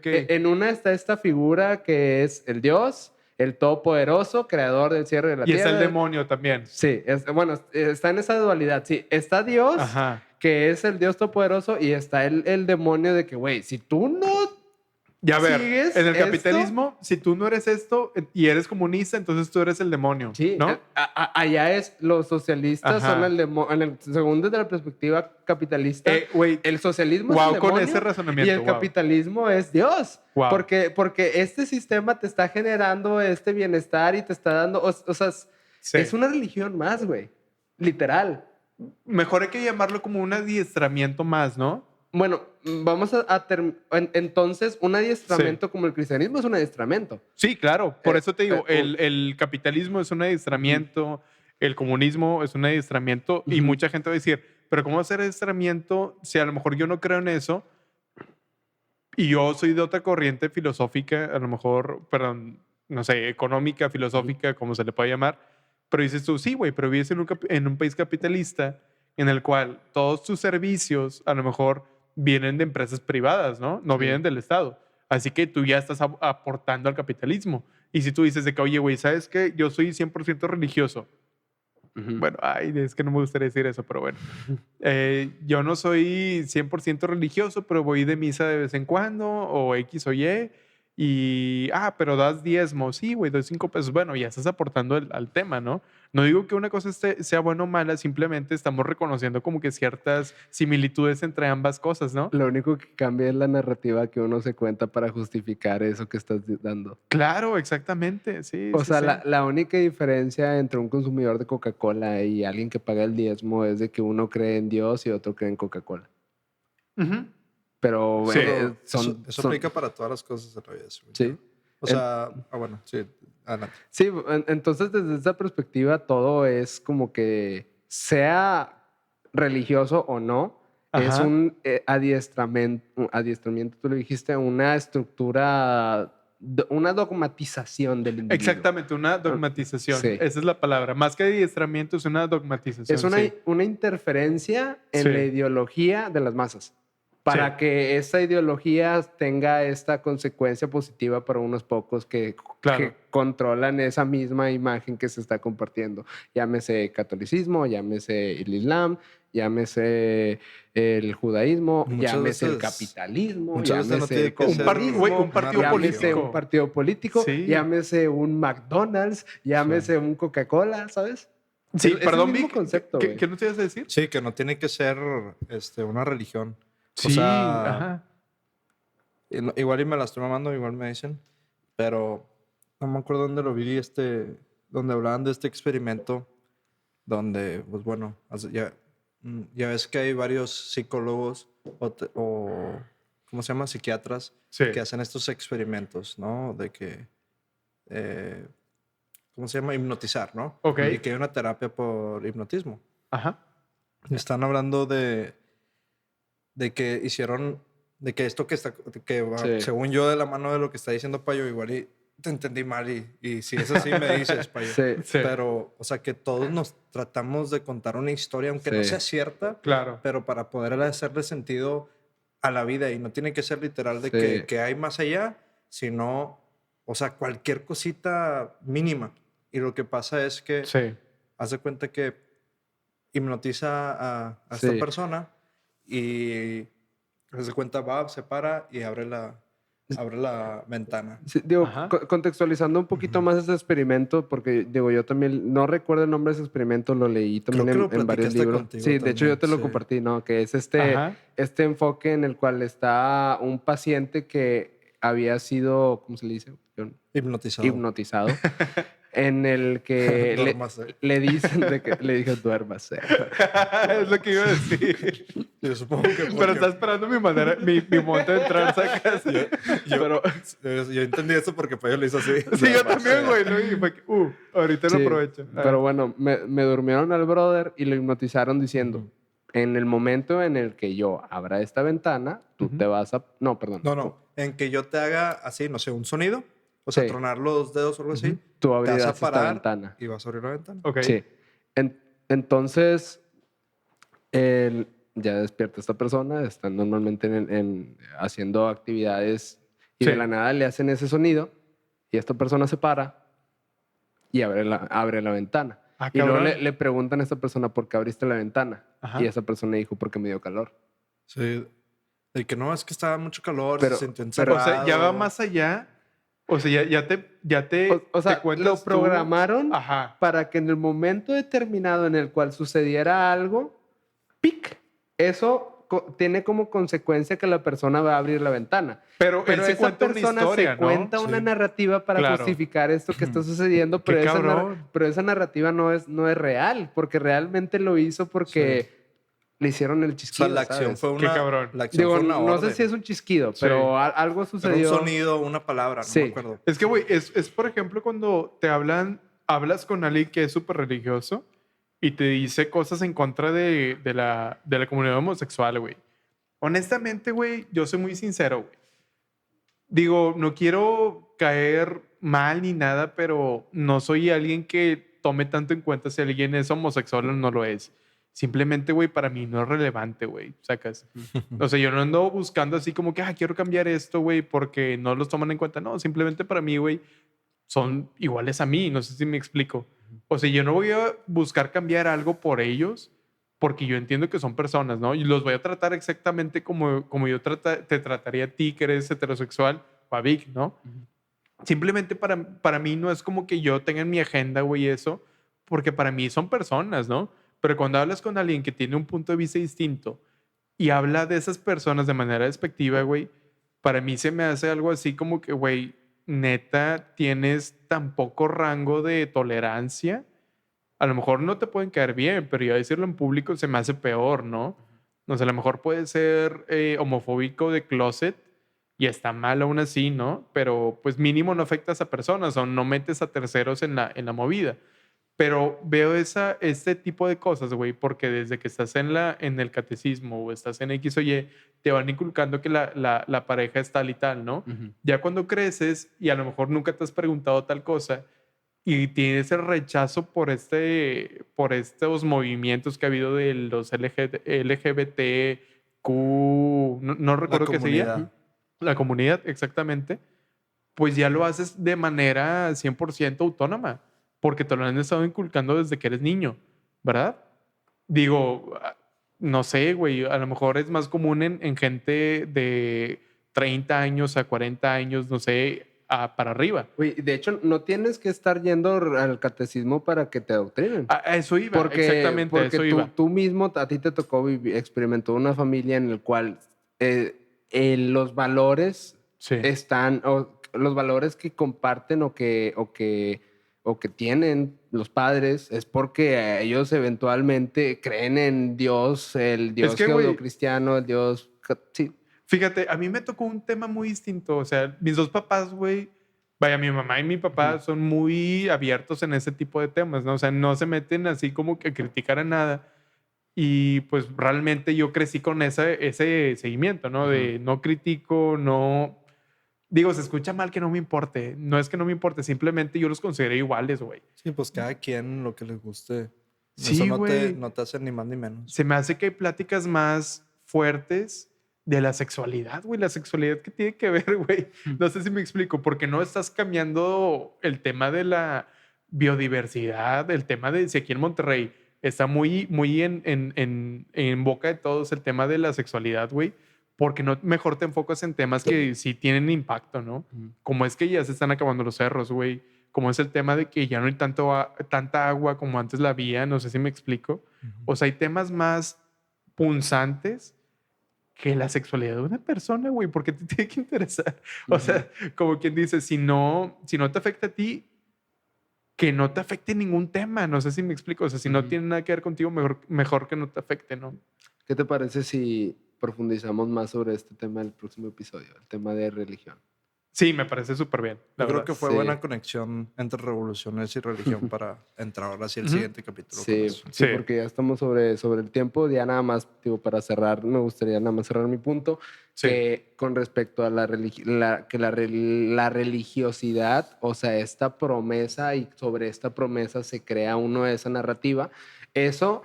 S2: En una está esta figura que es el Dios, el Todopoderoso, creador del cielo y de la
S1: Y
S2: tierra.
S1: es el demonio también.
S2: Sí, bueno, está en esa dualidad. Sí, está Dios,
S1: Ajá.
S2: que es el Dios Todopoderoso, y está el demonio de que, güey, si tú no...
S1: Y a ver,
S2: ¿Sigues
S1: en el
S2: esto?
S1: capitalismo, si tú no eres esto y eres comunista, entonces tú eres el demonio,
S2: Sí,
S1: ¿no?
S2: allá es, los socialistas
S1: Ajá.
S2: son el demonio, según desde la perspectiva capitalista,
S1: Güey,
S2: el socialismo es
S1: wow,
S2: el
S1: con
S2: demonio
S1: ese razonamiento,
S2: y el
S1: wow.
S2: capitalismo es Dios.
S1: Wow.
S2: Porque este sistema te está generando este bienestar y te está dando, o sea,
S1: Sí.
S2: Es una religión más, güey. Literal.
S1: Mejor hay que llamarlo como un adiestramiento más, ¿no?
S2: Bueno, vamos entonces, un adiestramiento como el cristianismo es un adiestramiento.
S1: Sí, claro. Por eso te digo,
S2: uh.
S1: el capitalismo es un adiestramiento, el comunismo es un adiestramiento y
S2: Ujú.
S1: mucha gente va a decir, pero ¿cómo hacer adiestramiento si a lo mejor yo no creo en eso y yo soy de otra corriente filosófica, a lo mejor, perdón, no sé, económica, filosófica, como se le puede llamar, pero dices tú, sí, güey, pero vives en un país capitalista en el cual todos tus servicios a lo mejor vienen de empresas privadas, ¿no? No
S2: Sí.
S1: vienen del Estado. Así que tú ya estás aportando al capitalismo. Y si tú dices de que, oye, güey, ¿sabes qué? Yo soy 100% religioso.
S2: Ujú.
S1: Bueno, ay, es que no me gustaría decir eso, pero bueno. Yo no soy 100% religioso, pero voy de misa de vez en cuando, o X o Y. Y, pero das diezmo. Sí, güey, doy 5 pesos. Bueno, ya estás aportando al tema, ¿no? No digo que una cosa sea buena o mala, simplemente estamos reconociendo como que ciertas similitudes entre ambas cosas, ¿no?
S2: Lo único que cambia es la narrativa que uno se cuenta para justificar eso que estás dando.
S1: Claro, exactamente, sí.
S2: O
S1: sí,
S2: sea,
S1: sí.
S2: la única diferencia entre un consumidor de Coca-Cola y alguien que paga el diezmo es de que uno cree en Dios y otro cree en Coca-Cola.
S1: Ujú.
S2: Pero
S1: Sí.
S3: Eso aplica para todas las cosas de la vida. según
S2: Sí.
S3: yo. O sea, bueno, sí, adelante.
S2: Sí, entonces desde esa perspectiva todo es como que sea religioso o no, es
S1: Ajá.
S2: un adiestramiento, tú lo dijiste, una estructura, una dogmatización del individuo.
S1: Exactamente, una dogmatización.
S2: Sí.
S1: Esa es la palabra. Más que adiestramiento, es una dogmatización.
S2: Es
S1: sí.
S2: una interferencia en
S1: Sí.
S2: la ideología de las masas para
S1: Sí.
S2: que esta ideología tenga esta consecuencia positiva para unos pocos que
S1: Claro.
S2: controlan esa misma imagen que se está compartiendo. Llámese catolicismo, llámese el islam, llámese el judaísmo,
S3: Muchas
S2: llámese el
S3: veces-
S2: capitalismo,
S3: muchas veces no
S2: llámese
S3: tiene
S2: el
S3: que ser
S2: comunismo,
S1: un partido
S3: una
S2: llámese
S1: político.
S2: un partido político,
S1: Sí.
S2: llámese un McDonald's, llámese un Coca-Cola, ¿sabes?
S1: Sí,
S2: Es
S1: perdón,
S2: el mismo
S1: Vic,
S2: concepto, güey.
S1: ¿qué nos ibas a decir?
S3: Sí, que no tiene que ser una religión.
S1: Sí,
S3: O sea,
S1: ajá.
S3: igual y me la estoy mamando, igual me dicen, pero no me acuerdo dónde lo vi, donde hablaban de este experimento, donde, pues bueno, ya ves que hay varios psicólogos o ¿cómo se llama? Psiquiatras
S1: Sí.
S3: que hacen estos experimentos, ¿no? De que, ¿cómo se llama? Hipnotizar, ¿no?
S1: Ok.
S3: Y que hay una terapia por hipnotismo.
S1: Ajá.
S3: Están hablando de que hicieron, de que esto que va,
S2: Sí.
S3: según yo, de la mano de lo que está diciendo Payo, igual y te entendí mal y si es así me dices, Payo.
S2: Sí.
S1: Sí.
S3: Pero, o sea, que todos nos tratamos de contar una historia, aunque no
S2: Sí.
S3: sea cierta,
S1: Claro.
S3: pero para poder hacerle sentido a la vida y no tiene que ser literal de
S2: Sí.
S3: que hay más allá, sino, o sea, cualquier cosita mínima. Y lo que pasa es que
S1: Sí.
S3: haz de cuenta que hipnotiza a
S2: Sí.
S3: esta persona y haz de cuenta va, se para y abre la ventana.
S2: Sí, digo,
S1: Ajá.
S2: contextualizando un poquito más ese experimento, porque digo, yo también no recuerdo el nombre de ese experimento, lo leí también
S3: Creo que lo
S2: en varios
S3: platicaste
S2: libros.
S3: contigo
S2: Sí, de hecho yo
S3: también,
S2: te lo
S3: sí.
S2: compartí, ¿no? Que es
S1: Ajá.
S2: este enfoque en el cual está un paciente que había sido, ¿cómo se le dice?
S3: Hipnotizado.
S2: Hipnotizado. En el que
S3: Duérmase.
S2: le dicen le dije duérmase.
S1: Es lo que iba a decir.
S3: Yo supongo que
S1: Pero está esperando mi momento de entrar, sacas.
S3: yo entendí eso porque Payo lo hizo así.
S1: Sí, yo también, güey. Lo vi y fue que, ahorita lo
S2: Sí,
S1: aprovecho.
S2: Pero bueno, me durmieron al brother y lo hipnotizaron diciendo, en el momento en el que yo abra esta ventana, tú
S1: Ujú.
S2: te vas a... No, perdón.
S3: No. En que yo te haga así, no sé, un sonido. O sea,
S2: Sí.
S3: tronar los dedos o algo así.
S2: Tú
S3: Te vas
S2: abrirás
S3: a
S2: esta
S3: parar
S2: ventana.
S3: y vas a abrir la ventana.
S1: Ok.
S2: Sí. Entonces, ya despierta esta persona, está normalmente haciendo actividades y
S1: Sí.
S2: de la nada le hacen ese sonido y esta persona se para y abre la ventana.
S1: Ah,
S2: Y luego
S1: cabrón.
S2: le preguntan a esta persona por qué abriste la ventana.
S1: Ajá.
S2: Y esa persona dijo porque me dio calor.
S3: Sí. De que no, es que estaba mucho calor,
S2: Pero-
S3: se sintió
S2: pero-
S1: O sea, ya va
S3: encerrado.
S1: más allá. O sea, ya te.
S2: O sea,
S1: te cuentas
S2: lo
S1: tú.
S2: programaron
S1: Ajá.
S2: para que en el momento determinado en el cual sucediera algo, ¡pic! Eso tiene como consecuencia que la persona va a abrir la ventana.
S1: Pero él se
S2: esa
S1: cuenta una
S2: persona
S1: historia,
S2: se cuenta
S1: ¿no?
S2: una
S3: Sí.
S2: narrativa para
S1: Claro.
S2: justificar esto que está sucediendo,
S1: Qué
S2: pero
S1: cabrón.
S2: pero esa narrativa no es real, porque realmente lo hizo porque le hicieron el
S3: O
S2: chisquido,
S3: sea, la acción
S2: ¿sabes?
S3: fue
S1: Qué
S3: una...
S1: cabrón.
S3: La acción
S2: Digo,
S3: fue una
S2: no
S3: orden.
S2: sé si es un chisquido,
S1: Sí.
S2: pero algo
S3: Era un
S2: sucedió.
S3: sonido, una palabra, no
S2: Sí.
S3: me acuerdo.
S1: Es que, güey, es por ejemplo cuando hablas con alguien que es súper religioso y te dice cosas en contra de la comunidad homosexual, güey. Honestamente, güey, yo soy muy sincero, güey. Digo, no quiero caer mal ni nada, pero no soy alguien que tome tanto en cuenta si alguien es homosexual o no lo es. Simplemente, güey, para mí no es relevante, güey. Sacas. O sea, yo no ando buscando así como que, quiero cambiar esto, güey, porque no los toman en cuenta. No, simplemente para mí, güey, son iguales a mí. No sé si me explico. O sea, yo no voy a buscar cambiar algo por ellos porque yo entiendo que son personas, ¿no? Y los voy a tratar exactamente como yo te trataría a ti, que eres heterosexual, o a Vic, ¿no? Simplemente para mí no es como que yo tenga en mi agenda, güey, eso, porque para mí son personas, ¿no? Pero cuando hablas con alguien que tiene un punto de vista distinto y habla de esas personas de manera despectiva, güey, para mí se me hace algo así como que, güey, neta, tienes tan poco rango de tolerancia. A lo mejor no te pueden caer bien, pero ya decirlo en público se me hace peor, ¿no? O sea, a lo mejor puede ser homofóbico de closet y está mal aún así, ¿no? Pero pues mínimo no afectas a personas o no metes a terceros en la movida. Pero veo este tipo de cosas, güey, porque desde que estás en el catecismo o estás en X o Y, te van inculcando que la pareja es tal y tal, ¿no? Ya cuando creces y a lo mejor nunca te has preguntado tal cosa y tienes el rechazo por estos movimientos que ha habido de los LGBTQ, no recuerdo qué seguía.
S3: comunidad.
S1: La comunidad, exactamente, pues ya lo haces de manera 100% autónoma, porque te lo han estado inculcando desde que eres niño, ¿verdad? Digo, no sé, güey, a lo mejor es más común en gente de 30 años a 40 años, no sé, para arriba.
S2: Güey, de hecho, no tienes que estar yendo al catecismo para que te adoctrinen.
S1: A eso iba,
S2: Porque,
S1: exactamente, a
S2: porque
S1: eso iba.
S2: tú mismo, a ti te tocó experimentó una familia en el cual los valores
S1: Sí.
S2: están, los valores que comparten o que tienen los padres es porque ellos eventualmente creen en Dios, el Dios
S1: que, güey,
S2: cristiano, el Dios... Sí.
S1: Fíjate, a mí me tocó un tema muy distinto. O sea, mis dos papás, güey, vaya, mi mamá y mi papá son muy abiertos en ese tipo de temas, ¿no? O sea, no se meten así como que a criticar a nada. Y pues realmente yo crecí con ese seguimiento, ¿no? De no critico, no... Digo, se escucha mal que no me importe. No es que no me importe, simplemente yo los considero iguales, güey.
S3: Sí, pues cada quien lo que les guste.
S1: Sí,
S3: Eso
S1: güey.
S3: no te hace ni más ni menos.
S1: Se me hace que hay pláticas más fuertes de la sexualidad, güey. La sexualidad que tiene que ver, güey. No sé si me explico, porque no estás cambiando el tema de la biodiversidad, el tema de si aquí en Monterrey está muy, muy en boca de todos el tema de la sexualidad, güey. Porque no mejor te enfocas en temas que sí tienen impacto, ¿no? Como es que ya se están acabando los cerros, güey. Como es el tema de que ya no hay tanta agua como antes la había, no sé si me explico. O sea, hay temas más punzantes que la sexualidad de una persona, güey, porque te tiene que interesar. O sea, como quien dice, si no te afecta a ti, que no te afecte ningún tema, no sé si me explico. O sea, si no tiene nada que ver contigo, mejor que no te afecte, ¿no?
S2: ¿Qué te parece si profundizamos más sobre este tema en el próximo episodio, el tema de religión?
S1: Sí, me parece súper bien.
S3: Yo creo que fue
S2: Sí.
S3: buena conexión entre revoluciones y religión para entrar ahora sí al siguiente capítulo.
S2: Sí,
S3: con eso.
S2: sí,
S1: Sí.
S2: porque ya estamos sobre el tiempo. Ya nada más, digo, para cerrar, me gustaría nada más cerrar mi punto,
S1: Sí.
S2: que con respecto a la religiosidad, o sea, esta promesa y sobre esta promesa se crea uno esa narrativa. Eso,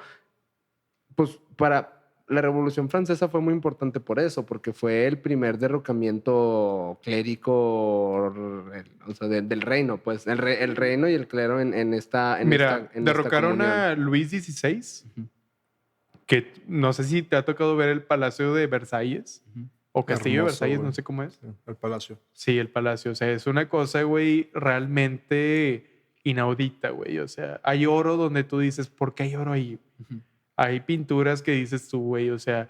S2: pues para la Revolución Francesa fue muy importante por eso, porque fue el primer derrocamiento clérigo, o sea, del reino, pues el reino y el clero en esta
S1: Mira, derrocaron
S2: comunión.
S1: a Luis XVI, que no sé si te ha tocado ver el Palacio de Versalles o Castillo de
S3: Hermoso,
S1: Versalles,
S3: güey.
S1: no sé cómo es.
S3: Sí, el palacio.
S1: Sí, el Palacio. O sea, es una cosa, güey, realmente inaudita, güey. O sea, hay oro donde tú dices, ¿por qué hay oro ahí? Hay pinturas que dices tú, güey, o sea,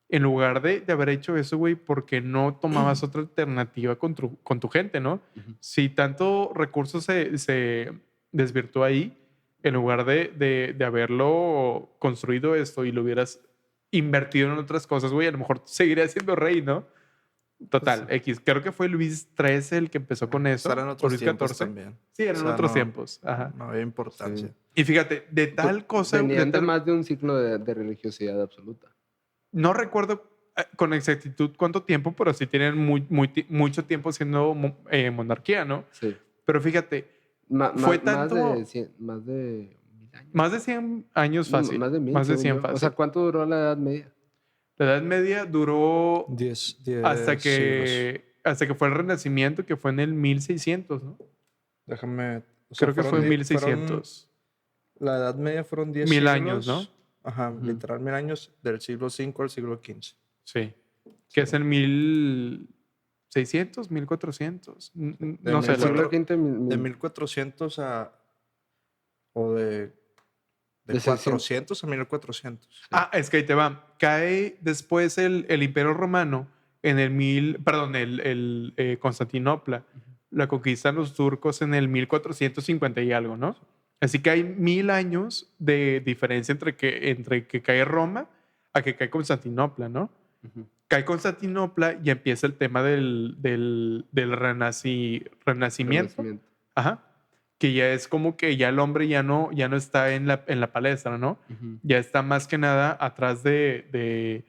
S1: en lugar de haber hecho eso, güey, ¿por qué no tomabas otra alternativa con tu gente, no?
S2: Ujú.
S1: Si tanto recurso se desvirtuó ahí, en lugar de haberlo construido esto y lo hubieras invertido en otras cosas, güey, a lo mejor seguiría siendo rey, ¿no? Total,
S3: Pues,
S1: X. Creo que fue Luis XIII el que empezó con eso.
S3: estar en
S1: O
S3: otros
S1: Luis
S3: tiempos
S1: XIV.
S3: también.
S1: Sí, eran
S3: O sea,
S1: otros
S3: no-
S1: tiempos. Ajá.
S3: No había importancia.
S2: Sí.
S1: Y fíjate, de tal cosa...
S2: Venían de
S1: tal-
S2: más de un ciclo de religiosidad absoluta.
S1: No recuerdo con exactitud cuánto tiempo, pero sí tienen mucho tiempo siendo monarquía, ¿no?
S2: Sí.
S1: Pero fíjate, fue tanto...
S2: Más de 1000 años.
S1: Más de 100 años
S2: No,
S1: fácil.
S2: más de 1000.
S1: Más de
S2: según
S1: 100
S2: yo.
S1: fácil.
S2: O sea, ¿cuánto duró la Edad Media?
S1: La Edad Media duró
S3: 10
S1: hasta
S3: siglos.
S1: que fue el Renacimiento, que fue en el 1600, ¿no?
S3: Déjame... o sea,
S1: Creo que fue en
S3: fueron
S1: 1600.
S3: La Edad Media fueron 10
S1: 1000
S3: siglos.
S1: años, ¿no?
S3: Ajá,
S2: Ujú.
S3: literal 1000 años, del siglo V al siglo XV.
S1: Sí. Que es en 1600, 1400. No sé.
S3: El
S1: la
S3: siglo
S1: verdad.
S3: De 1400 a... O de
S2: De
S3: 400 a 1400.
S1: Ah, es que ahí te va. Cae después el Imperio Romano en el Constantinopla. La conquistan los turcos en el 1450 y algo, ¿no? Así que hay 1000 años de diferencia entre que cae Roma a que cae Constantinopla, ¿no?
S2: Ujú.
S1: Cae Constantinopla y empieza el tema del renacimiento.
S2: Renacimiento.
S1: Ajá. Que ya es como que ya el hombre ya no está en la palestra, ¿no?
S2: Ujú.
S1: Ya está más que nada atrás de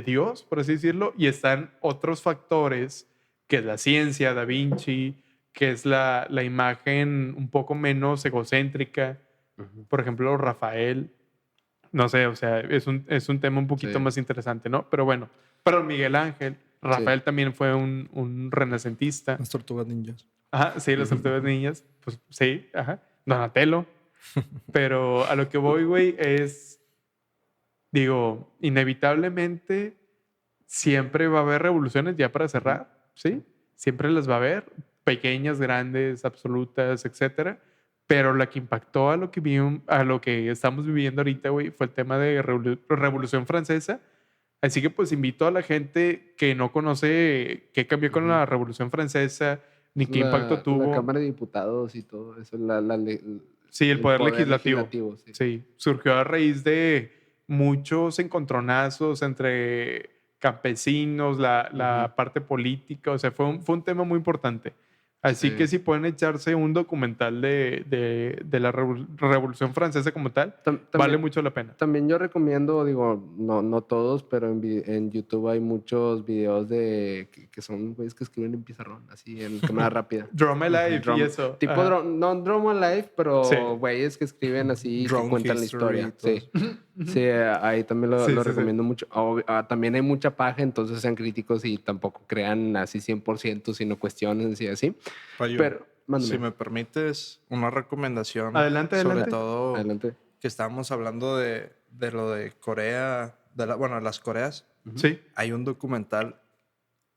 S1: Dios, por así decirlo, y están otros factores, que es la ciencia, Da Vinci, que es la imagen un poco menos egocéntrica,
S2: Ujú.
S1: por ejemplo, Rafael, no sé, o sea, es un tema un poquito
S2: Sí.
S1: más interesante, ¿no? Pero bueno, pero Miguel Ángel, Rafael también fue un renacentista.
S3: Las tortugas ninjas.
S1: Ajá, sí, las tortugas niñas, pues sí, ajá. Donatello. Pero a lo que voy, güey, es, digo, inevitablemente siempre va a haber revoluciones, ya para cerrar, ¿sí? Siempre las va a haber, pequeñas, grandes, absolutas, etcétera. Pero la que impactó a lo que estamos viviendo ahorita, güey, fue el tema de Revolución Francesa. Así que pues invito a la gente que no conoce qué cambió con
S2: Ujú.
S1: la Revolución Francesa, ni qué impacto
S2: La
S1: tuvo.
S2: Cámara de Diputados y todo eso.
S1: Sí, el poder legislativo.
S2: Sí.
S1: Sí, surgió a raíz de muchos encontronazos entre campesinos, la parte política, o sea, fue un tema muy importante. Así
S2: Sí.
S1: que si pueden echarse un documental de la Revolución Francesa como tal, vale
S2: También,
S1: mucho la pena.
S2: también yo recomiendo, digo, no todos, pero en YouTube hay muchos videos que son güeyes que escriben en pizarrón, así en cámara rápida.
S1: Draw My Life y
S2: Drum-
S1: eso.
S2: Tipo,
S1: Ajá.
S2: no Drama Life, pero
S1: Sí.
S2: güeyes que escriben así y que
S3: Drone
S2: cuentan la
S3: history
S2: historia.
S3: y todo
S2: Sí. Sí, ahí también lo
S1: Sí, sí, sí.
S2: recomiendo mucho. También hay mucha paja, entonces sean críticos y tampoco crean así 100%, sino cuestiones y así.
S3: Rayo,
S2: Pero, mándame.
S3: si me permites, una recomendación.
S1: Adelante,
S3: sobre
S1: adelante.
S3: todo
S2: Adelante.
S3: que estábamos hablando de lo de Corea, bueno, las Coreas.
S1: Sí.
S3: Hay un documental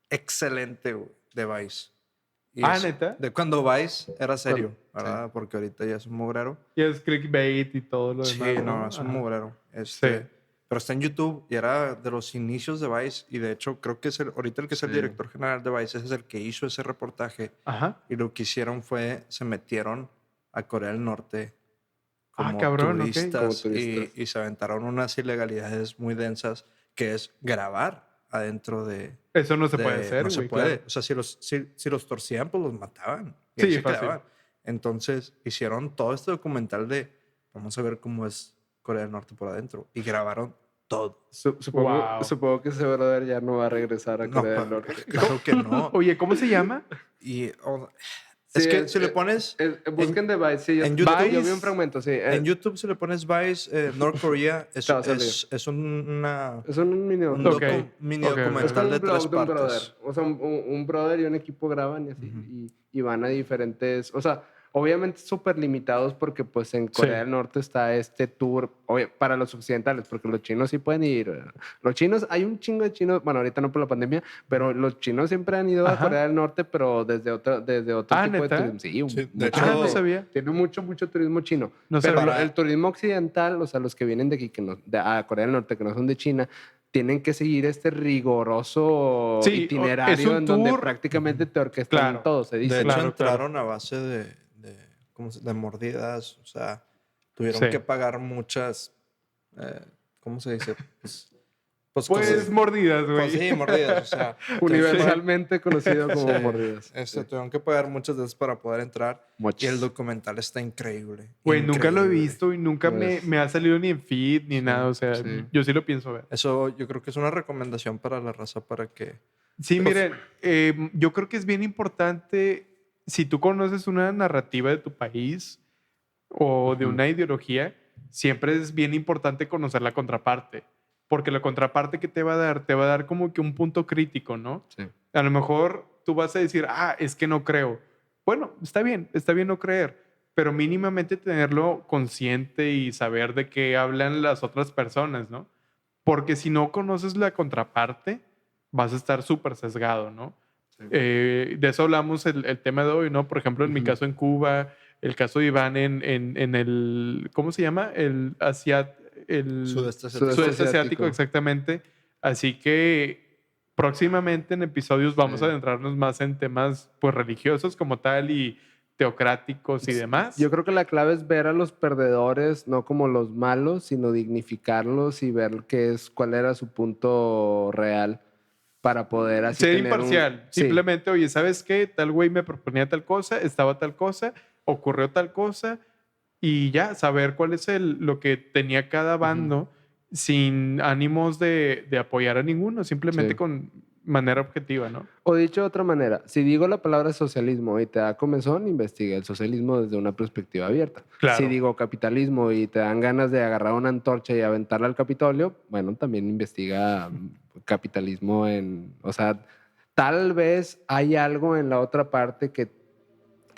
S3: excelente, güey, de Vice. Y
S1: Ah,
S3: es
S1: ¿neta?
S3: De cuando Vice era serio,
S2: ¿Cuándo?
S3: ¿verdad? Porque ahorita ya es un mugrero.
S1: Y es clickbait y todo lo
S3: Sí,
S1: demás.
S3: no, es un
S1: Ajá.
S3: mugrero.
S1: Sí.
S3: Pero está en YouTube y era de los inicios de Vice. Y de hecho, creo que ahorita el que es el
S2: Sí.
S3: director general de Vice ese es el que hizo ese reportaje.
S1: Ajá.
S3: Y lo que hicieron fue, se metieron a Corea del Norte como
S1: cabrón, ok.
S3: turistas,
S2: Como turistas.
S3: Y se aventaron unas ilegalidades muy densas, que es grabar adentro de...
S1: Eso no se puede
S3: de-
S1: hacer,
S3: No se
S1: güey,
S3: puede.
S1: claro.
S3: O sea, si los torcían, pues los mataban. Y
S1: Sí,
S3: ahí se
S1: fácil.
S3: quedaban. Entonces, hicieron todo este documental de, vamos a ver cómo es Corea del Norte por adentro. Y grabaron todo.
S1: Wow.
S2: Supongo que ese brother ya no va a regresar a
S3: No,
S2: Corea del Norte.
S3: claro que no.
S1: Oye, ¿cómo se llama?
S3: Y,
S2: Sí,
S3: es que si le pones...
S2: busquen de Vice. Sí,
S3: en
S2: yo
S3: YouTube-
S2: vi un fragmento, sí.
S3: En YouTube, si le pones Vice, North Korea,
S2: Te va a salir.
S3: es una...
S2: Es un mini
S3: Un
S1: Ok.
S3: mini
S1: Ok, ok.
S2: Es
S3: documental
S2: como
S3: de
S2: un blog
S3: tres
S2: de un
S3: partes.
S2: brother. O sea, un brother y un equipo graban y así.
S3: Ujú.
S2: Y van a diferentes. O sea, obviamente súper limitados porque pues en Corea
S1: Sí.
S2: del Norte está este tour para los occidentales, porque los chinos sí pueden ir. Los chinos, hay un chingo de chinos, bueno, ahorita no por la pandemia, pero los chinos siempre han ido a
S1: Ajá.
S2: Corea del Norte, pero desde otro
S1: Ah,
S2: tipo
S1: ¿neta?
S2: de turismo. Sí,
S3: Sí, de
S2: mucho.
S3: hecho,
S1: Ah, no sabía.
S2: Tiene mucho turismo chino.
S1: No
S2: pero
S1: sabía.
S2: el turismo occidental, o sea, los que vienen de aquí, a Corea del Norte, que no son de China, tienen que seguir este riguroso
S1: Sí, es
S2: itinerario
S1: un
S2: en donde
S1: tour.
S2: prácticamente te orquestan
S1: Claro.
S2: todo, se dice.
S3: De hecho,
S1: Claro,
S3: entraron a base de mordidas. O sea, tuvieron
S1: Sí.
S3: que pagar muchas. ¿Cómo se dice? Pues
S1: Pues mordidas, güey.
S3: Pues sí, mordidas. O sea,
S2: Universalmente conocido como
S3: sí,
S2: mordidas.
S3: tuvieron que pagar muchas de esas para poder entrar.
S2: Muchas.
S3: Y el documental está increíble.
S1: Güey, nunca lo he
S3: Increíble.
S1: visto y nunca
S2: Pues-
S1: me ha salido ni en feed ni nada. O sea,
S2: sí.
S1: yo sí lo pienso ver.
S3: Eso yo creo que es una recomendación para la raza para que.
S1: Sí,
S3: Pues-
S1: miren, yo creo que es bien importante, si tú conoces una narrativa de tu país o de
S2: Ujú.
S1: una ideología, siempre es bien importante conocer la contraparte, porque la contraparte que te va a dar como que un punto crítico, ¿no?
S2: Sí.
S1: A lo mejor tú vas a decir, es que no creo. Bueno, está bien no creer, pero mínimamente tenerlo consciente y saber de qué hablan las otras personas, ¿no? Porque si no conoces la contraparte, vas a estar súper sesgado, ¿no?
S2: Sí.
S1: De eso hablamos el tema de hoy, ¿no? Por ejemplo, en mi
S2: Ujú.
S1: caso en Cuba, el caso de Iván en el, ¿cómo se llama? El
S3: Sudeste
S1: Sudeste asiático, exactamente. Así que próximamente en episodios vamos
S2: Sí.
S1: a adentrarnos más en temas pues religiosos como tal y teocráticos y demás.
S2: Yo creo que la clave es ver a los perdedores no como los malos, sino dignificarlos y ver cuál era su punto real para poder así
S1: Ser
S2: tener
S1: imparcial.
S2: Sí.
S1: Simplemente, oye, ¿sabes qué? Tal güey me proponía tal cosa, estaba tal cosa, ocurrió tal cosa y ya, saber cuál es lo que tenía cada bando sin ánimos de apoyar a ninguno, simplemente
S2: Sí.
S1: con manera objetiva, ¿no?
S2: O dicho de otra manera, si digo la palabra socialismo y te da comezón, investiga el socialismo desde una perspectiva abierta.
S1: Claro.
S2: Si digo capitalismo y te dan ganas de agarrar una antorcha y aventarla al Capitolio, bueno, también investiga capitalismo o sea, tal vez hay algo en la otra parte que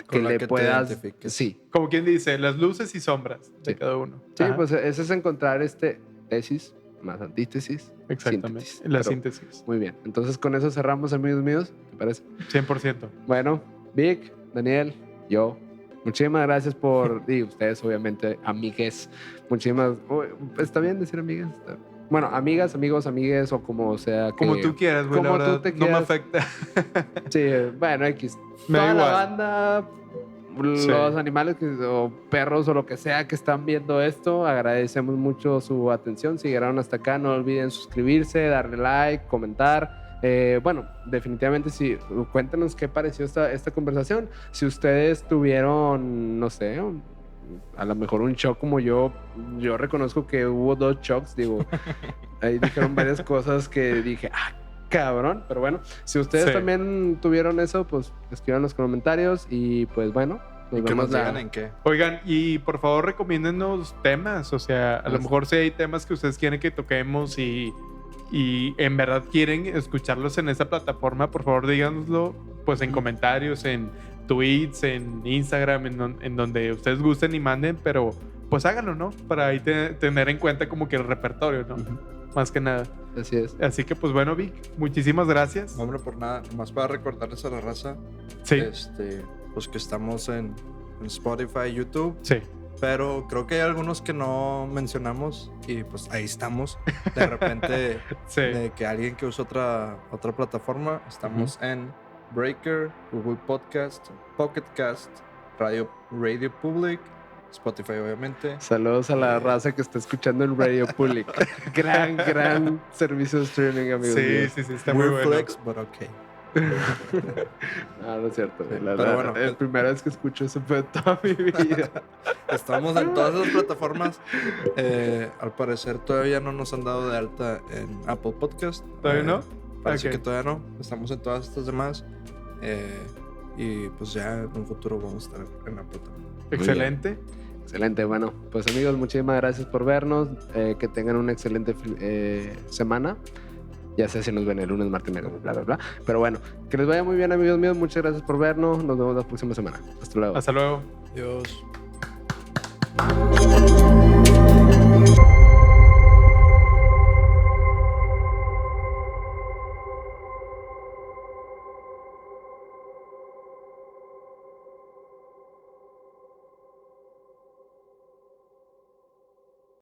S3: Con la
S2: le
S3: que te
S2: puedas...
S3: identifiques.
S2: Sí,
S1: Como quien dice, las luces y sombras de
S2: Sí.
S1: cada uno.
S2: sí,
S1: Ajá,
S2: pues ese es encontrar tesis más antítesis.
S1: exactamente.
S2: síntesis.
S1: La
S2: Pero
S1: síntesis.
S2: Muy bien. Entonces con eso cerramos, amigos míos. ¿Te parece?
S1: 100%.
S2: Bueno, Vic, Daniel, yo. Muchísimas gracias y ustedes, obviamente, amigues. ¿Está bien decir amigues? Bueno, amigas, amigos, amigues o como sea.
S1: Como tú quieras, güey.
S2: como
S1: la
S2: tú
S1: verdad,
S2: te
S1: no me
S2: quieras.
S1: afecta.
S2: Sí, bueno, X.
S1: Me da
S2: Toda la
S1: igual.
S2: banda,
S1: Sí.
S2: los animales o perros o lo que sea que están viendo esto, agradecemos mucho su atención. Si llegaron hasta acá, no olviden suscribirse, darle like, comentar. Bueno, definitivamente sí, cuéntenos qué pareció esta conversación. Si ustedes tuvieron, no sé, a lo mejor un shock como yo reconozco que hubo 2 shocks, digo, ahí dijeron varias cosas que dije, cabrón, pero bueno, si ustedes
S1: Sí.
S2: también tuvieron eso, pues escriban en los comentarios y pues bueno, nos
S3: Y que
S2: vemos
S3: nos digan en qué.
S1: Oigan, y por favor recomiéndenos temas. O sea, a lo mejor si hay temas que ustedes quieren que toquemos y en verdad quieren escucharlos en esa plataforma, por favor díganoslo pues en comentarios, en tweets, en Instagram, en donde ustedes gusten y manden, pero pues háganlo, ¿no? Para ahí tener en cuenta como que el repertorio, ¿no?
S2: Ujú.
S1: Más que nada.
S2: Así es.
S1: Así que pues bueno, Vic, muchísimas gracias.
S3: Hombre, por nada, nomás para recordarles a la raza,
S1: Sí,
S3: pues que estamos en Spotify, YouTube,
S1: sí.
S3: pero creo que hay algunos que no mencionamos y pues ahí estamos. De repente,
S1: Sí.
S3: de que alguien que usa otra plataforma, estamos en Breaker, Google Podcast, Pocket Cast, Radio Public, Spotify obviamente.
S2: Saludos a la raza que está escuchando en Radio Public. gran servicio de streaming, amigos.
S1: Sí,
S2: míos.
S1: sí, está muy
S3: Weird
S1: bueno.
S3: flex, but okay.
S2: No es cierto.
S3: Sí,
S2: La
S3: pero
S2: verdad,
S3: bueno.
S2: la primera vez que escucho eso fue toda mi vida.
S3: Estamos en todas esas plataformas. Al parecer todavía no nos han dado de alta en Apple Podcast.
S1: ¿Todavía no?
S3: Parece
S1: Ok.
S3: que todavía no. Estamos en todas estas demás. Y pues ya en un futuro vamos a estar en Apple también.
S1: Excelente.
S2: Excelente. Bueno, pues amigos, muchísimas gracias por vernos. Que tengan una excelente semana. Ya sé si nos ven el lunes, martes, miércoles, bla, bla, bla. Pero bueno, que les vaya muy bien, amigos míos. Muchas gracias por vernos. Nos vemos la próxima semana. Hasta luego.
S1: Hasta luego.
S4: Adiós.